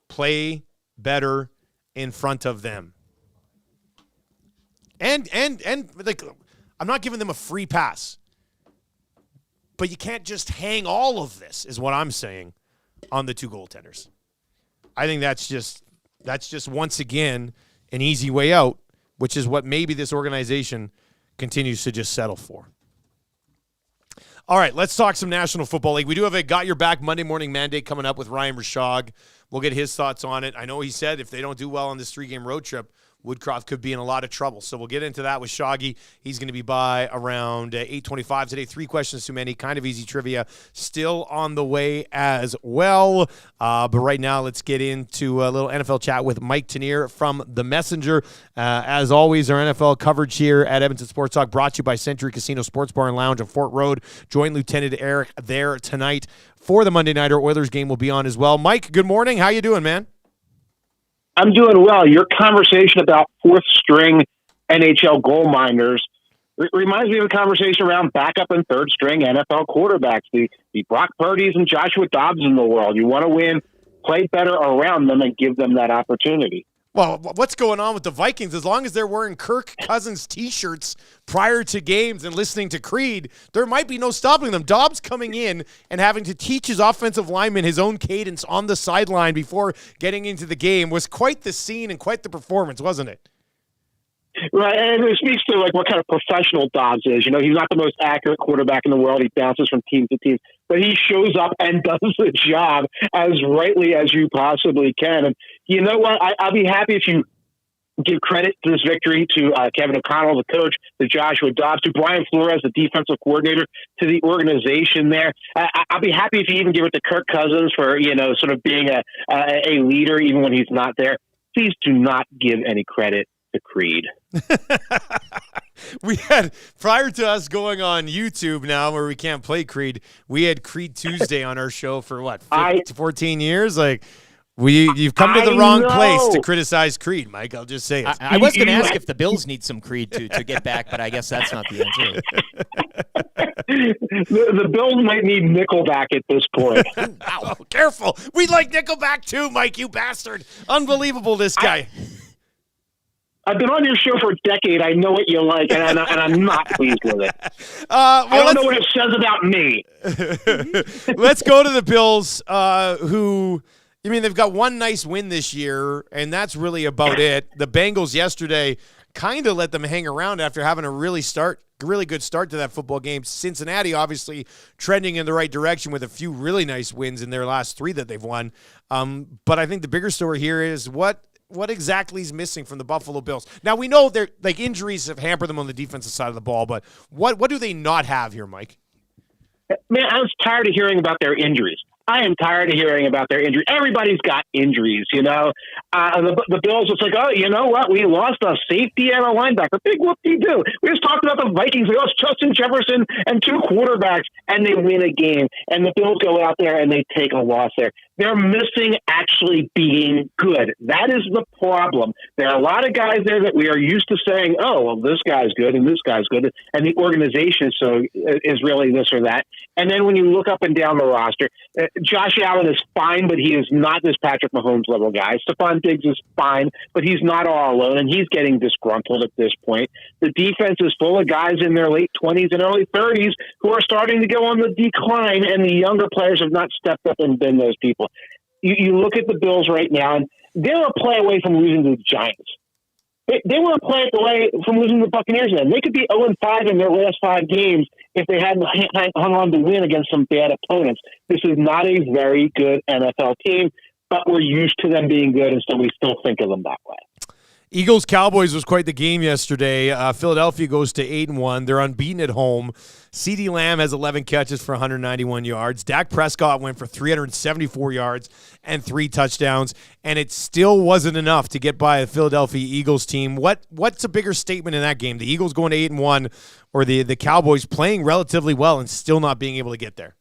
Play better in front of them. And like, I'm not giving them a free pass. But you can't just hang all of this, is what I'm saying, on the 2 goaltenders. I think that's just once again an easy way out, which is what maybe this organization continues to just settle for. All right, let's talk some National Football League. We do have a Got Your Back Monday Morning Mandate coming up with Ryan Rishaug. We'll get his thoughts on it. I know he said if they don't do well on this 3-game road trip, Woodcroft could be in a lot of trouble. So we'll get into that with Shoggy. He's going to be by around 8:25 today. 3 questions too many, kind of easy trivia, still on the way as well. But right now, let's get into a little NFL chat with Mike Tanier from The Messenger. As always, our NFL coverage here at Edmonton Sports Talk brought to you by Century Casino Sports Bar and Lounge on Fort Road. Join Lieutenant Eric there tonight for the Monday Nighter Oilers game. Will be on as well. Mike, good morning. How you doing, man? I'm doing well. Your conversation about fourth-string NHL goal minders reminds me of a conversation around backup and third-string NFL quarterbacks, the Brock Purdy's and Joshua Dobbs in the world. You want to win, play better around them and give them that opportunity. Well, what's going on with the Vikings? As long as they're wearing Kirk Cousins T-shirts prior to games and listening to Creed, there might be no stopping them. Dobbs coming in and having to teach his offensive lineman his own cadence on the sideline before getting into the game was quite the scene and quite the performance, wasn't it? Right, and it speaks to like what kind of professional Dobbs is. You know, he's not the most accurate quarterback in the world. He bounces from team to team, but he shows up and does the job as rightly as you possibly can. And you know what? I'll be happy if you give credit to this victory to Kevin O'Connell, the coach, to Joshua Dobbs, to Brian Flores, the defensive coordinator, to the organization there. I'll be happy if you even give it to Kirk Cousins for, you know, sort of being a leader even when he's not there. Please do not give any credit to Creed. We had, prior to us going on YouTube now where we can't play Creed, we had Creed Tuesday on our show for what, 14 years? Like, you've come to the wrong place to criticize Creed, Mike. I'll just say it. I was going to ask if the Bills need some Creed to get back, but I guess that's not the answer. The Bills might need Nickelback at this point. Wow, careful. We like Nickelback too, Mike, you bastard. Unbelievable, this guy. I've been on your show for a decade. I know what you like, and I'm not pleased with it. Well, I don't know what it says about me. Let's go to the Bills, who, I mean, they've got one nice win this year, and that's really about it. The Bengals yesterday kind of let them hang around after having a really good start to that football game. Cincinnati obviously trending in the right direction with a few really nice wins in their last 3 that they've won. But I think the bigger story here is what exactly is missing from the Buffalo Bills? Now, we know they're like injuries have hampered them on the defensive side of the ball, but what do they not have here, Mike? Man, I was tired of hearing about their injuries. I am tired of hearing about their injuries. Everybody's got injuries, you know. The Bills, it's like, oh, you know what? We lost a safety and a linebacker. Big whoop-de-doo. We just talked about the Vikings. They lost Justin Jefferson and 2 quarterbacks, and they win a game. And the Bills go out there and they take a loss there. They're missing actually being good. That is the problem. There are a lot of guys there that we are used to saying, oh, well, this guy's good and this guy's good, and the organization is really this or that. And then when you look up and down the roster, Josh Allen is fine, but he is not this Patrick Mahomes level guy. Stephon Diggs is fine, but he's not all alone, and he's getting disgruntled at this point. The defense is full of guys in their late 20s and early 30s who are starting to go on the decline, and the younger players have not stepped up and been those people. You look at the Bills right now, and they're a play away from losing to the Giants. They were a play away from losing to the Buccaneers. Then they could be 0-5 in their last 5 games if they hadn't hung on to win against some bad opponents. This is not a very good NFL team, but we're used to them being good, and so we still think of them that way. Eagles-Cowboys was quite the game yesterday. Philadelphia goes to 8-1. They're unbeaten at home. CeeDee Lamb has 11 catches for 191 yards. Dak Prescott went for 374 yards and 3 touchdowns, and it still wasn't enough to get by the Philadelphia Eagles team. What's a bigger statement in that game? The Eagles going to 8-1 or the Cowboys playing relatively well and still not being able to get there?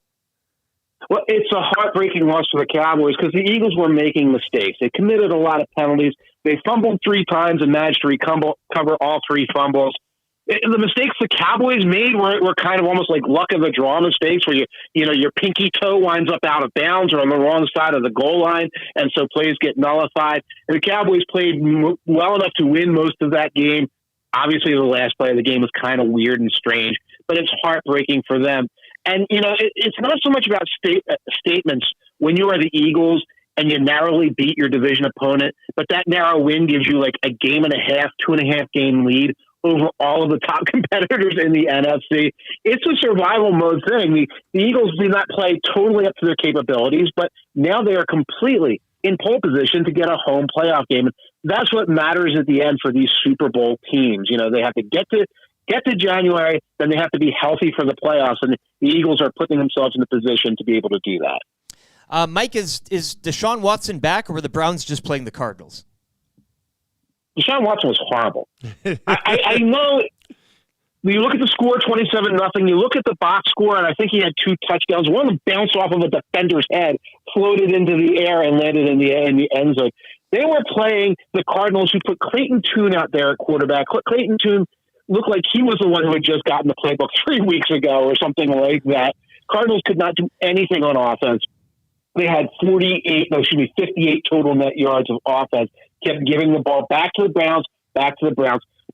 Well, it's a heartbreaking loss for the Cowboys because the Eagles were making mistakes. They committed a lot of penalties. They fumbled 3 times and managed to recover all 3 fumbles. The mistakes the Cowboys made were kind of almost like luck of the draw mistakes where your pinky toe winds up out of bounds or on the wrong side of the goal line, and so plays get nullified. And the Cowboys played well enough to win most of that game. Obviously, the last play of the game was kind of weird and strange, but it's heartbreaking for them. And, it's not so much about statements when you are the Eagles and you narrowly beat your division opponent, but that narrow win gives you like a 1.5, 2.5 game lead over all of the top competitors in the NFC. It's a survival mode thing. The Eagles do not play totally up to their capabilities, but now they are completely in pole position to get a home playoff game. That's what matters at the end for these Super Bowl teams. You know, they have to get to January, then they have to be healthy for the playoffs, and the Eagles are putting themselves in a position to be able to do that. Mike, is Deshaun Watson back, or were the Browns just playing the Cardinals? Deshaun Watson was horrible. I know. You look at the score, 27-0. You look at the box score, and I think he had 2 touchdowns. One of them bounced off of a defender's head, floated into the air, and landed in the end zone. They were playing the Cardinals, who put Clayton Tune out there at quarterback. Clayton Tune looked like he was the one who had just gotten the playbook 3 weeks ago or something like that. Cardinals could not do anything on offense. They had 58 total net yards of offense, kept giving the ball back to the Browns.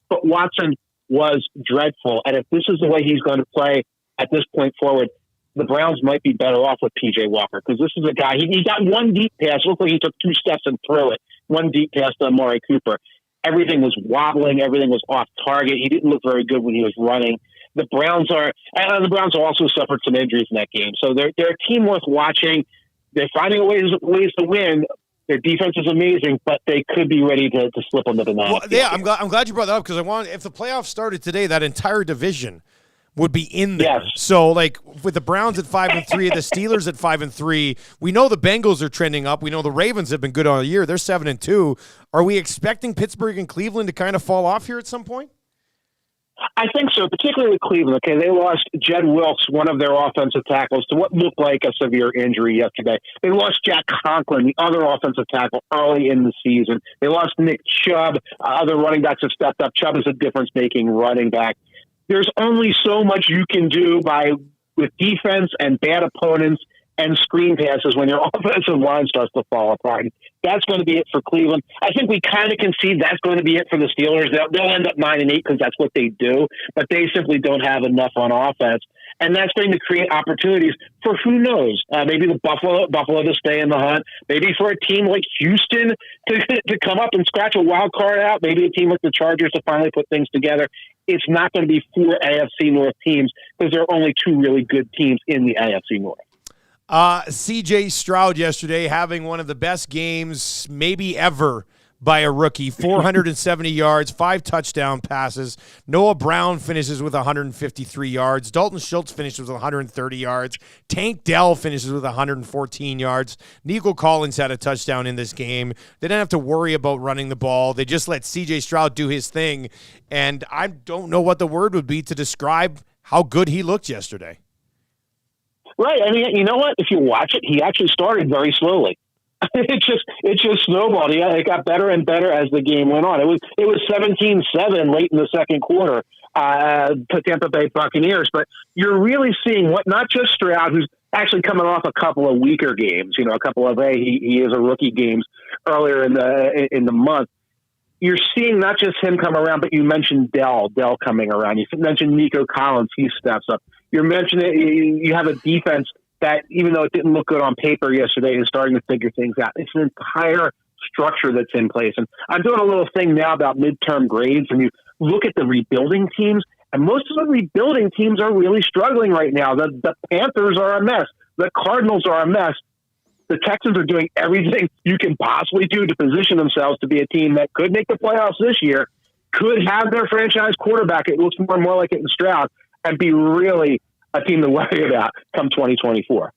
But Watson was dreadful. And if this is the way he's going to play at this point forward, the Browns might be better off with P.J. Walker, because this is a guy, he got one deep pass. Looked like he took 2 steps and threw it. One deep pass to Amari Cooper. Everything was wobbling. Everything was off target. He didn't look very good when he was running. The Browns also suffered some injuries in that game. So they're a team worth watching. They're finding ways to win. Their defense is amazing, but they could be ready to slip on the banana. Well, yeah, I'm glad you brought that up, because if the playoffs started today, that entire division would be in there. Yes. So, like, with the Browns at 5-3, the Steelers at 5-3, we know the Bengals are trending up. We know the Ravens have been good all year. They're 7-2. Are we expecting Pittsburgh and Cleveland to kind of fall off here at some point? I think so, particularly with Cleveland. Okay, they lost Jed Wilkes, one of their offensive tackles, to what looked like a severe injury yesterday. They lost Jack Conklin, the other offensive tackle, early in the season. They lost Nick Chubb. Other running backs have stepped up. Chubb is a difference-making running back. There's only so much you can do with defense and bad opponents and screen passes when your offensive line starts to fall apart. That's going to be it for Cleveland. I think we kind of concede that's going to be it for the Steelers. They'll end up 9-8 because that's what they do, but they simply don't have enough on offense. And that's going to create opportunities for who knows, maybe the Buffalo to stay in the hunt, maybe for a team like Houston to come up and scratch a wild card out, maybe a team like the Chargers to finally put things together. It's not going to be 4 AFC North teams, because there are only 2 really good teams in the AFC North. C.J. Stroud yesterday having one of the best games maybe ever by a rookie. 470 yards, 5 touchdown passes. Noah Brown finishes with 153 yards. Dalton Schultz finishes with 130 yards. Tank Dell finishes with 114 yards. Nico Collins had a touchdown in this game. They didn't have to worry about running the ball. They just let C.J. Stroud do his thing. And I don't know what the word would be to describe how good he looked yesterday. Right. I mean, you know what? If you watch it, he actually started very slowly. It just snowballed. It got better and better as the game went on. It was 17-7 late in the second quarter to Tampa Bay Buccaneers. But you're really seeing not just Stroud, who's actually coming off a couple of weaker games. You know, a couple of he is a rookie games earlier in the month. You're seeing not just him come around, but you mentioned Dell coming around. You mentioned Nico Collins. He steps up. You're mentioning you have a defense that, even though it didn't look good on paper yesterday, is starting to figure things out. It's an entire structure that's in place. And I'm doing a little thing now about midterm grades, and you look at the rebuilding teams, and most of the rebuilding teams are really struggling right now. The Panthers are a mess. The Cardinals are a mess. The Texans are doing everything you can possibly do to position themselves to be a team that could make the playoffs this year, could have their franchise quarterback, it looks more and more like it in Stroud, and be really a team to worry about come 2024.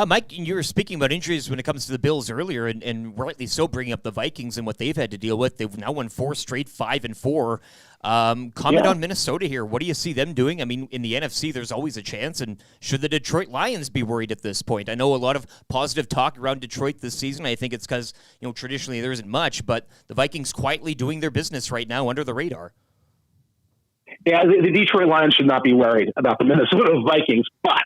Mike, you were speaking about injuries when it comes to the Bills earlier, and rightly so, bringing up the Vikings and what they've had to deal with. They've now won 4 straight, 5-4. Comment on Minnesota here. What do you see them doing? I mean, in the NFC, there's always a chance. And should the Detroit Lions be worried at this point? I know a lot of positive talk around Detroit this season. I think it's because, traditionally there isn't much, but the Vikings quietly doing their business right now under the radar. Yeah, the Detroit Lions should not be worried about the Minnesota Vikings, but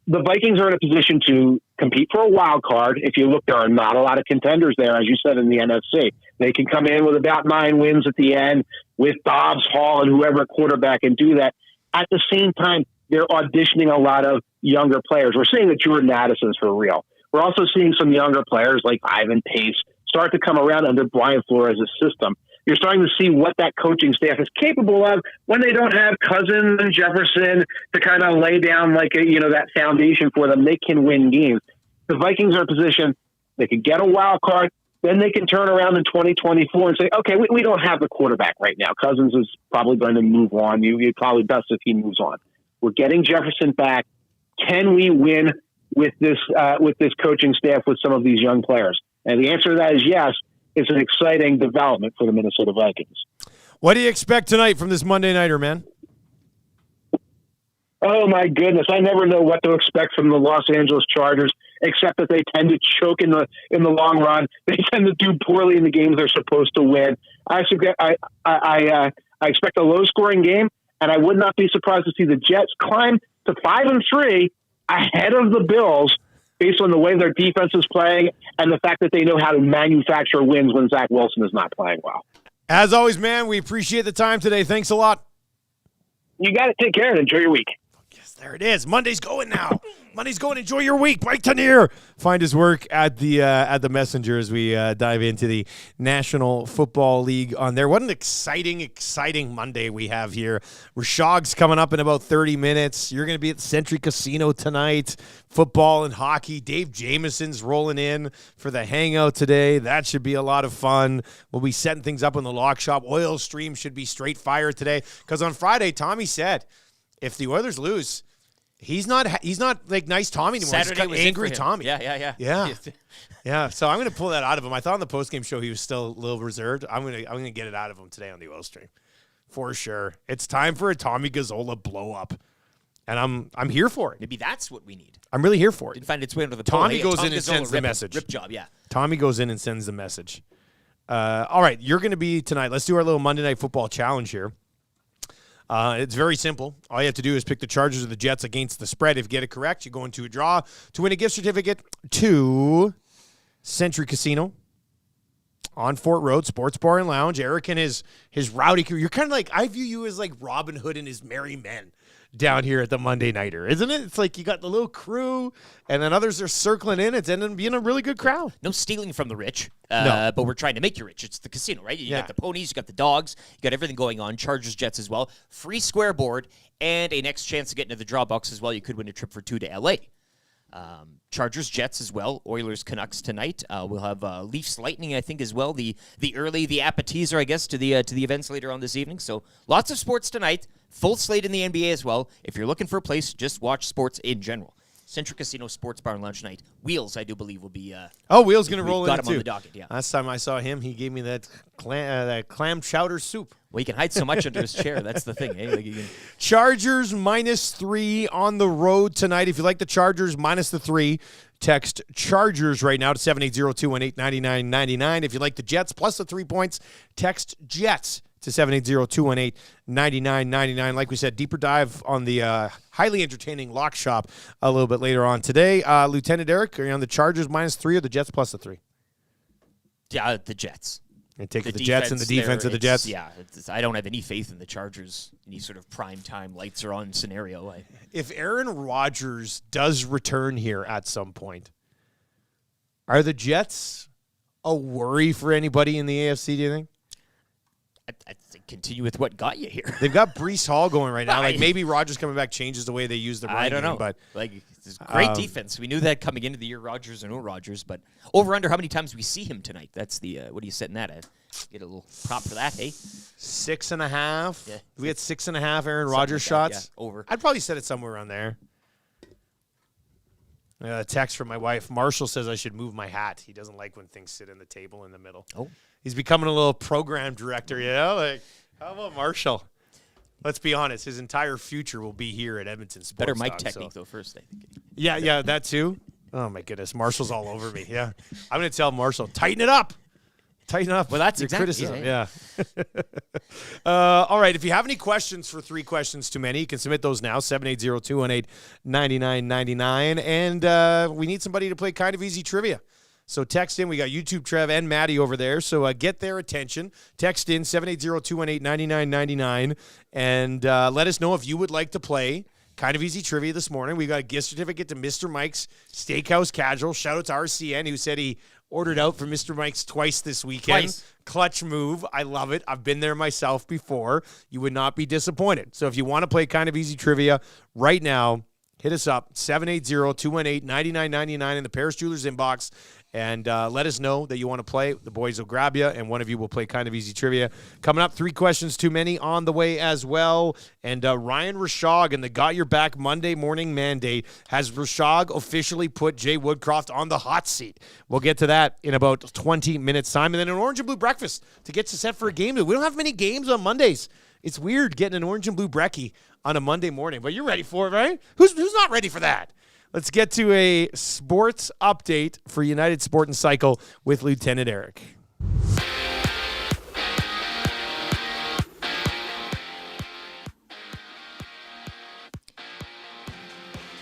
the Vikings are in a position to compete for a wild card. If you look, there are not a lot of contenders there, as you said, in the NFC. They can come in with about 9 wins at the end with Dobbs, Hall, and whoever at quarterback and do that. At the same time, they're auditioning a lot of younger players. We're seeing that Jordan Addison's for real. We're also seeing some younger players like Ivan Pace start to come around under Brian Flores' system. You're starting to see what that coaching staff is capable of when they don't have Cousins and Jefferson to kind of lay down that foundation for them. They can win games. The Vikings are in a position, they could get a wild card. then they can turn around in 2024 and say, okay, we don't have the quarterback right now. Cousins is probably going to move on. You'd probably best if he moves on. We're getting Jefferson back. Can we win with this coaching staff with some of these young players? And the answer to that is yes. It's an exciting development for the Minnesota Vikings. What do you expect tonight from this Monday Nighter, man? Oh, my goodness. I never know what to expect from the Los Angeles Chargers, except that they tend to choke in the long run. They tend to do poorly in the games they're supposed to win. I expect a low-scoring game, and I would not be surprised to see the Jets climb to 5-3 ahead of the Bills based on the way their defense is playing and the fact that they know how to manufacture wins when Zach Wilson is not playing well. As always, man, we appreciate the time today. Thanks a lot. You got to take care and enjoy your week. Yes, there it is. Monday's going now. Monday's going. Enjoy your week. Mike Tanier. Find his work at the Messenger as we dive into the National Football League on there. What an exciting Monday we have here. Rishaug's coming up in about 30 minutes. You're going to be at the Century Casino tonight. Football and hockey. Dave Jameson's rolling in for the hangout today. That should be a lot of fun. We'll be setting things up in the lock shop. Oil Stream should be straight fire today because on Friday, Tommy said if the Oilers lose, he's not like nice Tommy anymore. Saturday he's angry Tommy. Yeah. So I'm going to pull that out of him. I thought on the postgame show he was still a little reserved. I'm going to get it out of him today on the Oil Stream for sure. It's time for a Tommy Gazzola blow up, and I'm here for it. Maybe that's what we need. I'm really here for it. Didn't find its way under the Tommy pole. goes in and sends the message. Rip job, yeah. Tommy goes in and sends the message. All right, you're going to be tonight. Let's do our little Monday Night Football challenge here. It's very simple. All you have to do is pick the Chargers or the Jets against the spread. If you get it correct, you go into a draw to win a gift certificate to Century Casino on Fort Road, Sports Bar and Lounge. Eric and his rowdy crew. You're kind of like, I view you as like Robin Hood and his merry men down here at the Monday Nighter, isn't it? It's like you got the little crew, and then others are circling in. It's ending up being a really good crowd. No stealing from the rich, No. but we're trying to make you rich. It's the casino, right? You got the ponies, you got the dogs, you got everything going on. Chargers, Jets as well. Free square board, and a next chance to get into the draw box as well. You could win a trip for 2 to L.A. Chargers, Jets as well. Oilers, Canucks tonight. We'll have Leafs, Lightning, I think, as well. The appetizer, I guess, to the events later on this evening. So lots of sports tonight. Full slate in the NBA as well. If you're looking for a place, just watch sports in general. Central Casino Sports Bar and Lunch Night. Wheels, I do believe, will be. Wheels going to roll in got him too. on the docket. Yeah. Last time I saw him, he gave me that clam chowder soup. Well, he can hide so much under his chair. That's the thing. Eh? Like you can... Chargers -3 on the road tonight. If you like the Chargers minus the 3, text Chargers right now to 780-218-9999. If you like the Jets plus the 3 points, text Jets to 780-218-9999. Like we said, deeper dive on the highly entertaining lock shop a little bit later on today. Lieutenant Eric, are you on the Chargers -3 or the Jets plus the 3? Yeah, the Jets. And take the Jets and the defense of the Jets. Yeah, I don't have any faith in the Chargers. Any sort of prime time lights are on scenario. If Aaron Rodgers does return here at some point, are the Jets a worry for anybody in the AFC, do you think? I think continue with what got you here. They've got Breece Hall going right now. Like maybe Rodgers coming back changes the way they use the running I don't know. game, but like it's great defense. We knew that coming into the year, Rodgers and no Rodgers, but over under how many times we see him tonight? That's the what are you setting that at? Get a little prop for that, hey? 6.5. Yeah. We had 6.5 Aaron Something Rodgers like that, shots. yeah, over. I'd probably set it somewhere around there. A text from my wife. Marshall says I should move my hat. He doesn't like when things sit in the table in the middle. Oh. He's becoming a little program director, you know? Like, how about Marshall? Let's be honest. His entire future will be here at Edmonton Sports. Better mic Talk, technique, though, first, I think. Yeah, that too. Oh, my goodness. Marshall's all over me. Yeah. I'm going to tell Marshall, tighten it up. Tighten up. Well, that's your exactly criticism. yeah. All right. If you have any questions for 3 Questions Too Many, you can submit those now, 780-218-9999. And we need somebody to play Kind of Easy Trivia. So text in. We got YouTube Trev and Maddie over there. So get their attention. Text in 780-218-9999 and let us know if you would like to play Kind of Easy Trivia this morning. We got a gift certificate to Mr. Mike's Steakhouse Casual. Shout out to RCN who said he ordered out from Mr. Mike's twice this weekend. Twice. Clutch move. I love it. I've been there myself before. You would not be disappointed. So if you want to play Kind of Easy Trivia right now, hit us up, 780-218-9999 in the Paris Jewelers inbox. And let us know that you want to play. The boys will grab you, and one of you will play Kind of Easy Trivia. Coming up, 3 questions too many on the way as well. And Ryan Rishaug and the Got Your Back Monday morning mandate has Rishaug officially put Jay Woodcroft on the hot seat. We'll get to that in about 20 minutes' time. And then an orange and blue breakfast to get you set for a game. We don't have many games on Mondays. It's weird getting an orange and blue brekkie on a Monday morning, but you're ready for it, right? Who's not ready for that? Let's get to a sports update for United Sport and Cycle with Lieutenant Eric.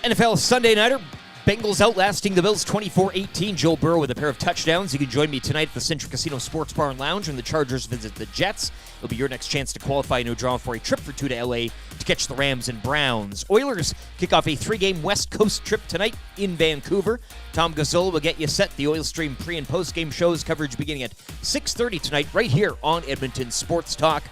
NFL Sunday Nighter. Bengals outlasting the Bills 24-18. Joe Burrow with a pair of touchdowns. You can join me tonight at the Central Casino Sports Bar and Lounge when the Chargers visit the Jets. It'll be your next chance to qualify in a draw for a trip for 2 to L.A. to catch the Rams and Browns. Oilers kick off a 3-game West Coast trip tonight in Vancouver. Tom Gazzola will get you set. The Oil Stream pre- and post-game shows coverage beginning at 6:30 tonight right here on Edmonton Sports Talk.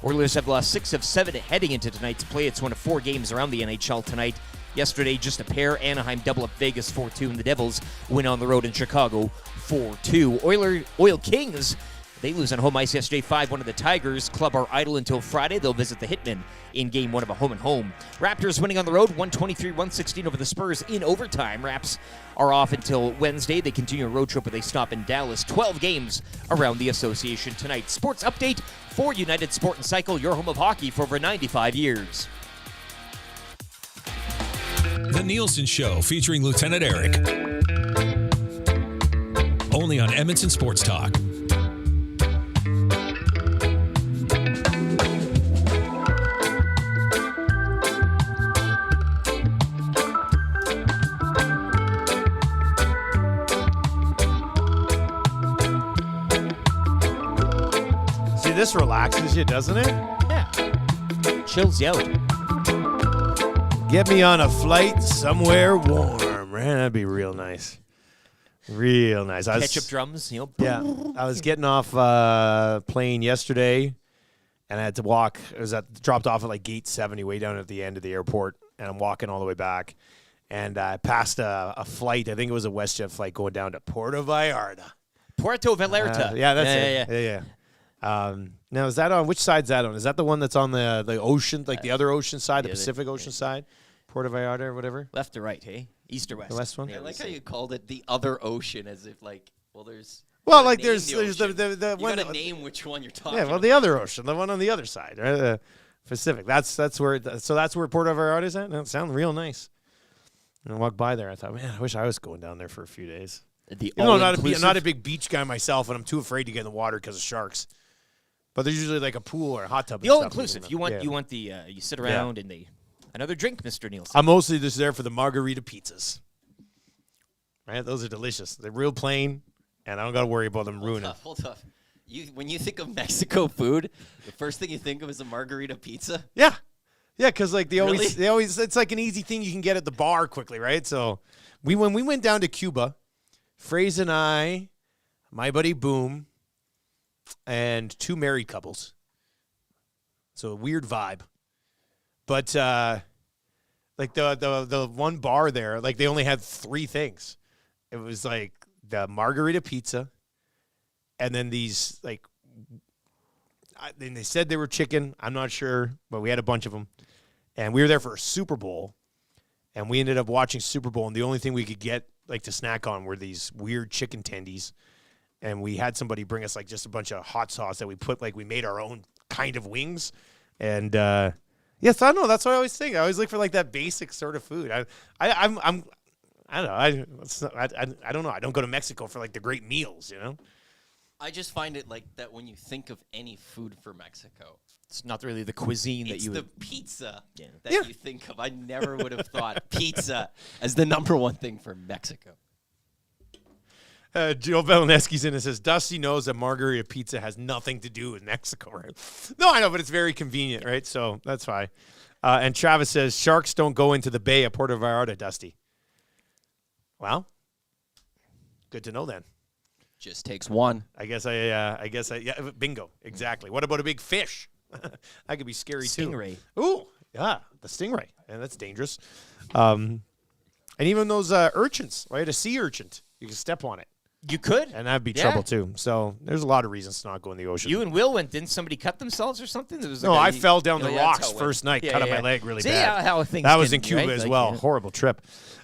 Oilers have lost 6 of 7 heading into tonight's play. It's one of 4 games around the NHL tonight. Yesterday, just a pair. Anaheim double up Vegas 4-2, and the Devils win on the road in Chicago 4-2. Oil Kings, they lose on home ice yesterday 5-1 to the Tigers. Club are idle until Friday. They'll visit the Hitmen in Game 1 of a home-and-home. Raptors winning on the road 123-116 over the Spurs in overtime. Raps are off until Wednesday. They continue a road trip where they stop in Dallas. 12 games around the association tonight. Sports update for United Sport and Cycle, your home of hockey for over 95 years. The Nielsen Show featuring Lieutenant Eric. Only on Edmonton Sports Talk. See, this relaxes you, doesn't it? Yeah. Chills you out. Get me on a flight somewhere warm. Man, that'd be real nice. Real nice. Ketchup drums, Yeah. I was getting off plane yesterday, and I had to walk. I was dropped off at like gate 70 way down at the end of the airport, and I'm walking all the way back. And I passed a flight. I think it was a WestJet flight going down to Puerto Vallarta. Puerto Vallarta. Yeah, that's it. Yeah. Now, is that on, which side's that on? Is that the one that's on the ocean, like the other ocean side, the Pacific Ocean side? Puerto Vallarta or whatever? Left or right, hey? East or west? The west one? I like how you called it the other ocean, as if like, well, there's. Well, like there's the the you one. gotta name which one you're talking. Yeah, well, the other ocean, the one on the other side, right? The Pacific. That's where. So that's where Puerto Vallarta is at. That sounds real nice. And I walked by there. I thought, man, I wish I was going down there for a few days. I'm not a big beach guy myself, and I'm too afraid to get in the water because of sharks. But there's usually like a pool or a hot tub. The all-inclusive. You want the you sit around and another drink, Mr. Nielsen. I'm mostly just there for the margarita pizzas. Right, those are delicious. They're real plain, and I don't got to worry about them ruining. Hold up. When you think of Mexico food, the first thing you think of is a margarita pizza. Yeah, because like they always it's like an easy thing you can get at the bar quickly, right? So when we went down to Cuba, Fraze and I, my buddy Boom, and 2 married couples. So a weird vibe. But like the one bar there, like they only had 3 things. It was like the margarita pizza, and then these like, then they said they were chicken. I'm not sure, but we had a bunch of them. And we were there for a Super Bowl, and we ended up watching Super Bowl, and the only thing we could get like to snack on were these weird chicken tendies. And we had somebody bring us like just a bunch of hot sauce that we put, like we made our own kind of wings. And yes, I know, that's what I always think. I always look for like that basic sort of food. I don't know. I don't know. I don't go to Mexico for like the great meals, you know? I just find it like that when you think of any food for Mexico. It's not really the cuisine that you It's the pizza that you think of. I never would have thought pizza as the number one thing for Mexico. Joe Velineski's in and says, Dusty knows that margarita pizza has nothing to do with Mexico, right? No, I know, but it's very convenient, right? So that's fine. And Travis says, sharks don't go into the bay at Puerto Vallarta, Dusty. Well, good to know then. Just takes one. I guess yeah, bingo, exactly. What about a big fish? That could be scary Stingray. too. Ooh, yeah, the stingray. And that's dangerous. And even those urchins, right? A sea urchin. You can step on it. You could. And that'd be Yeah. trouble, too. So there's a lot of reasons to not go in the ocean. You and Will went. Didn't somebody cut themselves or something? No, I fell down the that's rocks how it went. first night, Yeah, cut up yeah. my leg really See bad. how things that was can in be, Cuba right? as Like, well. yeah. Horrible trip.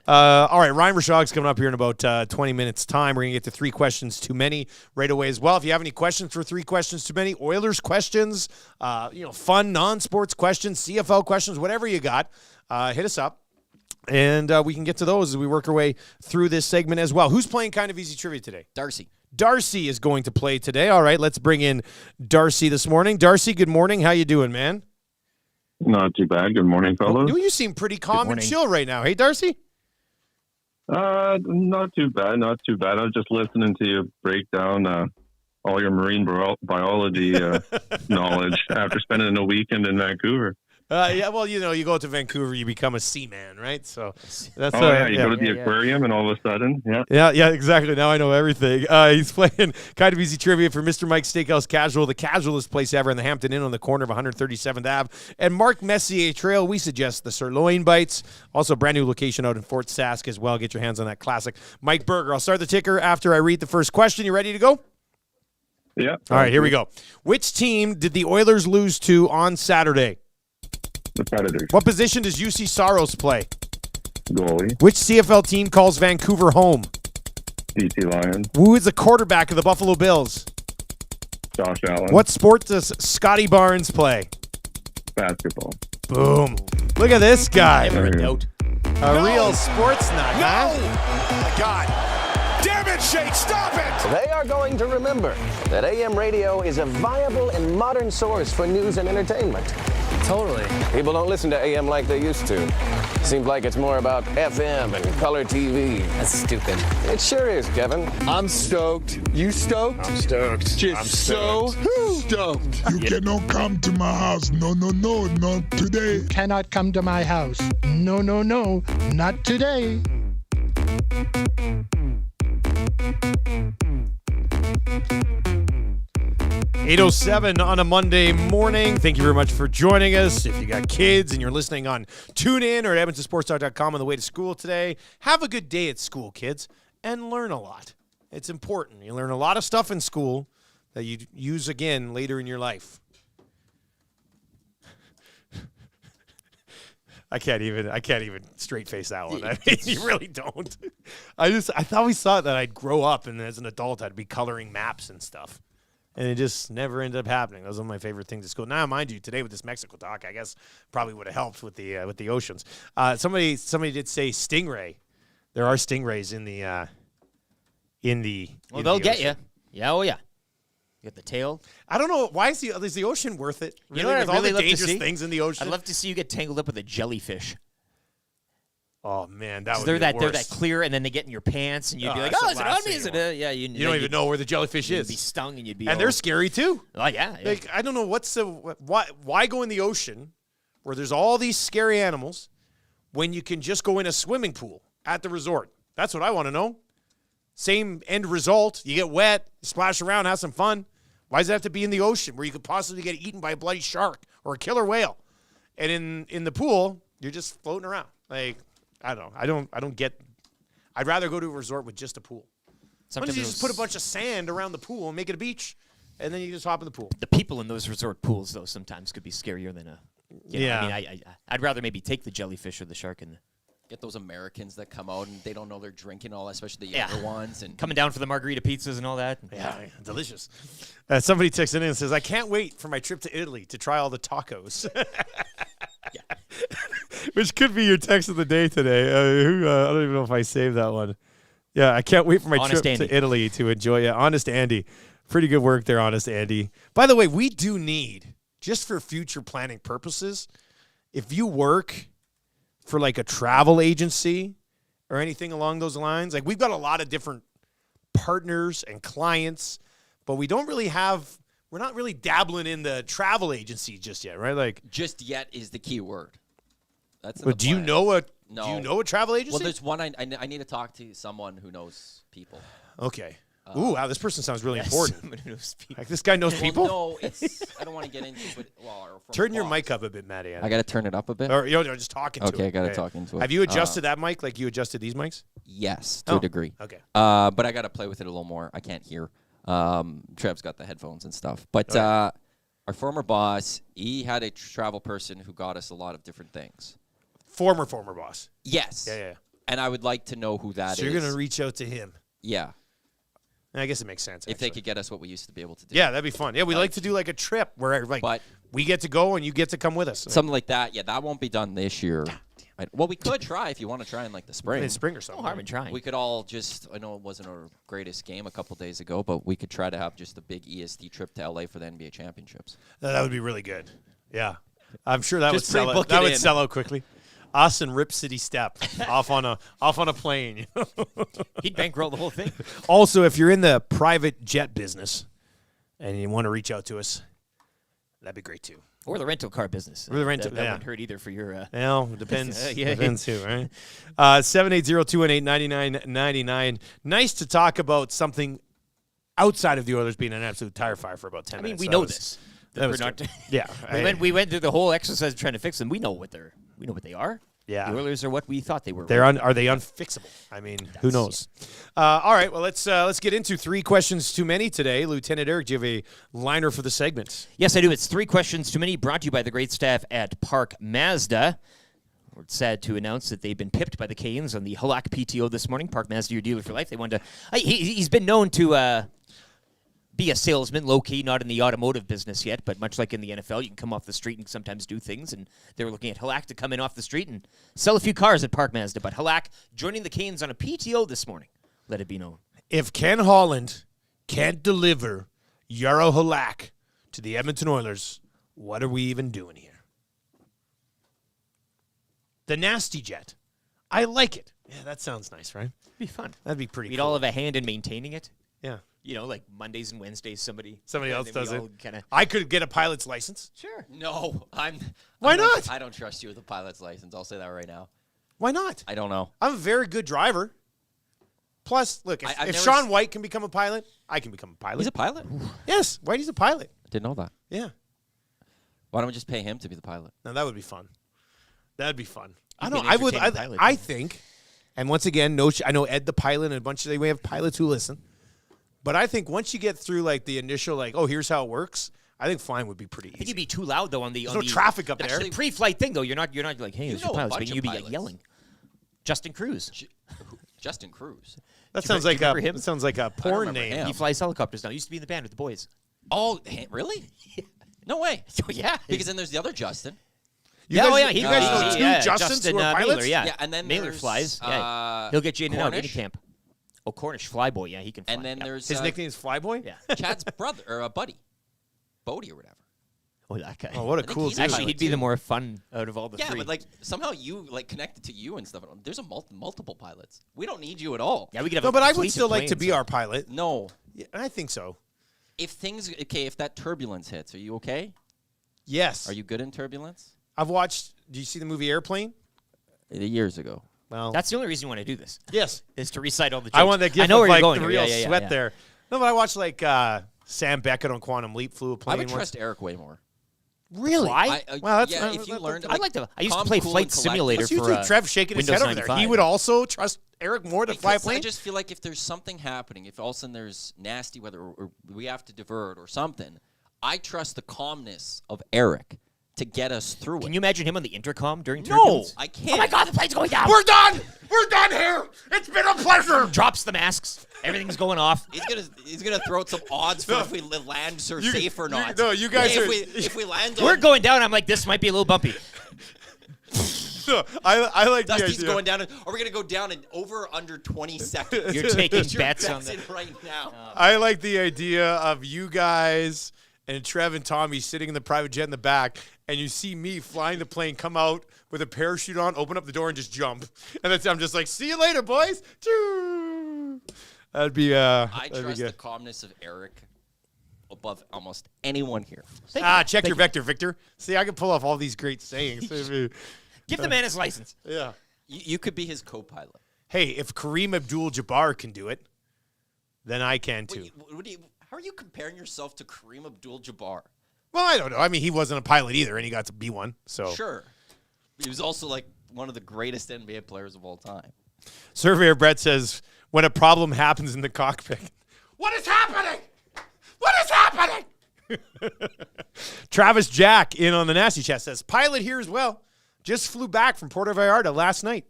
All right, Ryan Rishaug's coming up here in about 20 minutes' time. We're going to get to 3 questions too many right away as well. If you have any questions for 3 questions too many, Oilers questions, fun non-sports questions, CFL questions, whatever you got, hit us up. And we can get to those as we work our way through this segment as well. Who's playing Kind of Easy Trivia today? Darcy. Darcy is going to play today. All right, let's bring in Darcy this morning. Darcy, good morning. How you doing, man? Not too bad. Good morning, fellas. You seem pretty calm and chill right now. Hey, Darcy? Not too bad. Not too bad. I was just listening to you break down all your marine biology knowledge after spending a weekend in Vancouver. Yeah, well, you go to Vancouver, you become a seaman, right? So that's you go to the aquarium, and all of a sudden, yeah, exactly. Now I know everything. He's playing Kind of Easy Trivia for Mr. Mike's Steakhouse Casual, the casualest place ever in the Hampton Inn on the corner of 137th Ave and Mark Messier Trail. We suggest the sirloin bites. Also, a brand new location out in Fort Sask as well. Get your hands on that classic Mike Burger. I'll start the ticker after I read the first question. You ready to go? Yeah. All right, here we go. Which team did the Oilers lose to on Saturday? The Predators. What position does UC Saros play? Goalie. Which CFL team calls Vancouver home? BC Lions. Who is the quarterback of the Buffalo Bills? Josh Allen. What sport does Scotty Barnes play? Basketball. Boom. Look at this guy. Never in doubt. A real sports nut, huh? Oh, my God. Damn it, Shake, stop it! They are going to remember that AM radio is a viable and modern source for news and entertainment. Totally. People don't listen to AM like they used to. Seems like it's more about FM and color TV. That's stupid. It sure is, Kevin. I'm stoked. You stoked? I'm stoked. Just I'm so stoked. You cannot come to my house. No, not today. Cannot come to my house. No, not today. 8:07 on a Monday morning. Thank you very much for joining us. If you got kids and you're listening on TuneIn or at edmontonsportstalk.com on the way to school today, have a good day at school, kids, and learn a lot. It's important. You learn a lot of stuff in school that you use again later in your life. I can't even straight face that one. I mean, you really don't. I thought we thought that I'd grow up and as an adult I'd be coloring maps and stuff. And it just never ended up happening. That was one of my favorite things at school. Now, mind you, today with this Mexico talk, I guess probably would have helped with the oceans. Somebody did say stingray. There are stingrays in the Well, they'll get you. Yeah, oh yeah. You got the tail. I don't know why is the ocean worth it? Really, You know what with I'd really all the love to dangerous see? things in the ocean. I'd love to see you get tangled up with a jellyfish. Oh man, that would be they're the that worst. clear, and then they get in your pants, and you'd be like, that's "Oh, the is it last on me? thing Is you it?" want. Yeah, You don't even know where the jellyfish you'd is. be stung, and you'd be. And they're scary too. Oh yeah. Like I don't know why go in the ocean where there's all these scary animals when you can just go in a swimming pool at the resort. That's what I want to know. Same end result. You get wet, splash around, have some fun. Why does it have to be in the ocean where you could possibly get eaten by a bloody shark or a killer whale? And in the pool, you're just floating around. Like I don't know. I don't get. I'd rather go to a resort with just a pool. Why don't you just put a bunch of sand around the pool and make it a beach, and then you just hop in the pool? The people in those resort pools, though, sometimes could be scarier than a. Yeah. I mean, I'd rather maybe take the jellyfish or the shark and. Get those Americans that come out and they don't know they're drinking all, especially the younger ones, and coming down for the margarita pizzas and all that. Yeah, delicious. Somebody texted in and says, "I can't wait for my trip to Italy to try all the tacos." Which could be your text of the day today. I don't even know if I saved that one. Yeah, I can't wait for my Honest trip Andy. to Italy to enjoy it. Honest Andy. Pretty good work there, Honest Andy. By the way, we do need, just for future planning purposes, if you work for like a travel agency or anything along those lines, like we've got a lot of different partners and clients, but we're not really dabbling in the travel agency just yet, right? Like just yet is the key word. That's. But do you know a travel agency? Well, there's one I need to talk to someone who knows people. Okay. Ooh, wow, this person sounds really important. Someone who knows people. Like, this guy knows people? No, it's. I don't want to get into it. But, our Turn your boss. mic up a bit, Matty. I got to turn it up a bit? Or, just talking to it. Okay, I got to talk into it. Have you adjusted that mic like you adjusted these mics? Yes, to a degree. Okay. But I got to play with it a little more. I can't hear. Trev's got the headphones and stuff. But our former boss, he had a travel person who got us a lot of different things. Former boss. Yes. Yeah. And I would like to know who that is. So you're going to reach out to him. Yeah. I guess it makes sense. If they could get us what we used to be able to do. Yeah, that'd be fun. Yeah, we like to do like a trip where we get to go and you get to come with us. Something like that. Yeah, that won't be done this year. Well, we could try if you want to try in like the spring. In spring or something. No harm in trying. We could all just, I know it wasn't our greatest game a couple days ago, but we could try to have just a big ESD trip to LA for the NBA championships. That would be really good. Yeah. I'm sure that would Just sell pre-book that it would in. sell out quickly. Us and Rip City Step off on a plane. He'd bankroll the whole thing. Also, if you're in the private jet business and you want to reach out to us, that'd be great too. Or the rental car business. Or the rental, that wouldn't hurt either for your. Well, depends. Yeah. Depends too, right? 780-218-9999. Nice to talk about something outside of the Oilers being an absolute tire fire for about 10 minutes. We know this. That was We're not. good. Yeah, we went through the whole exercise of trying to fix them. We know what they are. Yeah. The Oilers are what we thought they were. Are they unfixable? I mean, who knows? All right, well, let's get into 3 questions too many today. Lieutenant Eric, do you have a liner for the segment? Yes, I do. It's 3 questions too many, brought to you by the great staff at Park Mazda. We're sad to announce that they've been pipped by the Canes on the Halak PTO this morning. Park Mazda, your dealer for life. They wanted to. He's been known to be a salesman, low-key, not in the automotive business yet, but much like in the NFL, you can come off the street and sometimes do things, and they were looking at Halak to come in off the street and sell a few cars at Park Mazda. But Halak joining the Canes on a PTO this morning. Let it be known. If Ken Holland can't deliver Yarrow Halak to the Edmonton Oilers, what are we even doing here? The Nasty Jet. I like it. Yeah, that sounds nice, right? It'd be fun. That'd be pretty We'd cool. all have a hand in maintaining it. Yeah. You know, like Mondays and Wednesdays, somebody else does it. Kinda... I could get a pilot's license. Sure. No, Why not? I don't trust you with a pilot's license. I'll say that right now. Why not? I don't know. I'm a very good driver. Plus, look, if Sean White can become a pilot, I can become a pilot. He's a pilot? Yes, Whitey's a pilot. I didn't know that. Yeah. Why don't we just pay him to be the pilot? Now, that would be fun. That'd be fun. I He'd be don't. an I would. entertaining pilot, I yeah. think, and once again, I know Ed the pilot and a bunch of we have pilots who listen. But I think once you get through like the initial here's how it works, I think flying would be pretty easy. I think you'd be too loud though on the. There's no traffic up there. The pre-flight thing though, you're not like, hey, it's your pilots, but you'd be pilots. yelling. Justin Cruz. Justin Cruz. That sounds like a porn remember name. him. He flies helicopters now. He used to be in the band with the boys. Oh, really? No way. Yeah. Because then there's the other Justin. You guys know two yeah, Justins who are pilots? Mailer, yeah. And then Mailer there's, flies. Yeah. He'll get you in and out any Cornish. camp. Oh, Cornish Flyboy. Yeah, he can fly. And then there's His nickname is Flyboy? Yeah. Chad's brother or buddy, Bodie or whatever. Oh, that guy. Oh, what a think cool he's dude. Actually, he'd be the more fun out of all the Yeah, three. but like somehow you like connected to you and stuff. There's a multiple pilots. We don't need you at all. Yeah, we could have No, a but I fleet would of still like to planes, be our pilot. No. Yeah, I think so. If that turbulence hits, are you okay? Yes. Are you good in turbulence? I've watched. Do you see the movie Airplane? Years ago. Well, That's the only reason you want to do this. yes. Is to recite all the jokes. I want that gift I know of where like you're going. the here. real Yeah, sweat yeah. there. No, but I watched like Sam Beckett on Quantum Leap flew a plane. I would once. trust Eric way more. Really? Fly? Well, that's yeah. If you learned, I like to. I used to calm, play cool, Flight and collected. Simulator So you for think Trev shaking his Windows head over there? 95. He would also trust Eric more to fly a Because plane? I just feel like if there's something happening, if all of a sudden there's nasty weather or we have to divert or something, I trust the calmness of Eric to get us through Can it. you imagine him on the intercom during No, turbulence? I can't. Oh my God, the plane's going down. We're done! We're done here! It's been a pleasure! Drops the masks. Everything's going off. He's gonna throw out some odds for if we land safe or not. you guys Hey, are... if we land, We're going down. I'm like, this might be a little bumpy. I like Dusty's the idea. going down. Are we gonna go down in over or under 20 seconds? You're taking Put your bets on in that. right now. I like the idea of you guys and Trev and Tommy sitting in the private jet in the back, and you see me flying the plane, come out with a parachute on, open up the door, and just jump. And I'm just like, see you later, boys. Choo! That'd be I that'd be trust the good. calmness of Eric above almost anyone here. Check your vector, Victor. See, I can pull off all these great sayings. Give the man his license. Yeah. You could be his co-pilot. Hey, if Kareem Abdul-Jabbar can do it, then I can too. How are you comparing yourself to Kareem Abdul-Jabbar? Well, I don't know. I mean, he wasn't a pilot either, and he got to be one. So Sure. He was also like one of the greatest NBA players of all time. Surveyor Brett says, when a problem happens in the cockpit, what is happening? What is happening? Travis Jack in on the Nasty Chat says, pilot here as well. Just flew back from Puerto Vallarta last night.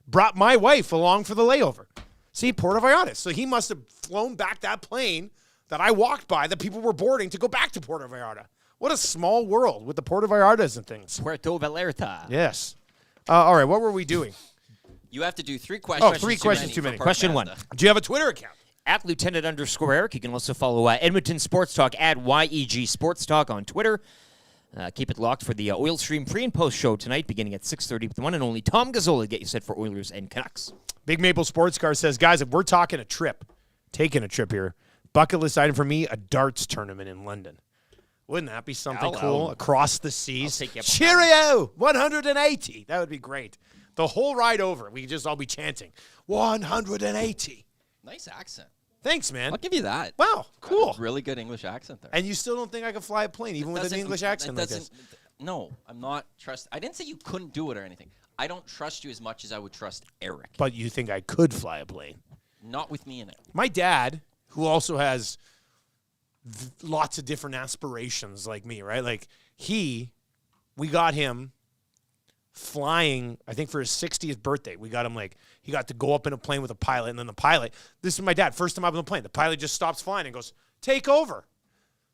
Brought my wife along for the layover. See, Puerto Vallarta. So he must have flown back that plane that I walked by that people were boarding to go back to Puerto Vallarta. What a small world with the Puerto Vallartas and things. Puerto Vallarta. Yes. All right, what were we doing? You have to do 3 questions. Oh, 3 questions too many. Question 1. Do you have a Twitter account? At Lieutenant_Eric. You can also follow Edmonton Sports Talk at YEG Sports Talk on Twitter. Keep it locked for the Oil Stream pre- and post show tonight, beginning at 6:30 with the one and only Tom Gazzola to get you set for Oilers and Canucks. Big Maple Sports Car says, guys, if we're talking taking a trip here, bucket list item for me, a darts tournament in London. Wouldn't that be something cool? Across the seas. Cheerio! 180. That would be great. The whole ride over, we could just all be chanting, 180. Nice accent. Thanks, man. I'll give you that. Wow, cool. Really good English accent there. And you still don't think I could fly a plane, even with an English accent like this? No, I'm not I didn't say you couldn't do it or anything. I don't trust you as much as I would trust Eric. But you think I could fly a plane? Not with me in it. My dad, who also has lots of different aspirations like me, right? Like we got him flying, I think for his 60th birthday. We got him he got to go up in a plane with a pilot, and then the pilot, this is my dad, first time up in the plane. The pilot just stops flying and goes, take over.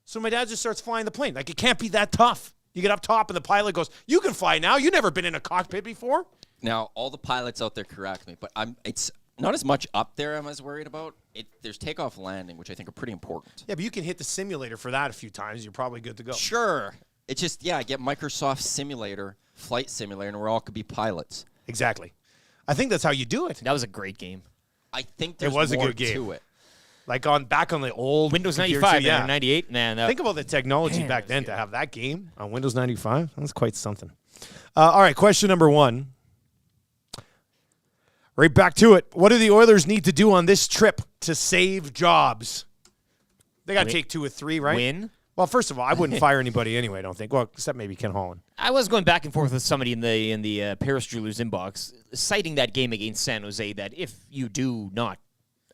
So my dad just starts flying the plane. It can't be that tough. You get up top and the pilot goes, you can fly now. You've never been in a cockpit before. Now, all the pilots out there correct me, but it's not as much up there I'm as worried about. There's takeoff and landing, which I think are pretty important. Yeah, but you can hit the simulator for that a few times. You're probably good to go. Sure. It's just, get Microsoft Simulator, Flight Simulator, and we all could be pilots. Exactly. I think that's how you do it. That was a great game. I think there's it was more a good game. to it. Back on the old Windows computer 95 too, and 98, man. Think about the technology back then to have that game on Windows 95. That's quite something. All right, question number 1. Right back to it. What do the Oilers need to do on this trip to save jobs? They got to take 2 or 3, right? Win. Well, first of all, I wouldn't fire anybody anyway, I don't think. Well, except maybe Ken Holland. I was going back and forth with somebody in the Paris Jewelers inbox, citing that game against San Jose, that if you do not,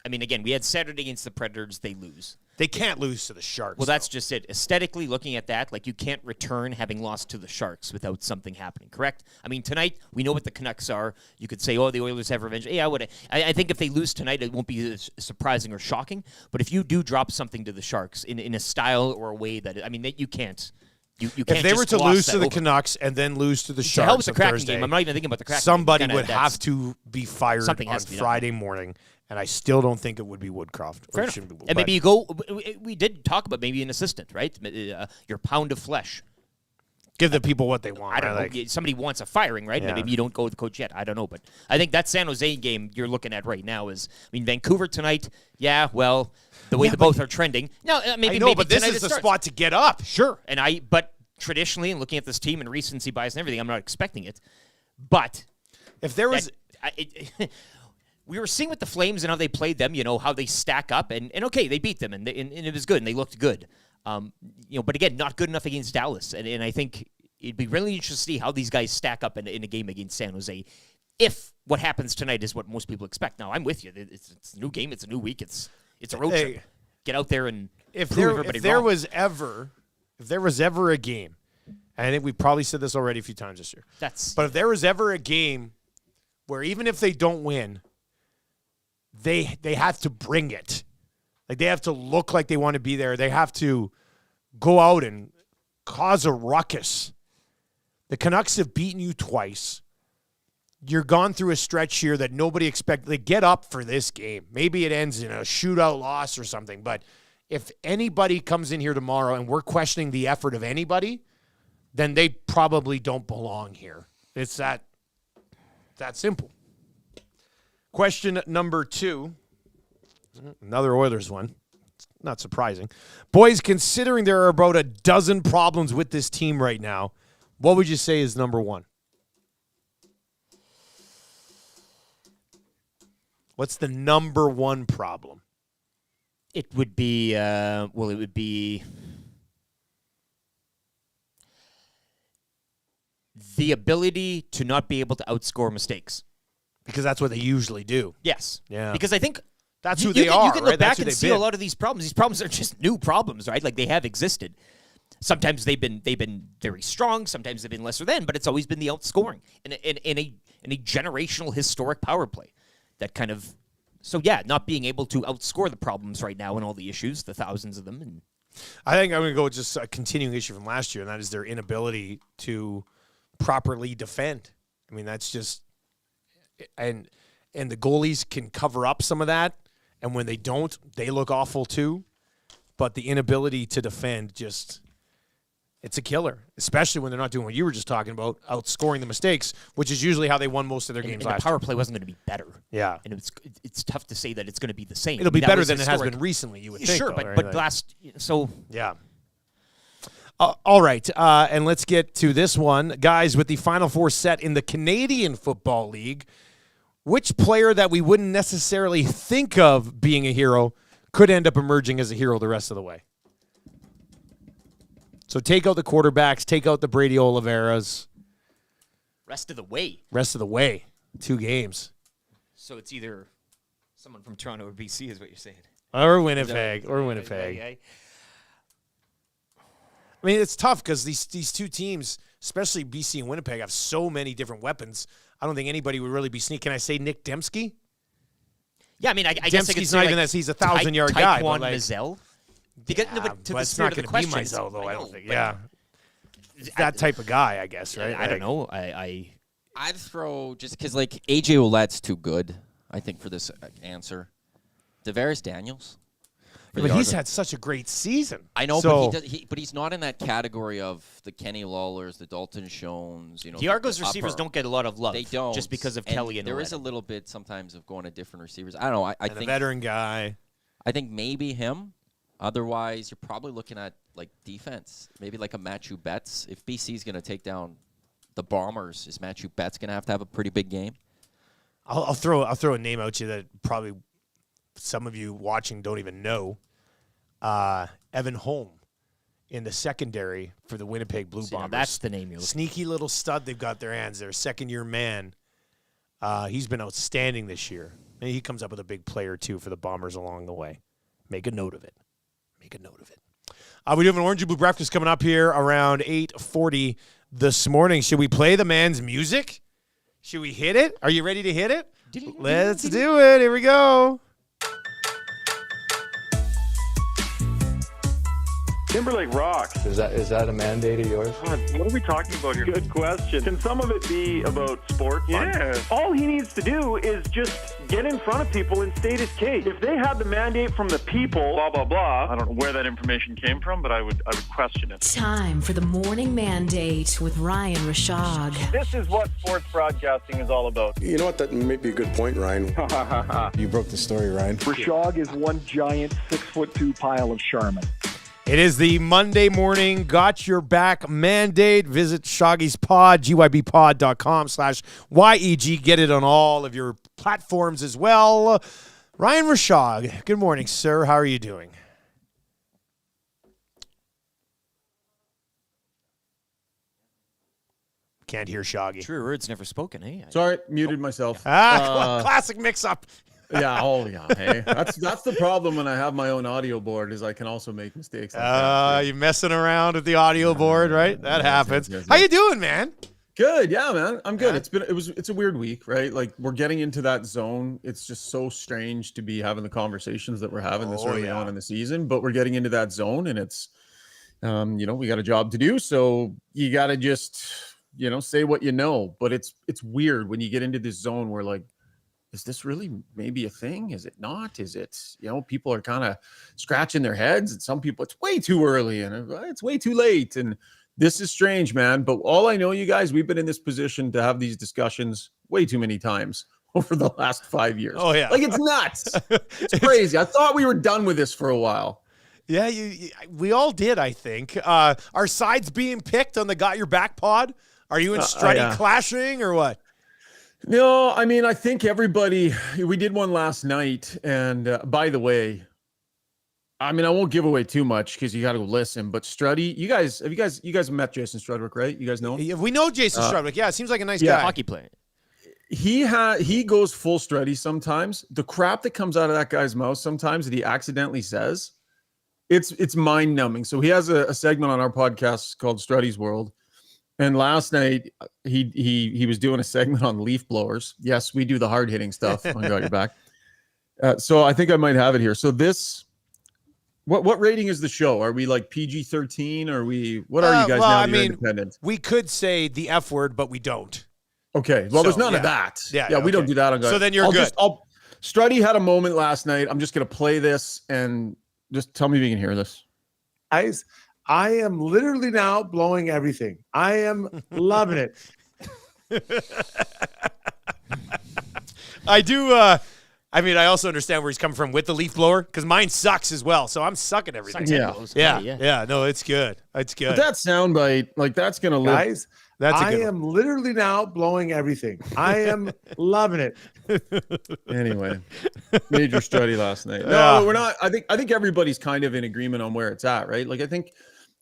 I mean, again, we had Saturday against the Predators, they lose. They can't lose to the Sharks. Well, that's just it. Aesthetically, looking at that, you can't return having lost to the Sharks without something happening, correct? I mean, tonight, we know what the Canucks are. You could say, the Oilers have revenge. Yeah, I think if they lose tonight, it won't be surprising or shocking. But if you do drop something to the Sharks in a style or a way that, I mean, that you can't. You can't if they were to lose to the Canucks and then lose to the Sharks hell with the on Kraken Thursday, game. I'm not even thinking about the Kraken somebody game. would have to be fired on Friday morning, and I still don't think it would be Woodcroft. Fair enough. And maybe you go. We did talk about maybe an assistant, right? Your pound of flesh. Give the people what they want. I don't know. Somebody wants a firing, right? Yeah. Maybe you don't go with the coach yet. I don't know. But I think that San Jose game you're looking at right now is, Vancouver tonight, the way the both are trending. No, maybe but this is the spot to get up. Sure. But traditionally, and looking at this team and recency bias and everything, I'm not expecting it. But if there was... we were seeing with the Flames and how they played them, how they stack up. And okay, they beat them, and it was good, and they looked good. But again, not good enough against Dallas. And I think it'd be really interesting to see how these guys stack up in a game against San Jose. If what happens tonight is what most people expect. Now, I'm with you. It's a new game. It's a new week. It's a road trip. Get out there and prove everybody wrong. If there was ever a game, and I think we probably said this already a few times this year. But if there was ever a game where even if they don't win, they have to bring it. They have to look like they want to be there. They have to go out and cause a ruckus. The Canucks have beaten you twice. You're gone through a stretch here that nobody expected. They get up for this game. Maybe it ends in a shootout loss or something. But if anybody comes in here tomorrow and we're questioning the effort of anybody, then they probably don't belong here. It's that simple. Question number 2. Another Oilers one. Not surprising. Boys, considering there are about a dozen problems with this team right now, what would you say is number 1? What's the number 1 problem? It would be, it would be the ability to not be able to outscore mistakes. Because that's what they usually do. Yes. Yeah. Because I think that's who they are. You can look right? back and see a lot of these problems. These problems are just new problems, right? Like they have existed. Sometimes they've been very strong. Sometimes they've been lesser than, but it's always been the outscoring in a generational historic power play. That kind of not being able to outscore the problems right now and all the issues, the thousands of them. And I think I'm going to go with just a continuing issue from last year, and that is their inability to properly defend. I mean, that's just and the goalies can cover up some of that, and when they don't, they look awful too. But the inability to defend it's a killer, especially when they're not doing what you were just talking about, outscoring the mistakes, which is usually how they won most of their games last year. The power year. play wasn't going to be better. Yeah. And it's tough to say that it's going to be the same. It'll be better than it has been recently, you would think. Sure, though, but right? last, so. Yeah. All right, and let's get to this one. Guys, with the Final Four set in the Canadian Football League, which player that we wouldn't necessarily think of being a hero could end up emerging as a hero the rest of the way? So take out the quarterbacks, take out the Brady Oliveras. Rest of the way. Rest of the way. 2 games. So it's either someone from Toronto or BC is what you're saying. Or Winnipeg. I mean, it's tough because these 2 teams, especially BC and Winnipeg, have so many different weapons. I don't think anybody would really be sneaky. Can I say Nick Dembski? Yeah, I mean, I guess I could Dembski's say not even that he's a 1,000-yard guy. Taekwon but Mizell. Because, but to the it's spirit not of the going to be question, Mizell, though, I don't think. Yeah. That type of guy, I guess, right? I don't know. I'd throw, just because, like, A.J. Ouellette's too good, I think, for this answer. Devaris Daniels. Yeah, but he's had such a great season. I know, so, but he's not in that category of the Kenny Lawlers, the Dalton Shones. The Argos receivers don't get a lot of love. They don't. Just because of Kelly and there Ouellette. is a little bit sometimes of going to different receivers. I don't know. I think a veteran guy. I think maybe him. Otherwise, you're probably looking at like defense, maybe like a Matthew Betts. If BC's going to take down the Bombers, is Matthew Betts going to have a pretty big game? I'll throw a name out to you that probably some of you watching don't even know. Evan Holm in the secondary for the Winnipeg Blue Bombers. That's the name you're looking. Sneaky little stud they've got their hands there. Second-year man. He's been outstanding this year. And he comes up with a big play or two for the Bombers along the way. Make a note of it. We do have an Orange and Blue breakfast coming up here around 8:40 this morning. Should we play the man's music? Should we hit it? Are you ready to hit it? Let's do it. Here we go. Timberlake rocks. Is that a mandate of yours? God, what are we talking about here? Good question. Can some of it be about sport? Yeah. All he needs to do is just get in front of people and state his case. If they had the mandate from the people, blah, blah, blah, I don't know where that information came from, but I would question it. Time for the morning mandate with Ryan Rishaug. This is what sports broadcasting is all about. You know what? That may be a good point, Ryan. You broke the story, Ryan. Rishaug is one giant 6'2" pile of Charmin. It is the Monday morning Got Your Back mandate. Visit Shoggy's Pod, gybpod.com/YEG. Get it on all of your platforms as well. Ryan Rishaug, good morning, sir. How are you doing? Can't hear Shoggy. True words never spoken, eh? Sorry, muted myself. Classic mix-up. Yeah, hey. That's the problem when I have my own audio board is I can also make mistakes. Like you're messing around with the audio board, right? That happens. Yes. How you doing, man? Good, yeah, man. I'm good. It's a weird week, right? Like we're getting into that zone. It's just so strange to be having the conversations that we're having this early on in the season, but we're getting into that zone and it's we got a job to do, so you got to just say what you know, but it's weird when you get into this zone where like, is this really maybe a thing? Is it not? Is it, people are kind of scratching their heads and some people, it's way too early and it's way too late. And this is strange, man. But all I know, you guys, we've been in this position to have these discussions way too many times over the last 5 years. Oh, yeah. Like, it's nuts. It's crazy. I thought we were done with this for a while. Yeah, we all did, I think. Are sides being picked on the Got Your Back pod? Are you and Strutty clashing or what? No, I mean, I think everybody, we did one last night. And by the way, I mean, I won't give away too much because you got to go listen. But Struddy, you guys met Jason Strudwick, right? You guys know him? Yeah, we know Jason Strudwick. Yeah, seems like a nice yeah. guy. Hockey player. He goes full Struddy sometimes. The crap that comes out of that guy's mouth sometimes that he accidentally says, it's mind numbing. So he has a segment on our podcast called Struddy's World. And last night he was doing a segment on leaf blowers. Yes, we do the hard hitting stuff on Got Your Back. So I think I might have it here. So this, what rating is the show? Are we like PG-13? What are you guys now? You're independent. We could say the F word, but we don't. Okay. Well, there's none of that. Yeah, we don't do that on. So then you're good. Struddy had a moment last night. I'm just going to play this and just tell me if you can hear this. Guys, I am literally now blowing everything. I am loving it. I do. I mean, I also understand where he's coming from with the leaf blower because mine sucks as well. So I'm sucking everything. Yeah. No, it's good. It's good. But that soundbite, like that's going to live. Guys, I am literally now blowing everything. I am loving it. Anyway, major Struddy last night. No, we're not. I think everybody's kind of in agreement on where it's at, right? Like I think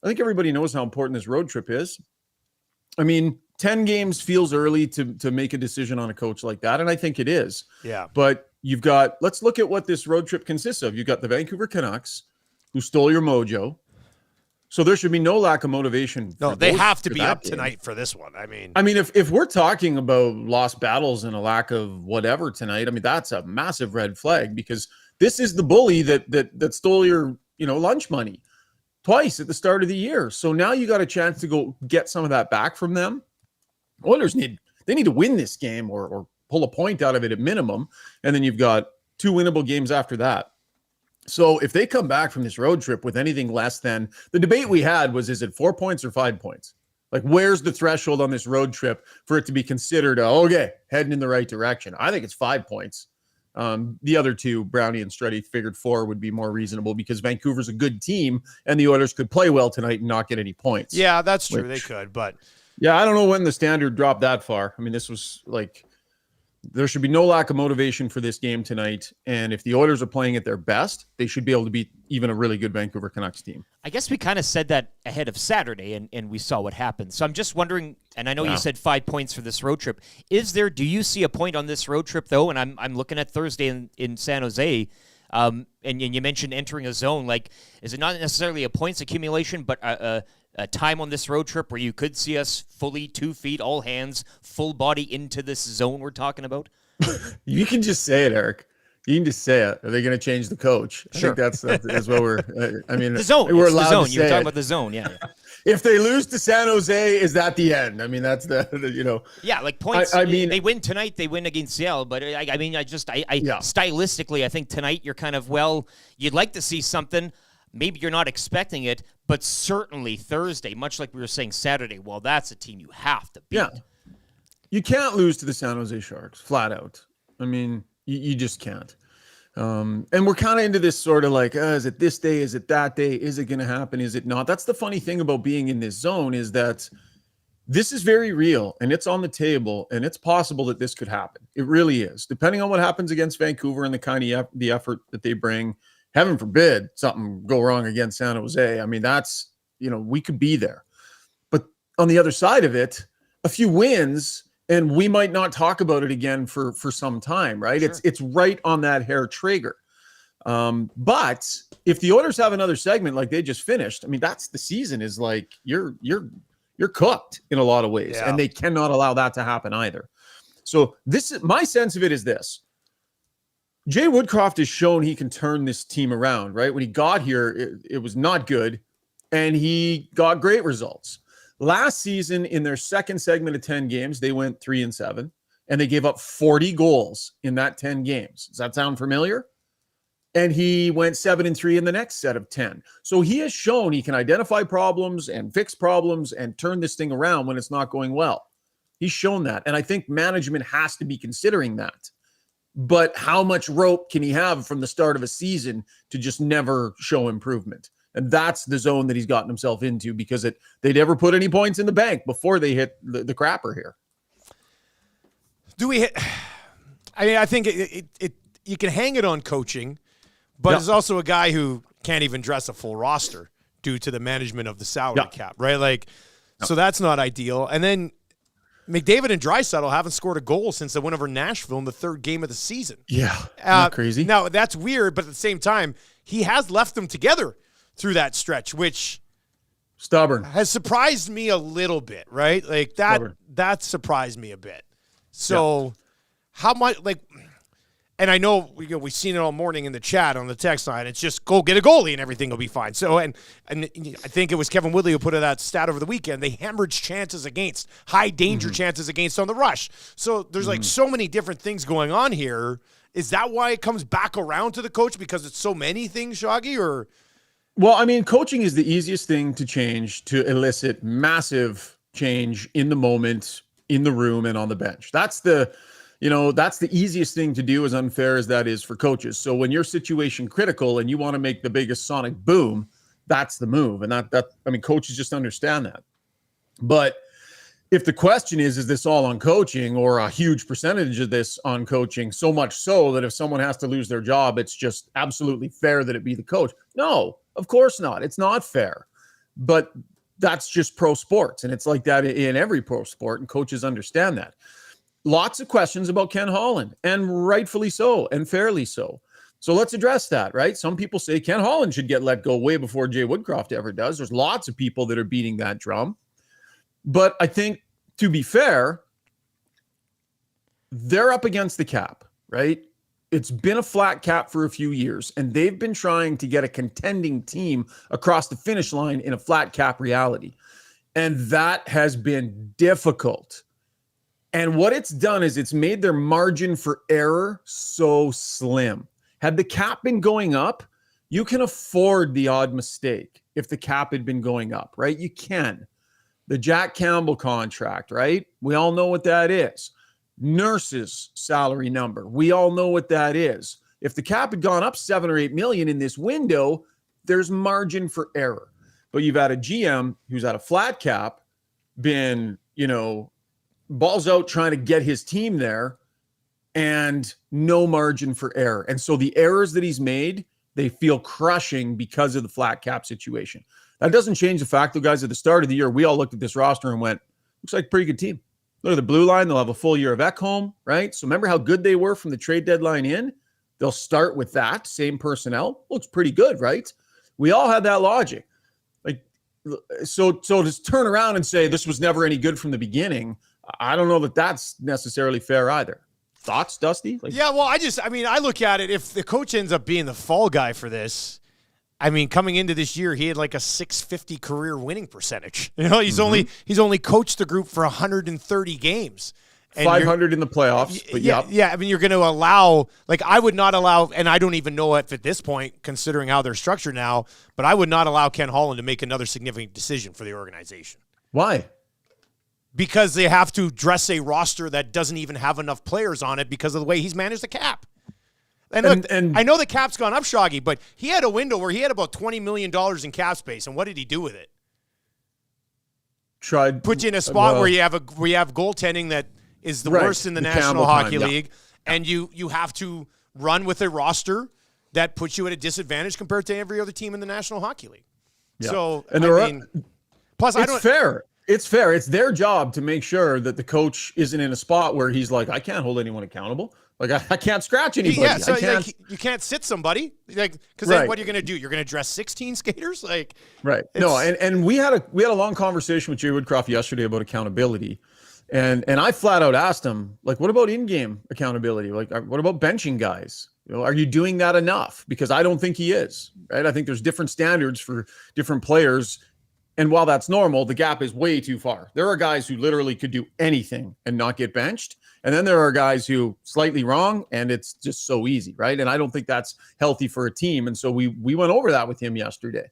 everybody knows how important this road trip is. I mean, 10 games feels early to make a decision on a coach like that, and I think it is. Yeah. But let's look at what this road trip consists of. You've got the Vancouver Canucks, who stole your mojo. So there should be no lack of motivation. No, they have to be up tonight for this one. I mean, if we're talking about lost battles and a lack of whatever tonight, I mean, that's a massive red flag because this is the bully that stole your, lunch money twice at the start of the year. So now you got a chance to go get some of that back from them. Oilers need to win this game or pull a point out of it at minimum. And then you've got 2 winnable games after that. So if they come back from this road trip with anything less than the debate we had was, is it 4 points or 5 points? Like, where's the threshold on this road trip for it to be considered, okay, heading in the right direction? I think it's 5 points. The other two, Brownie and Struddy, figured 4 would be more reasonable because Vancouver's a good team and the Oilers could play well tonight and not get any points. Yeah, that's true. They could, but yeah, I don't know when the standard dropped that far. I mean, this was like, there should be no lack of motivation for this game tonight. And if the Oilers are playing at their best, they should be able to beat even a really good Vancouver Canucks team. I guess we kind of said that ahead of Saturday, and we saw what happened. So I'm just wondering, and I know you said 5 points for this road trip. Do you see a point on this road trip, though? And I'm looking at Thursday in San Jose, and you mentioned entering a zone. Like, is it not necessarily a points accumulation, but a time on this road trip where you could see us fully 2 feet, all hands, full body into this zone we're talking about? You can just say it, Eric. You can just say it. Are they going to change the coach? Sure. I think that's what we're. I mean, the zone. We're it's allowed the zone. to You were say talking it. about the zone. Yeah. If they lose to San Jose, is that the end? I mean, that's the Yeah, like points. I mean, they win tonight. They win against Seattle. But stylistically, I think tonight you're kind of you'd like to see something. Maybe you're not expecting it, but certainly Thursday, much like we were saying Saturday, well, that's a team you have to beat. Yeah. You can't lose to the San Jose Sharks, flat out. I mean, you just can't. And we're kind of into this sort of like, is it this day? Is it that day? Is it going to happen? Is it not? That's the funny thing about being in this zone is that this is very real and it's on the table and it's possible that this could happen. It really is. Depending on what happens against Vancouver and the kind of the effort that they bring, heaven forbid something go wrong against San Jose. I mean, that's, we could be there. But on the other side of it, a few wins and we might not talk about it again for some time, right? Sure. It's right on that hair trigger. But if the Oilers have another segment like they just finished, I mean, that's the season is like you're cooked in a lot of ways, and they cannot allow that to happen either. So this is my sense of it is this. Jay Woodcroft has shown he can turn this team around, right? When he got here, it was not good, and he got great results. Last season, in their second segment of 10 games, they went 3-7, and they gave up 40 goals in that 10 games. Does that sound familiar? And he went 7-3 in the next set of 10. So he has shown he can identify problems and fix problems and turn this thing around when it's not going well. He's shown that, and I think management has to be considering that. But how much rope can he have from the start of a season to just never show improvement? And that's the zone that he's gotten himself into because they never put any points in the bank before they hit the crapper here. Do we hit? I mean, I think it you can hang it on coaching, but he's also a guy who can't even dress a full roster due to the management of the salary cap, right? Like, so that's not ideal. And then McDavid and Draisaitl haven't scored a goal since the win over Nashville in the third game of the season. Yeah, not crazy. Now, that's weird, but at the same time, he has left them together through that stretch, which stubborn has surprised me a little bit, right? Like that surprised me a bit. So how much, like, and I know we've seen it all morning in the chat on the text line. It's just go get a goalie and everything will be fine. So, and I think it was Kevin Woodley who put that stat over the weekend. They hemorrhage chances against, high danger chances against on the rush. So there's like so many different things going on here. Is that why it comes back around to the coach, because it's so many things, Shaggy? Or, well, I mean, coaching is the easiest thing to change, to elicit massive change in the moment, in the room, and on the bench. That's the easiest thing to do, as unfair as that is for coaches. So when you're situation critical and you want to make the biggest sonic boom, that's the move. And I mean, coaches just understand that. But if the question is this all on coaching, or a huge percentage of this on coaching, so much so that if someone has to lose their job, it's just absolutely fair that it be the coach? No, of course not. It's not fair. But that's just pro sports. And it's like that in every pro sport, and coaches understand that. Lots of questions about Ken Holland, and rightfully so, and fairly so. So let's address that, right? Some people say Ken Holland should get let go way before Jay Woodcroft ever does. There's lots of people that are beating that drum. But I think, to be fair, they're up against the cap, right? It's been a flat cap for a few years, and they've been trying to get a contending team across the finish line in a flat cap reality. And that has been difficult. And what it's done is it's made their margin for error so slim. Had the cap been going up, you can afford the odd mistake if the cap had been going up, right? You can. The Jack Campbell contract, right? We all know what that is. Nurse's salary number, we all know what that is. If the cap had gone up 7 or 8 million in this window, there's margin for error. But you've had a GM who's at a flat cap, been, balls out trying to get his team there, and no margin for error. And so the errors that he's made, they feel crushing because of the flat cap situation. That doesn't change the fact that, guys, at the start of the year, we all looked at this roster and went, looks like a pretty good team. Look at the blue line. They'll have a full year of Ekholm, right? So remember how good they were from the trade deadline in? They'll start with that same personnel. Looks pretty good, right? We all had that logic. So to turn around and say this was never any good from the beginning, I don't know that that's necessarily fair either. Thoughts, Dusty? Yeah, well, I look at it, if the coach ends up being the fall guy for this, I mean, coming into this year, he had like a 650 career winning percentage. He's only coached the group for 130 games. And 500 in the playoffs, but yeah. I mean, you're going to allow, I would not allow, and I don't even know if at this point, considering how they're structured now, but I would not allow Ken Holland to make another significant decision for the organization. Why? Because they have to dress a roster that doesn't even have enough players on it because of the way he's managed the cap. And look, I know the cap's gone up, Shoggy, but he had a window where he had about $20 million in cap space, and what did he do with it? Put you in a spot where you have goaltending that is the worst in the National Hockey League, and you have to run with a roster that puts you at a disadvantage compared to every other team in the National Hockey League. Yeah. So, plus, it's fair. It's fair. It's their job to make sure that the coach isn't in a spot where he's like, I can't hold anyone accountable. I can't scratch anybody. Yeah, so you can't sit somebody, because then what are you going to do? You're going to dress 16 skaters, right? No, and we had a long conversation with Jay Woodcroft yesterday about accountability, and I flat out asked him, what about in-game accountability? What about benching guys? Are you doing that enough? Because I don't think he is. Right? I think there's different standards for different players. And while that's normal, the gap is way too far. There are guys who literally could do anything and not get benched. And then there are guys who slightly wrong, and it's just so easy, right? And I don't think that's healthy for a team. And so we went over that with him yesterday.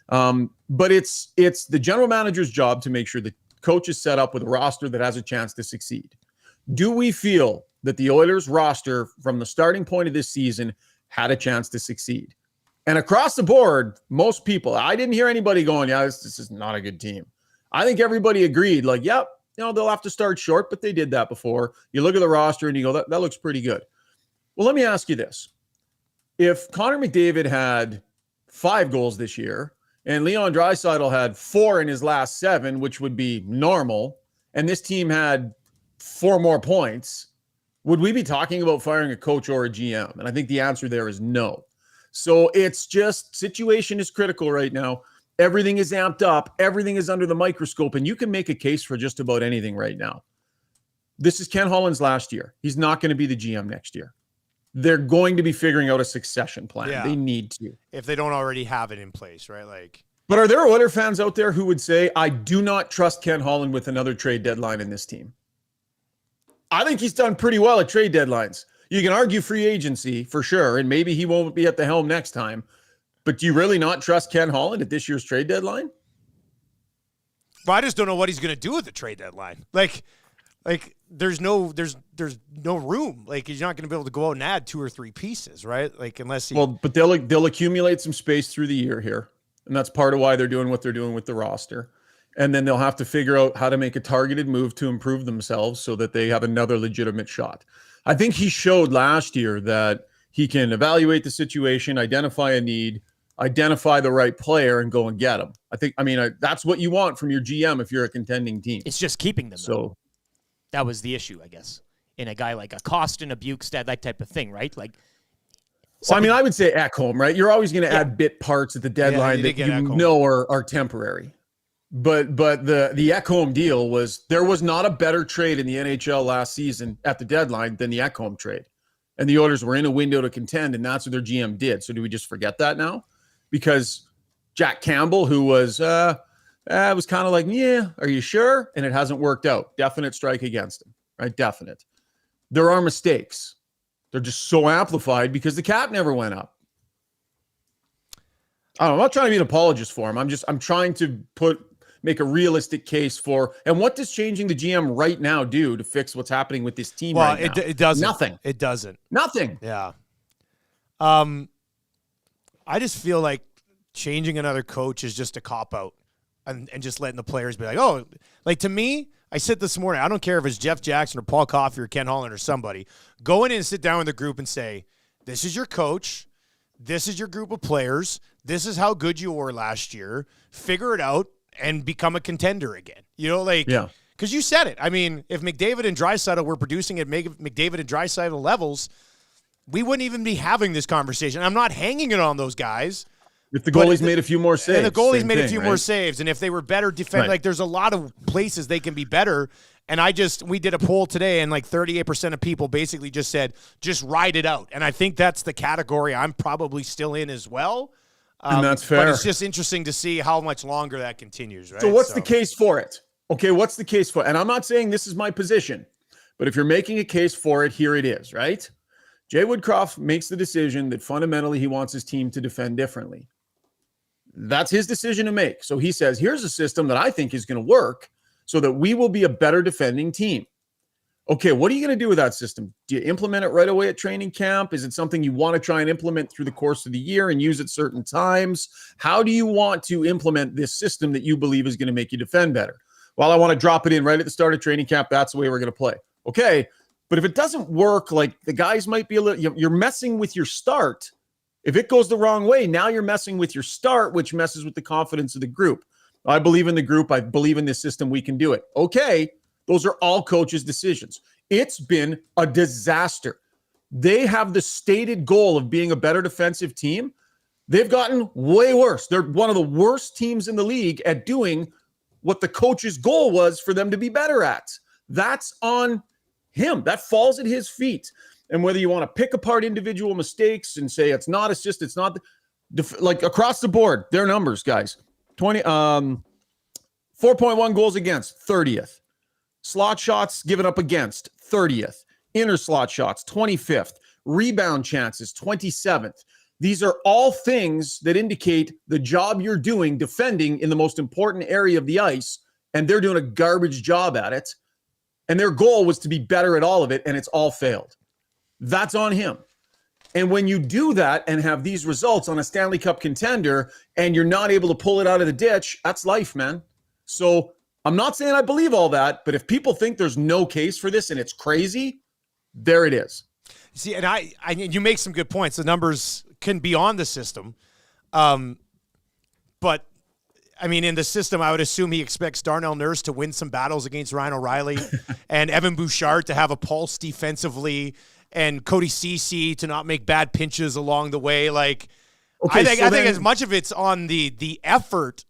But it's the general manager's job to make sure the coach is set up with a roster that has a chance to succeed. Do we feel that the Oilers roster from the starting point of this season had a chance to succeed? And across the board, most people, I didn't hear anybody going, this is not a good team. I think everybody agreed, yep, they'll have to start short, but they did that before. You look at the roster and you go, that looks pretty good. Well, let me ask you this. If Connor McDavid had 5 goals this year, and Leon Draisaitl had 4 in his last 7, which would be normal, and this team had 4 more points, would we be talking about firing a coach or a GM? And I think the answer there is no. So it's just, situation is critical right now. Everything is amped up. Everything is under the microscope, and you can make a case for just about anything right now. This is Ken Holland's last year. He's not going to be the GM next year. They're going to be figuring out a succession plan. Yeah. They need to. If they don't already have it in place, right? But are there Oilers fans out there who would say, I do not trust Ken Holland with another trade deadline in this team? I think he's done pretty well at trade deadlines. You can argue free agency for sure, and maybe he won't be at the helm next time. But do you really not trust Ken Holland at this year's trade deadline? Well, I just don't know what he's going to do at the trade deadline. There's no room. He's not going to be able to go out and add 2 or 3 pieces, right? Unless he. Well, but they'll accumulate some space through the year here, and that's part of why they're doing what they're doing with the roster. And then they'll have to figure out how to make a targeted move to improve themselves so that they have another legitimate shot. I think he showed last year that he can evaluate the situation, identify a need, identify the right player, and go and get them. That's what you want from your GM if you're a contending team. It's just keeping them. So that was the issue, I guess, in a guy like a Costin, a Bukestad, that type of thing, right? I would say Ekholm, right? You're always going to add bit parts at the deadline that you know are temporary. But the Ekholm deal there was not a better trade in the NHL last season at the deadline than the Ekholm trade. And the Oilers were in a window to contend, and that's what their GM did. So do we just forget that now? Because Jack Campbell, who was kind of like, yeah, are you sure? And it hasn't worked out. Definite strike against him, right? Definite. There are mistakes. They're just so amplified because the cap never went up. I'm not trying to be an apologist for him. I'm trying to make a realistic case for, and what does changing the GM right now do to fix what's happening with this team right now? It doesn't. Nothing. It doesn't. Nothing. Yeah. I just feel like changing another coach is just a cop-out and just letting the players be to me, I said this morning, I don't care if it's Jeff Jackson or Paul Coffey or Ken Holland or somebody, go in and sit down with the group and say, this is your coach, this is your group of players, this is how good you were last year, figure it out, and become a contender again. Yeah. Because you said it. If McDavid and Draisaitl were producing at McDavid and Draisaitl levels, we wouldn't even be having this conversation. I'm not hanging it on those guys. If the goalies made a few more saves. And the goalies made a few more saves. And if they were better defend, there's a lot of places they can be better. And we did a poll today, and 38% of people basically just said, just ride it out. And I think that's the category I'm probably still in as well. And that's fair. But it's just interesting to see how much longer that continues, right? So what's the case for it? Okay, what's the case for it? And I'm not saying this is my position, but if you're making a case for it, here it is, right? Jay Woodcroft makes the decision that fundamentally he wants his team to defend differently. That's his decision to make. So he says, here's a system that I think is going to work so that we will be a better defending team. Okay, what are you going to do with that system? Do you implement it right away at training camp? Is it something you want to try and implement through the course of the year and use at certain times? How do you want to implement this system that you believe is going to make you defend better? Well, I want to drop it in right at the start of training camp. That's the way we're going to play. Okay, but if it doesn't work, the guys might be you're messing with your start. If it goes the wrong way, now you're messing with your start, which messes with the confidence of the group. I believe in the group. I believe in this system. We can do it. Okay. Those are all coaches' decisions. It's been a disaster. They have the stated goal of being a better defensive team. They've gotten way worse. They're one of the worst teams in the league at doing what the coach's goal was for them to be better at. That's on him. That falls at his feet. And whether you want to pick apart individual mistakes and say it's not assist, it's not across the board, their numbers, guys. 4.1 goals against, 30th. Slot shots given up against, 30th. Inner slot shots, 25th. Rebound chances, 27th. These are all things that indicate the job you're doing defending in the most important area of the ice, and they're doing a garbage job at it. And their goal was to be better at all of it, and it's all failed. That's on him. And when you do that and have these results on a Stanley Cup contender and you're not able to pull it out of the ditch, that's life, man. So I'm not saying I believe all that, but if people think there's no case for this and it's crazy, there it is. See, and you make some good points. The numbers can be on the system. But I mean, in the system, I would assume he expects Darnell Nurse to win some battles against Ryan O'Reilly and Evan Bouchard to have a pulse defensively and Cody Ceci to not make bad pinches along the way. Like, Okay, I think so then- as much of it's on the effort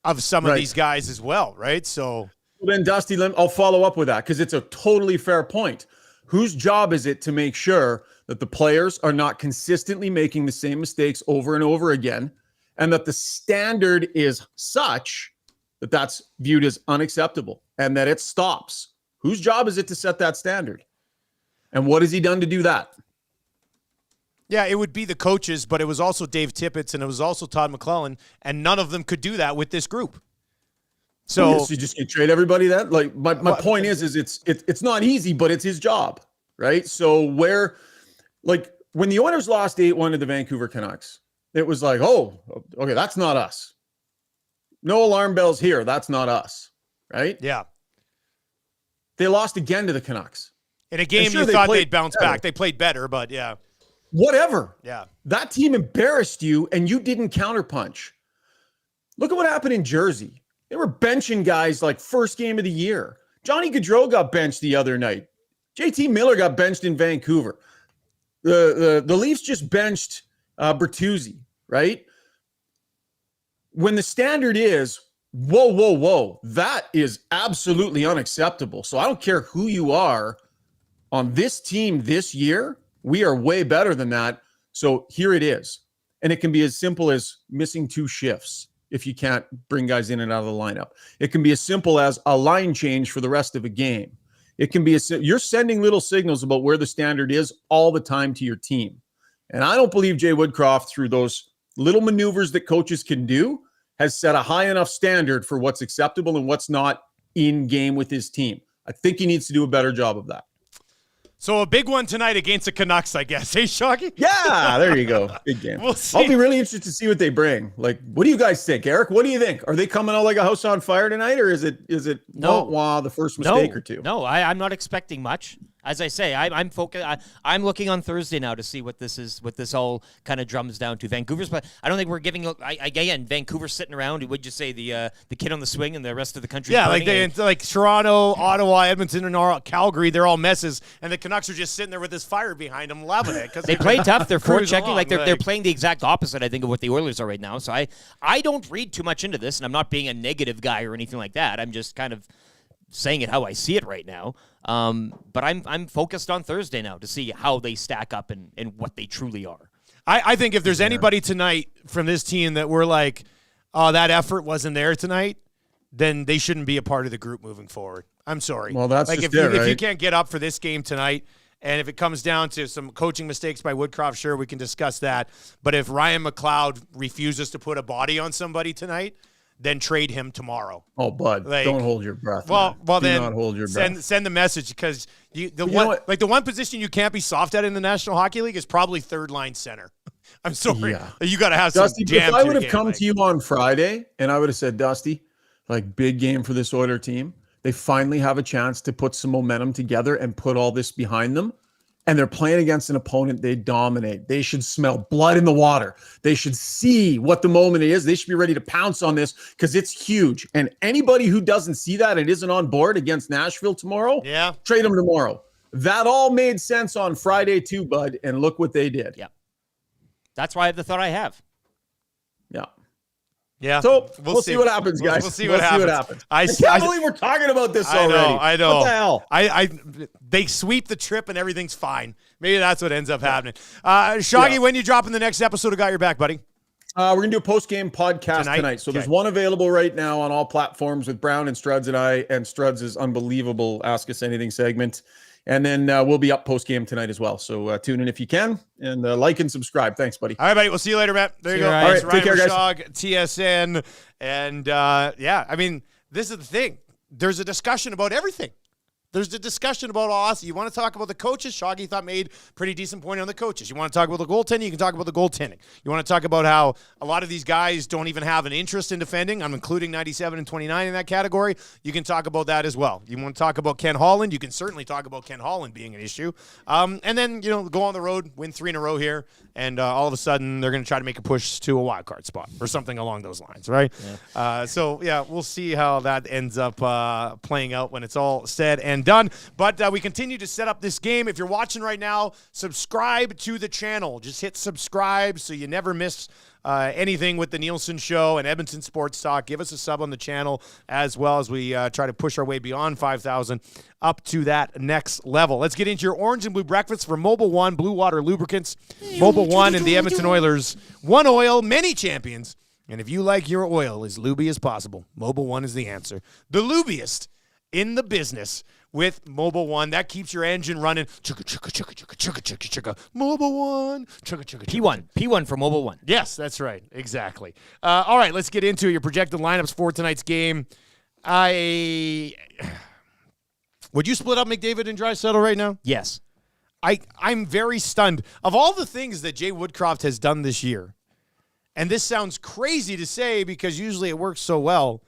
of some of Right. these guys as well, right? So Well, then, Dusty, I'll follow up with that because it's a totally fair point. Whose job is it to make sure that the players are not consistently making the same mistakes over and over again, and that the standard is such that that's viewed as unacceptable and that it stops? Whose job is it to set that standard? And what has he done to do that? yeah, it would be the coaches, but it was also Dave Tippett and it was also Todd McClellan, and none of them could do that with this group. So you just trade everybody that? Like my point is it's not easy, but it's his job, right? So where, like when the Oilers lost 8-1 to the Vancouver Canucks, it was like, oh, okay, that's not us. No alarm bells here. That's not us, right? yeah. They lost again to the Canucks. In a game sure, you they thought played they'd bounce better. back. They played better, but yeah. Whatever. Yeah. That team embarrassed you and you didn't counterpunch. Look at what happened in Jersey. They were benching guys like first game of the year. Johnny Gaudreau got benched the other night. JT Miller got benched in Vancouver. The Leafs just benched Bertuzzi, right? When the standard is, whoa, that is absolutely unacceptable. So I don't care who you are on this team this year, we are way better than that. So here it is. And it can be as simple as missing 2 shifts if you can't bring guys in and out of the lineup. It can be as simple as a line change for the rest of a game. It can be you're sending little signals about where the standard is all the time to your team. And I don't believe Jay Woodcroft, through those little maneuvers that coaches can do, has set a high enough standard for what's acceptable and what's not in game with his team. I think he needs to do a better job of that. So a big one tonight against the Canucks, I guess. Hey, Shoggy? Yeah, there you go. Big game. We'll see. I'll be really interested to see what they bring. Like, what do you guys think, Eric? What do you think? Are they coming out like a house on fire tonight, or is it wah, the first mistake or two? No, I'm not expecting much. As I say, I'm focused. I'm looking on Thursday now to see what this all kind of drums down to. Vancouver's, but I don't think we're giving. Again, Vancouver's sitting around. Would you say the kid on the swing and the rest of the country? Yeah, like Toronto, Ottawa, Edmonton, and Calgary, they're all messes, and the Canucks are just sitting there with this fire behind them, loving it. They play tough. They're cruise forechecking. along, Like they're playing the exact opposite, I think, of what the Oilers are right now. So I don't read too much into this, and I'm not being a negative guy or anything like that. I'm just kind of saying it how I see it right now. But I'm focused on Thursday now to see how they stack up and what they truly are. I think if there's anybody tonight from this team that we're like, oh, that effort wasn't there tonight, then they shouldn't be a part of the group moving forward. I'm sorry. Well, that's like just if you right? can't get up for this game tonight, and if it comes down to some coaching mistakes by Woodcroft, sure, we can discuss that. But if Ryan McLeod refuses to put a body on somebody tonight, then trade him tomorrow. Oh, bud, Like, don't hold your breath. Well, Do then not hold your breath. send the message, because the know what? one position you can't be soft at in the National Hockey League is probably third line center. I'm sorry, Yeah. you got to have some Dusty, jam. if I to would your have game, come like- to you on Friday and I would have said, Dusty, like, big game for this Oiler team. They finally have a chance to put some momentum together and put all this behind them. And they're playing against an opponent they dominate. They should smell blood in the water. They should see what the moment is. They should be ready to pounce on this because it's huge. And anybody who doesn't see that and isn't on board against Nashville tomorrow, Yeah. trade them tomorrow. That all made sense on Friday too, bud. And look what they did. Yeah. That's why I have the thought I have. Yeah. Yeah. So we'll see what happens, guys. We'll see what happens. I can't believe we're talking about this already. I know. What the hell? They sweep the trip and everything's fine. Maybe that's what ends up happening. Shoggy, when you dropping the next episode of Got Your Back, buddy? We're going to do a post-game podcast tonight. So there's one available right now on all platforms with Brown and Struds and I, and Struds' unbelievable Ask Us Anything segment. And then we'll be up post-game tonight as well. So tune in if you can, and like and subscribe. Thanks, buddy. All right, buddy. We'll see you later, Matt. There you go. All right, Ryan take care, guys. Rishaug, TSN. And, yeah, I mean, this is the thing. There's a discussion about everything. There's the discussion about us. You want to talk about the coaches? Shoggy thought made pretty decent point on the coaches. You want to talk about the goaltending? You can talk about the goaltending. You want to talk about how a lot of these guys don't even have an interest in defending. I'm including 97 and 29 in that category. You can talk about that as well. You want to talk about Ken Holland? You can certainly talk about Ken Holland being an issue. And then, go on the road, win 3 in a row here, and all of a sudden they're going to try to make a push to a wild card spot or something along those lines, right? Yeah. We'll see how that ends up playing out when it's all said and done. But we continue to set up this game. If you're watching right now, subscribe to the channel. Just hit subscribe so you never miss anything with the Nielsen Show and Edmonton Sports Talk. Give us a sub on the channel as well as we try to push our way beyond 5,000 up to that next level. Let's get into your orange and blue breakfast for Mobile One Blue Water Lubricants. Mobile One and the Edmonton Oilers. One oil, many champions. And if you like your oil as lubey as possible, Mobile One is the answer. The lubiest in the business with Mobile One. That keeps your engine running. Chugga, chugga, chugga, chugga, chugga, chugga, chugga. Mobile One. Chugga, chugga, chugga. P1 for Mobile One. Yes, that's right. Exactly. All right, let's get into your projected lineups for tonight's game. Would you split up McDavid and Draisaitl right now? Yes. I'm very stunned. Of all the things that Jay Woodcroft has done this year, and this sounds crazy to say because usually it works so well,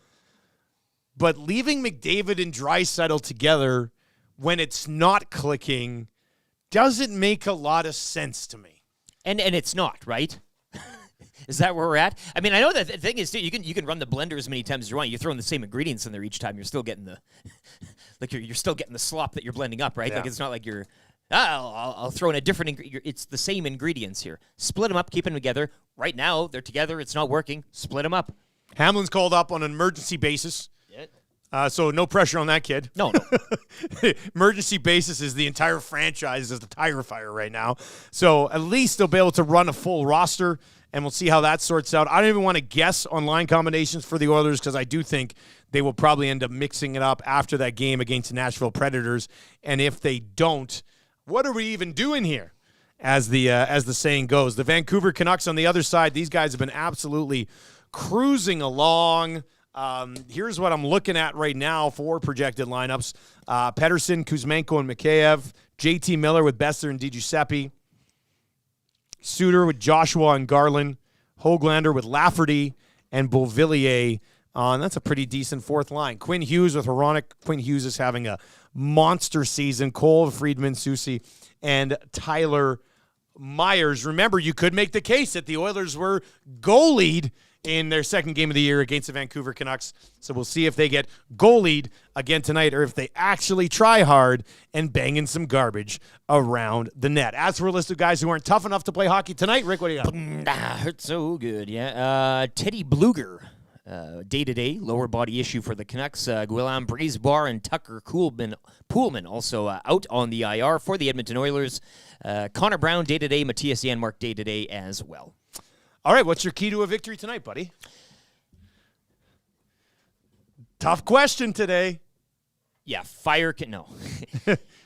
but leaving McDavid and Draisaitl together when it's not clicking doesn't make a lot of sense to me. And it's not, right? Is that where we're at? I mean, I know that the thing is, too, you can run the blender as many times as you want. You're throwing the same ingredients in there each time. You're still getting the you're still getting the slop that you're blending up, right? Yeah. Like it's not like you're I'll throw in a different it's the same ingredients here. Split them up, keep them together. Right now, they're together. It's not working. Split them up. Hamlin's called up on an emergency basis. So no pressure on that kid. No. Emergency basis is the entire franchise is the tire fire right now. So at least they'll be able to run a full roster, and we'll see how that sorts out. I don't even want to guess on line combinations for the Oilers because I do think they will probably end up mixing it up after that game against the Nashville Predators. And if they don't, what are we even doing here? As the saying goes. The Vancouver Canucks on the other side, these guys have been absolutely cruising along. Here's what I'm looking at right now for projected lineups. Pettersson, Kuzmenko, and Mikheyev. JT Miller with Besser and DiGiuseppe. Suter with Joshua and Garland. Höglander with Lafferty and Beauvillier. That's a pretty decent fourth line. Quinn Hughes with Hronek. Quinn Hughes is having a monster season. Cole, Friedman, Soucy, and Tyler Myers. Remember, you could make the case that the Oilers were goalied in their second game of the year against the Vancouver Canucks. So we'll see if they get goalied again tonight or if they actually try hard and bang in some garbage around the net. As for a list of guys who aren't tough enough to play hockey tonight, Rick, what do you got? Hurts so good, yeah. Teddy Bluger, day-to-day, lower body issue for the Canucks. Guillaume Brisebois and Tucker Poolman also out on the IR for the Edmonton Oilers. Connor Brown, day-to-day. Matthias Janmark, day-to-day as well. All right, what's your key to a victory tonight, buddy? Tough question today. Yeah, no.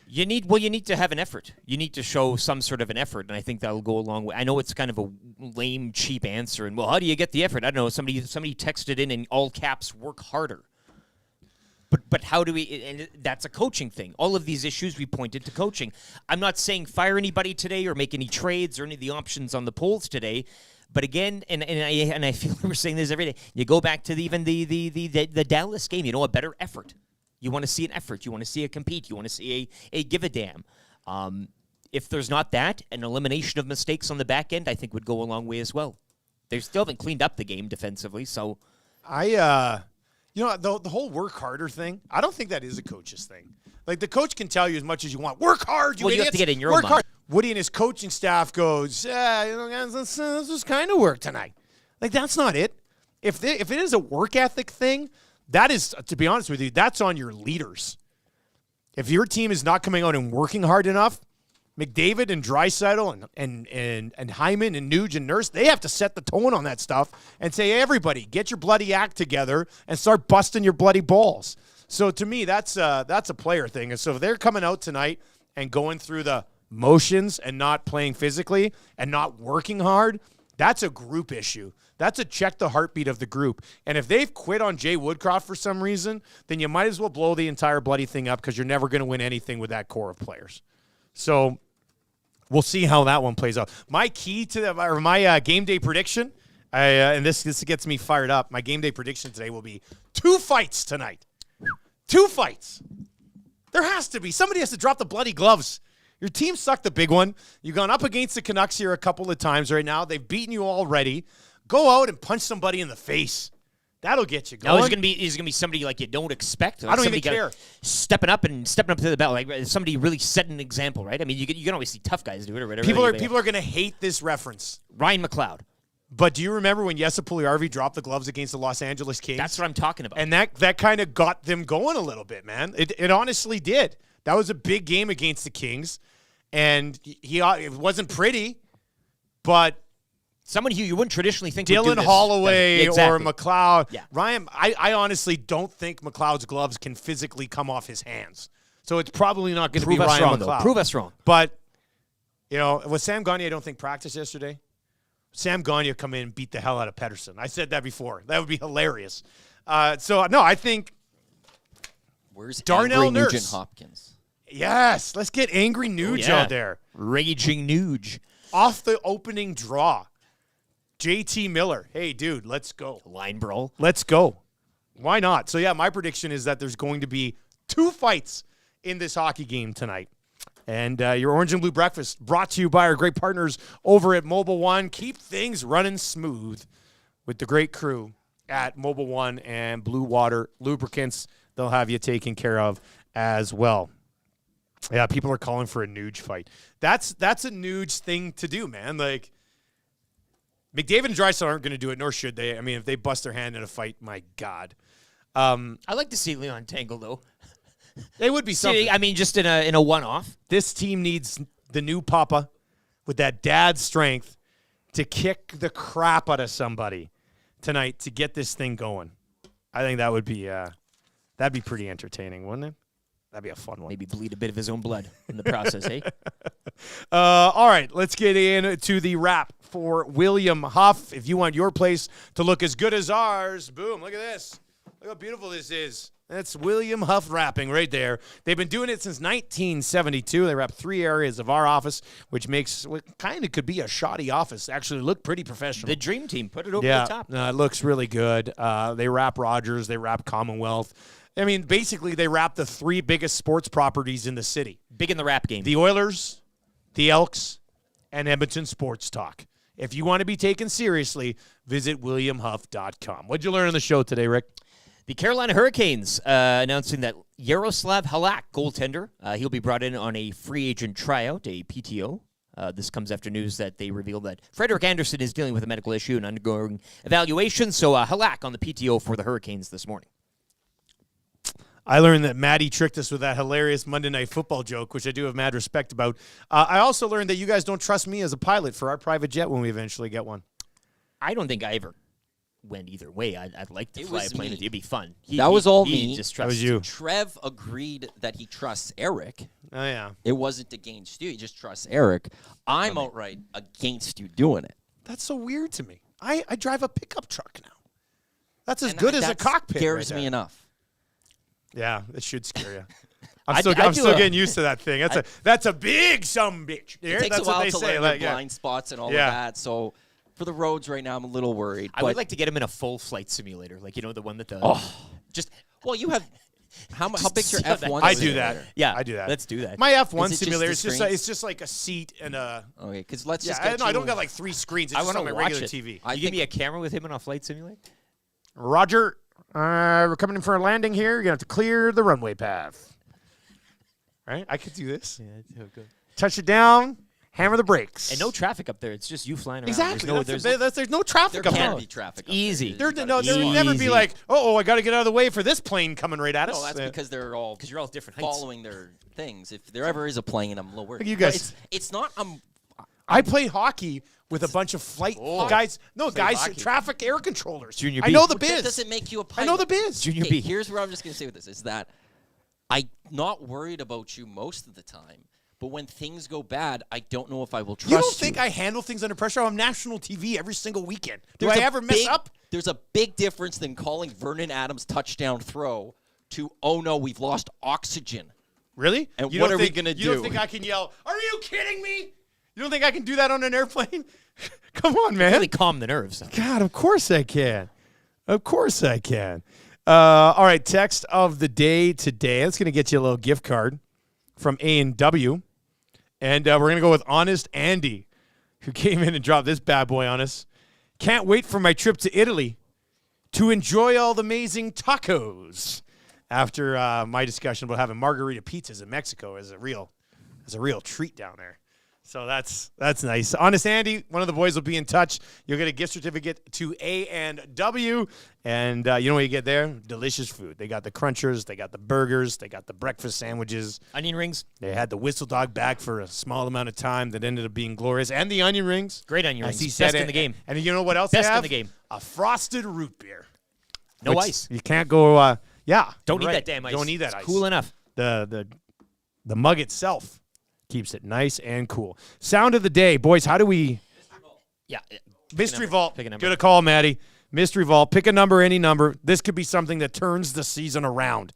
You need to have an effort. You need to show some sort of an effort, and I think that'll go a long way. I know it's kind of a lame, cheap answer, and how do you get the effort? I don't know. Somebody texted in all caps, work harder. But how do we? And that's a coaching thing. All of these issues we pointed to coaching. I'm not saying fire anybody today or make any trades or any of the options on the polls today. But again, and I feel we're saying this every day. You go back to even the Dallas game. A better effort. You want to see an effort. You want to see a compete. You want to see a give a damn. If there's not that, an elimination of mistakes on the back end, I think would go a long way as well. They still haven't cleaned up the game defensively. So the whole work harder thing. I don't think that is a coach's thing. Like the coach can tell you as much as you want. Work hard. You have to get in your own mind. Woody and his coaching staff goes, guys, let's just kind of work tonight. Like, that's not it. If it is a work ethic thing, that is, to be honest with you, that's on your leaders. If your team is not coming out and working hard enough, McDavid and Draisaitl and Hyman and Nuge and Nurse, they have to set the tone on that stuff and say, hey, everybody, get your bloody act together and start busting your bloody balls. So to me, that's a player thing. And so if they're coming out tonight and going through the motions and not playing physically and not working hard, That's a group issue. That's a check the heartbeat of the group. And if they've quit on Jay Woodcroft for some reason, then you might as well blow the entire bloody thing up because you're never going to win anything with that core of players. So we'll see how that one plays out. My key to my game day prediction, and this gets me fired up. My game day prediction today will be 2 fights tonight. 2 fights. There has to be. Somebody has to drop the bloody gloves. Your team sucked the big one. You've gone up against the Canucks here a couple of times right now. They've beaten you already. Go out and punch somebody in the face. That'll get you going. Now, he's gonna be somebody like you don't expect. Like I don't even care. Stepping up to the battle, like somebody really set an example, right? I mean, you can always see tough guys do it or whatever. People are gonna hate this reference. Ryan McLeod. But do you remember when Jesse Puljujarvi dropped the gloves against the Los Angeles Kings? That's what I'm talking about. And that kind of got them going a little bit, man. It honestly did. That was a big game against the Kings. And it wasn't pretty, but someone who you wouldn't traditionally think Dylan would do this. Holloway or McLeod. Yeah. Ryan, I honestly don't think McLeod's gloves can physically come off his hands. So it's probably not going to be Ryan McLeod. Prove us wrong. But, with Sam Gagner, I don't think practiced yesterday. Sam Gagner come in and beat the hell out of Pettersson. I said that before. That would be hilarious. I think where's Darnell Angry Nurse. Nugent Hopkins? Yes, let's get Angry Nuge out there. Raging Nuge. Off the opening draw. JT Miller. Hey, dude, let's go. Line brawl. Let's go. Why not? So, my prediction is that there's going to be 2 fights in this hockey game tonight. And your Orange and Blue Breakfast brought to you by our great partners over at Mobile One. Keep things running smooth with the great crew at Mobile One and Blue Water Lubricants. They'll have you taken care of as well. Yeah, people are calling for a Nuge fight. That's a Nuge thing to do, man. Like, McDavid and Draisaitl aren't going to do it, nor should they. I mean, if they bust their hand in a fight, my God. I like to see Leon Tangle, though. It would be something. I mean, just in a one-off. This team needs the new Papa with that dad strength to kick the crap out of somebody tonight to get this thing going. I think that would be that'd be pretty entertaining, wouldn't it? That'd be a fun one. Maybe bleed a bit of his own blood in the process, eh? All right, let's get into the wrap for William Huff. If you want your place to look as good as ours, boom, look at this. Look how beautiful this is. That's William Huff wrapping right there. They've been doing it since 1972. They wrap 3 areas of our office, which makes what kind of could be a shoddy office actually look pretty professional. The dream team put it over the top. It looks really good. They wrap Rogers. They wrap Commonwealth. I mean, basically, they wrap the 3 biggest sports properties in the city. Big in the rap game. The Oilers, the Elks, and Edmonton Sports Talk. If you want to be taken seriously, visit WilliamHuff.com. What'd you learn on the show today, Rick? The Carolina Hurricanes announcing that Yaroslav Halak, goaltender, he'll be brought in on a free agent tryout, a PTO. This comes after news that they revealed that Frederick Anderson is dealing with a medical issue and undergoing evaluation. So Halak on the PTO for the Hurricanes this morning. I learned that Maddie tricked us with that hilarious Monday Night Football joke, which I do have mad respect about. I also learned that you guys don't trust me as a pilot for our private jet when we eventually get one. I don't think I ever went either way. I'd like to fly a plane. It'd be fun. That was all me. That was you. Trev agreed that he trusts Eric. Oh, yeah. It wasn't against you. He just trusts Eric. I'm outright against you doing it. That's so weird to me. I drive a pickup truck now. That's as good as a cockpit. Scares me enough. Yeah, it should scare you. I'm still getting used to that thing. That's a big sumbitch. It takes a while to learn the blind spots and all of that. So for the roads right now, I'm a little worried. I would like to get him in a full flight simulator, like the one that you have. How big's your F1? I do that. Yeah, I do that. Let's do that. My F1 simulator is it's just like a seat and a. Okay, because let's just. I don't got like 3 screens. It's just on my regular TV. You give me a camera with him on a flight simulator. Roger. We're coming in for a landing here. You're going to have to clear the runway path. Right? I could do this. Yeah, good. Touch it down, hammer the brakes. And no traffic up there. It's just you flying around. Exactly. There's no traffic up there. There can't be traffic up Easy. there. There would never be like, I got to get out of the way for this plane coming right at us. No, that's because they're all you're all different following their things. If there ever is a plane, I'm a little worried. You guys. It's not. I played hockey with a bunch of flight guys. No, guys, hockey. Traffic air controllers. Junior I B. know the That biz. doesn't make you a pilot. I know the biz. Junior B. Here's what I'm just going to say with this is that I'm not worried about you most of the time, But when things go bad, I don't know if I will trust You don't think I handle things under pressure? I'm on national TV every single weekend. Do I ever mess up? There's a big difference than calling Vernon Adams' touchdown throw to, oh no, we've lost oxygen. Really? And what are we going to do? You don't think I can yell, are you kidding me? You don't think I can do that on an airplane? Come on, man. Really calm the nerves. God, of course I can. Of course I can. All right, text of the day today. That's going to get you a little gift card from A&W. And we're going to go with Honest Andy, who came in and dropped this bad boy on us. Can't wait for my trip to Italy to enjoy all the amazing tacos. After my discussion about having margarita pizzas in Mexico as a real treat down there. So that's nice. Honest Andy, one of the boys will be in touch. You'll get a gift certificate to A&W. And you know what you get there? Delicious food. They got the crunchers. They got the burgers. They got the breakfast sandwiches. Onion rings. They had the whistle dog back for a small amount of time that ended up being glorious. And the onion rings. Great onion rings. He said Best in the game. And you know what else Best they have? in the game. A frosted root beer. No ice. You can't go, yeah. Don't need right. that damn ice. Don't need that It's ice. cool enough. The mug itself keeps it nice and cool. Sound of the day. Boys, how do we... Yeah. Mystery Vault. Pick a number. Good a call, Maddie. Mystery Vault. Pick a number, any number. This could be something that turns the season around.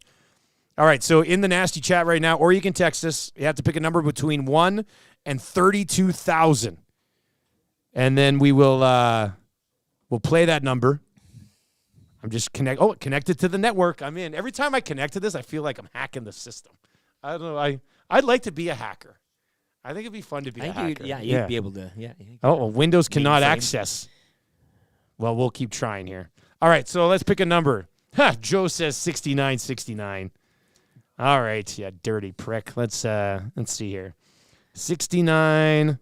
All right, so in the nasty chat right now, or you can text us. You have to pick a number between 1 and 32,000. And then we will we'll play that number. I'm just connected to the network. I'm in. Every time I connect to this, I feel like I'm hacking the system. I don't know. I'd like to be a hacker. I think it'd be fun to be a hacker. You'd be able to. Yeah. Oh, well, Windows cannot Mainframe. access. Well, we'll keep trying here. All right, so let's pick a number. Joe says 6969. All right, yeah, dirty prick. Let's see here. 69.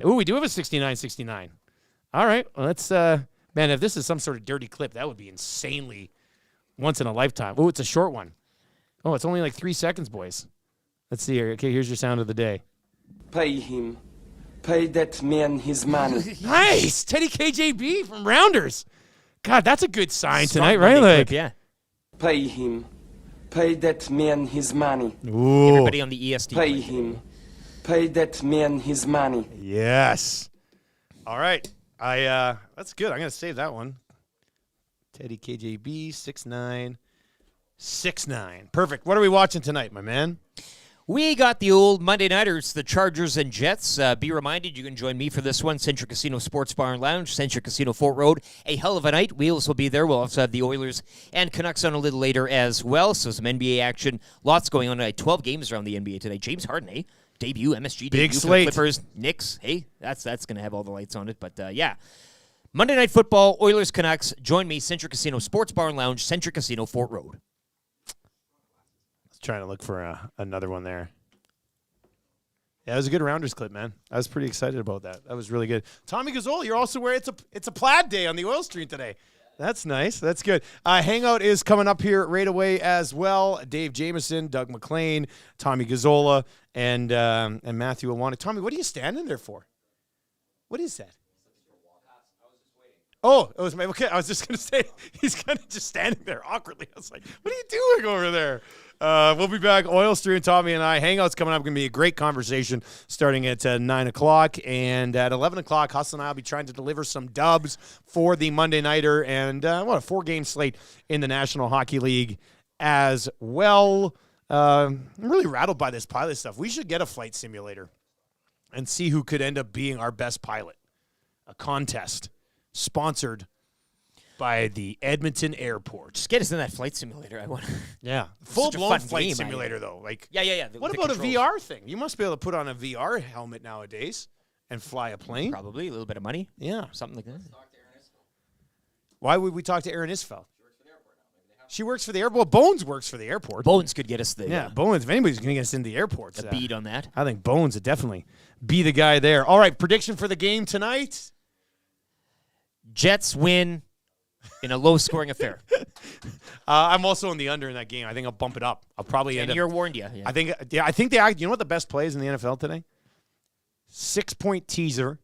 Oh, we do have a 6969. All right, well, let's man, if this is some sort of dirty clip, that would be insanely once in a lifetime. Oh, it's a short one. Oh, it's only like 3 seconds, boys. Let's see here. Okay, here's your sound of the day. Pay him. Pay that man his money. Nice! Teddy KJB from Rounders. God, that's a good sign Strong tonight, right? Monday Like, clip, yeah. Pay him. Pay that man his money. Ooh. Everybody on the EST. Pay him. Pay that man his money. Yes. All right. That's good. I'm gonna save that one. Teddy KJB 6969. Perfect. What are we watching tonight, my man? We got the old Monday Nighters, the Chargers and Jets. Be reminded, you can join me for this one. Century Casino Sports Bar and Lounge, Century Casino Fort Road. A hell of a night. Wheels will be there. We'll also have the Oilers and Canucks on a little later as well. So some NBA action. Lots going on tonight. 12 games around the NBA today. James Harden, debut, MSG Big debut slate. for the Clippers. Knicks, that's going to have all the lights on it. But, yeah. Monday Night Football, Oilers, Canucks. Join me, Century Casino Sports Bar and Lounge, Century Casino Fort Road. Trying to look for another one there. Yeah, it was a good Rounders clip, man. I was pretty excited about that. That was really good. Tommy Gazzola, you're also wearing it's a plaid day on the oil stream today. That's nice. That's good. Hangout is coming up here right away as well. Dave Jameson, Doug McLean, Tommy Gazzola, and Matthew Awana. Tommy, what are you standing there for? What is that? Oh, it was my okay. I was just gonna say he's kind of just standing there awkwardly. I was like, "What are you doing over there?" We'll be back. Oil Stream, Tommy and I. Hangout's coming up. Going to be a great conversation starting at 9 o'clock. And at 11 o'clock, Hustle and I will be trying to deliver some dubs for the Monday Nighter and a 4-game slate in the National Hockey League as well. I'm really rattled by this pilot stuff. We should get a flight simulator and see who could end up being our best pilot. A contest sponsored by the Edmonton Airport. Just get us in that flight simulator. I want. Yeah, Such a full-blown fun flight game, simulator though. Like, yeah. What about a VR thing? You must be able to put on a VR helmet nowadays and fly a plane. Probably a little bit of money. Yeah, something like that. Why would we talk to Erin Isfeld? She works for the airport. Well, Bones works for the airport. Bones could get us the Bones. If anybody's going to get us in the airports, a bead on that. I think Bones would definitely be the guy there. All right, prediction for the game tonight. Jets win in a low-scoring affair. I'm also on the under in that game. I think I'll bump it up. I'll probably end up. You're warned, yeah. I think they act. You know what the best play is in the NFL today? 6-point teaser.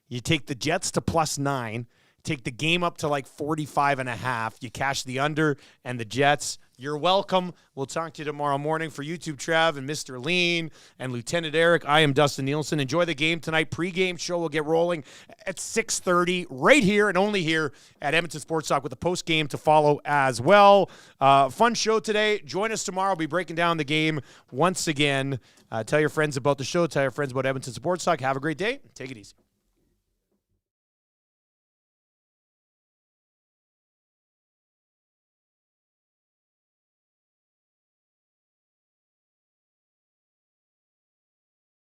You take the Jets to +9. Take the game up to like 45.5. You cash the under and the Jets. You're welcome. We'll talk to you tomorrow morning. For YouTube Trav and Mr. Lean and Lieutenant Eric, I am Dustin Nielson. Enjoy the game tonight. Pre-game show will get rolling at 6:30 right here and only here at Edmonton Sports Talk with the post-game to follow as well. Fun show today. Join us tomorrow. We'll be breaking down the game once again. Tell your friends about the show. Tell your friends about Edmonton Sports Talk. Have a great day. Take it easy.